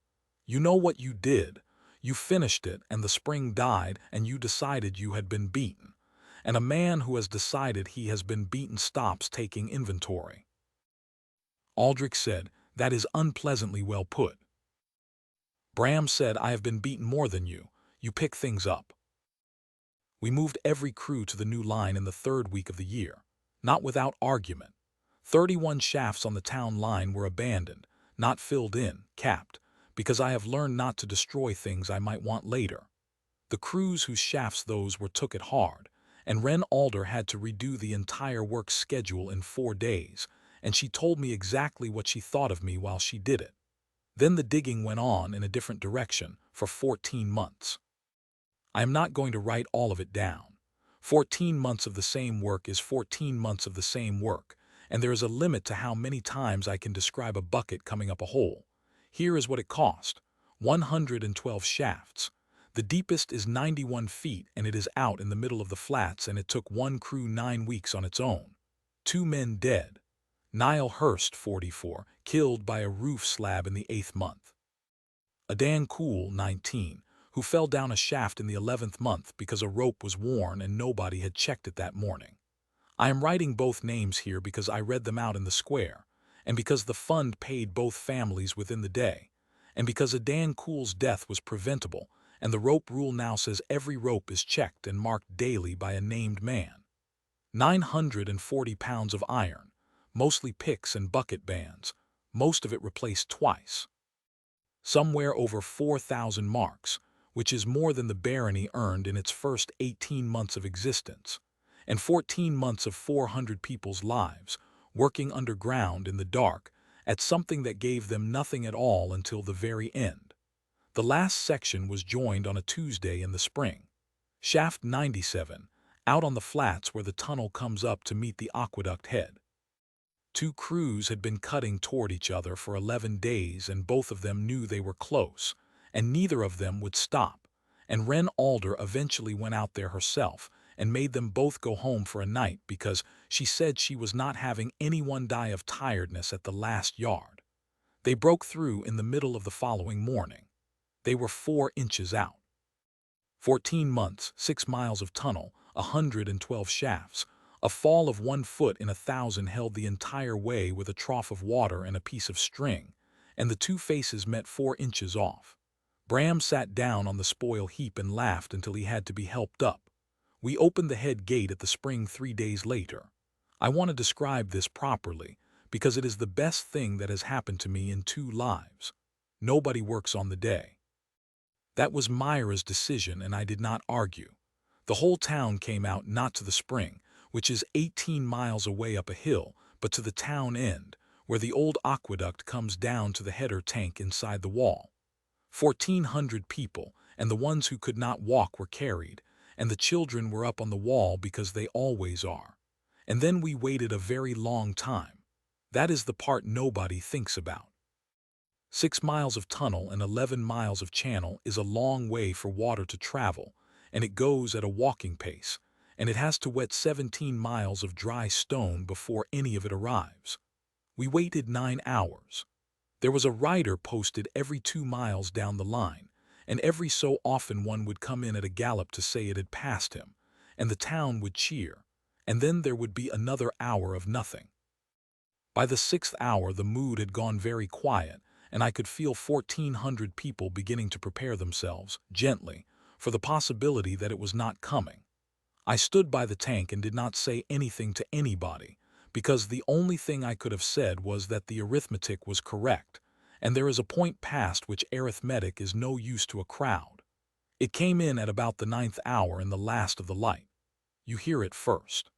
"You know what you did. You finished it and the spring died and you decided you had been beaten. And a man who has decided he has been beaten stops taking inventory." Aldric said, "That is unpleasantly well put." Bram said, "I have been beaten more than you. You pick things up." We moved every crew to the new line in the 3rd week of the year, not without argument. 31 shafts on the town line were abandoned, not filled in, capped, because I have learned not to destroy things I might want later. The crews whose shafts those were took it hard, and Wren Alder had to redo the entire work schedule in 4 days, and she told me exactly what she thought of me while she did it. Then the digging went on in a different direction for 14 months. I am not going to write all of it down. 14 months of the same work is 14 months of the same work, and there is a limit to how many times I can describe a bucket coming up a hole. Here is what it cost. 112 shafts. The deepest is 91 feet, and it is out in the middle of the flats, and it took one crew 9 weeks on its own. 2 men dead. Niall Hurst, 44, killed by a roof slab in the 8th month. Adan Cool, 19, who fell down a shaft in the 11th month because a rope was worn and nobody had checked it that morning. I am writing both names here because I read them out in the square, and because the fund paid both families within the day, and because Adan Cool's death was preventable, and the rope rule now says every rope is checked and marked daily by a named man. 940 pounds of iron, mostly picks and bucket bands, most of it replaced twice. Somewhere over 4,000 marks, which is more than the barony earned in its first 18 months of existence, and 14 months of 400 people's lives, working underground in the dark at something that gave them nothing at all until the very end. The last section was joined on a Tuesday in the spring. Shaft 97, out on the flats where the tunnel comes up to meet the aqueduct head. 2 crews had been cutting toward each other for 11 days, and both of them knew they were close, and neither of them would stop, and Wren Alder eventually went out there herself and made them both go home for a night because she said she was not having anyone die of tiredness at the last yard. They broke through in the middle of the following morning. They were 4 inches out. 14 months, 6 miles of tunnel, 112 shafts. A fall of 1 foot in 1,000 held the entire way with a trough of water and a piece of string, and the 2 faces met 4 inches off. Bram sat down on the spoil heap and laughed until he had to be helped up. We opened the head gate at the spring 3 days later. I want to describe this properly because it is the best thing that has happened to me in 2 lives. Nobody works on the day. That was Myra's decision, and I did not argue. The whole town came out, not to the spring, which is 18 miles away up a hill, but to the town end, where the old aqueduct comes down to the header tank inside the wall. 1,400 people, and the ones who could not walk were carried, and the children were up on the wall because they always are. And then we waited a very long time. That is the part nobody thinks about. 6 miles of tunnel and 11 miles of channel is a long way for water to travel, and it goes at a walking pace, and it has to wet 17 miles of dry stone before any of it arrives. We waited 9 hours. There was a rider posted every 2 miles down the line, and every so often one would come in at a gallop to say it had passed him, and the town would cheer, and then there would be another hour of nothing. By the 6th hour the mood had gone very quiet, and I could feel 1,400 people beginning to prepare themselves, gently, for the possibility that it was not coming. I stood by the tank and did not say anything to anybody, because the only thing I could have said was that the arithmetic was correct, and there is a point past which arithmetic is no use to a crowd. It came in at about the 9th hour in the last of the light. You hear it first.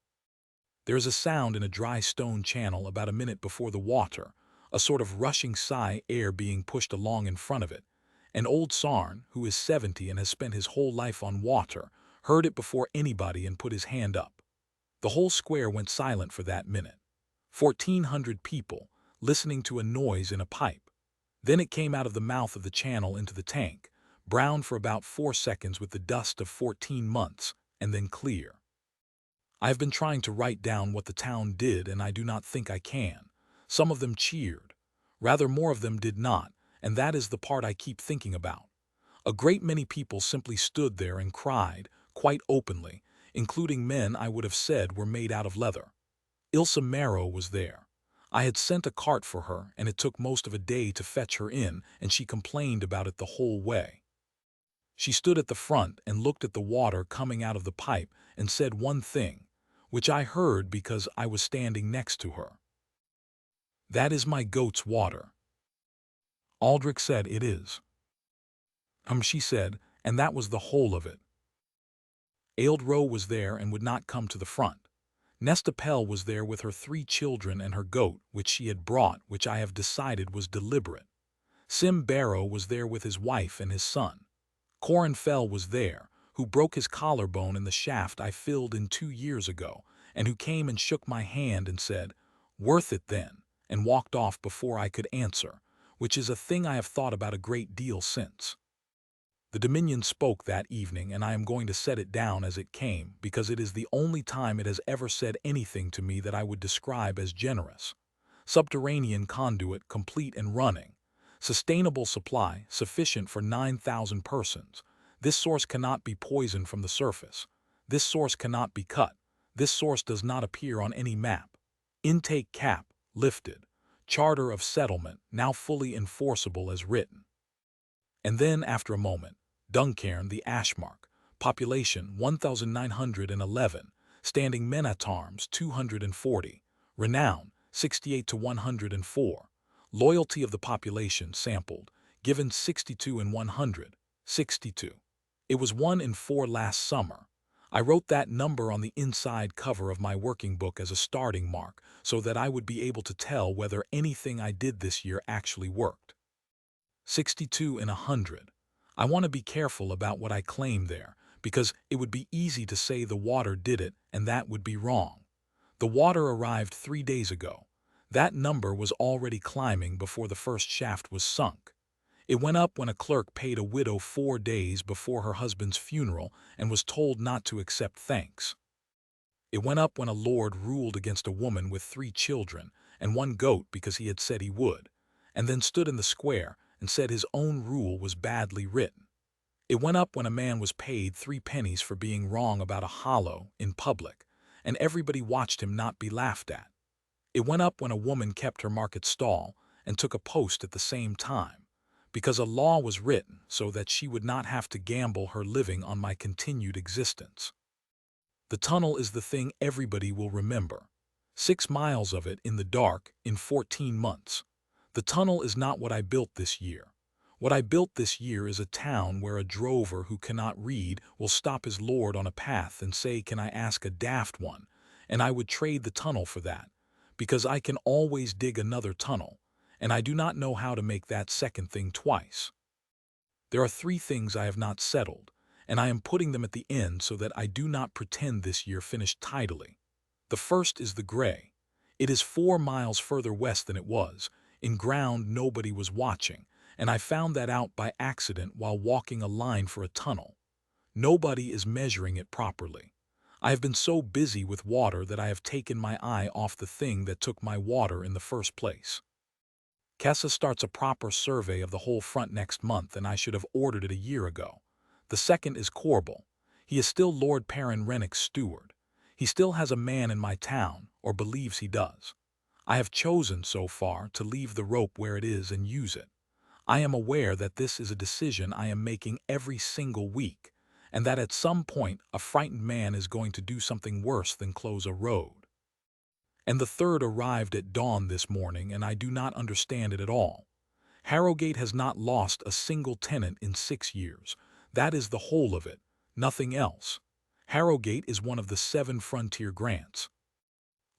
There is a sound in a dry stone channel about a minute before the water, a sort of rushing sigh, air being pushed along in front of it. An old Sarn, who is 70 and has spent his whole life on water, heard it before anybody and put his hand up. The whole square went silent for that minute. 1,400 people, listening to a noise in a pipe. Then it came out of the mouth of the channel into the tank, brown for about 4 seconds with the dust of 14 months, and then clear. I have been trying to write down what the town did, and I do not think I can. Some of them cheered. Rather more of them did not, and that is the part I keep thinking about. A great many people simply stood there and cried, quite openly, including men I would have said were made out of leather. Ilsa Marrow was there. I had sent a cart for her, and it took most of a day to fetch her in, and she complained about it the whole way. She stood at the front and looked at the water coming out of the pipe and said one thing, which I heard because I was standing next to her. "That is my goat's water." Aldric said, "It is." She said, and that was the whole of it. Ealdro was there and would not come to the front. Nesta Pell was there with her 3 children and her goat, which she had brought, which I have decided was deliberate. Sim Barrow was there with his wife and his son. Corin Fell was there, who broke his collarbone in the shaft I filled in 2 years ago, and who came and shook my hand and said, "Worth it then," and walked off before I could answer, which is a thing I have thought about a great deal since. The Dominion spoke that evening, and I am going to set it down as it came, because it is the only time it has ever said anything to me that I would describe as generous. Subterranean conduit complete and running. Sustainable supply sufficient for 9,000 persons. This source cannot be poisoned from the surface. This source cannot be cut. This source does not appear on any map. Intake cap lifted. Charter of settlement now fully enforceable as written. And then, after a moment, Duncairn the Ashmarch, population 1,911, standing men at arms 240, renown 68 to 104, loyalty of the population sampled, given 62 in 100, 62. It was 1 in 4 last summer. I wrote that number on the inside cover of my working book as a starting mark so that I would be able to tell whether anything I did this year actually worked. 62 in 100. I want to be careful about what I claim there, because it would be easy to say the water did it, and that would be wrong. The water arrived 3 days ago. That number was already climbing before the first shaft was sunk. It went up when a clerk paid a widow 4 days before her husband's funeral and was told not to accept thanks. It went up when a lord ruled against a woman with 3 children and 1 goat because he had said he would, and then stood in the square and said his own rule was badly written. It went up when a man was paid 3 pennies for being wrong about a hollow in public, and everybody watched him not be laughed at. It went up when a woman kept her market stall and took a post at the same time, because a law was written so that she would not have to gamble her living on my continued existence. The tunnel is the thing everybody will remember. 6 miles of it in the dark in 14 months. The tunnel is not what I built this year. What I built this year is a town where a drover who cannot read will stop his lord on a path and say, "Can I ask a daft one?" And I would trade the tunnel for that, because I can always dig another tunnel, and I do not know how to make that second thing twice. There are 3 things I have not settled, and I am putting them at the end so that I do not pretend this year finished tidily. The first is the gray. It is 4 miles further west than it was, in ground nobody was watching, and I found that out by accident while walking a line for a tunnel. Nobody is measuring it properly. I have been so busy with water that I have taken my eye off the thing that took my water in the first place. Kessa starts a proper survey of the whole front next month, and I should have ordered it a year ago. The second is Corbel. He is still Lord Perrin Rennick's steward. He still has a man in my town, or believes he does. I have chosen, so far, to leave the rope where it is and use it. I am aware that this is a decision I am making every single week, and that at some point a frightened man is going to do something worse than close a road. And the third arrived at dawn this morning, and I do not understand it at all. Harrogate has not lost a single tenant in 6 years. That is the whole of it, nothing else. Harrogate is one of the 7 frontier grants.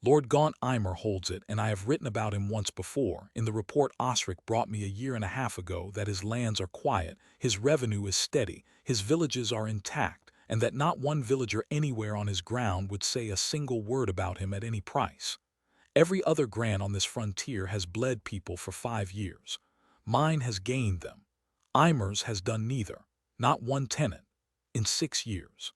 Lord Gaunt Eimer holds it, and I have written about him once before, in the report Osric brought me a year and a half ago, that his lands are quiet, his revenue is steady, his villages are intact, and that not one villager anywhere on his ground would say a single word about him at any price. Every other grant on this frontier has bled people for 5 years. Mine has gained them. Eimer's has done neither. Not one tenant. In 6 years.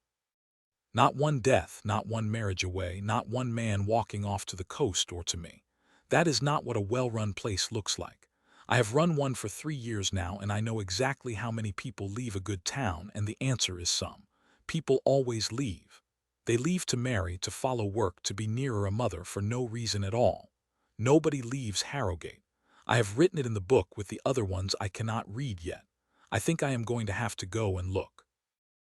Not one death, not one marriage away, not one man walking off to the coast or to me. That is not what a well-run place looks like. I have run one for 3 years now, and I know exactly how many people leave a good town, and the answer is some. People always leave. They leave to marry, to follow work, to be nearer a mother for no reason at all. Nobody leaves Harrogate. I have written it in the book with the other ones I cannot read yet. I think I am going to have to go and look.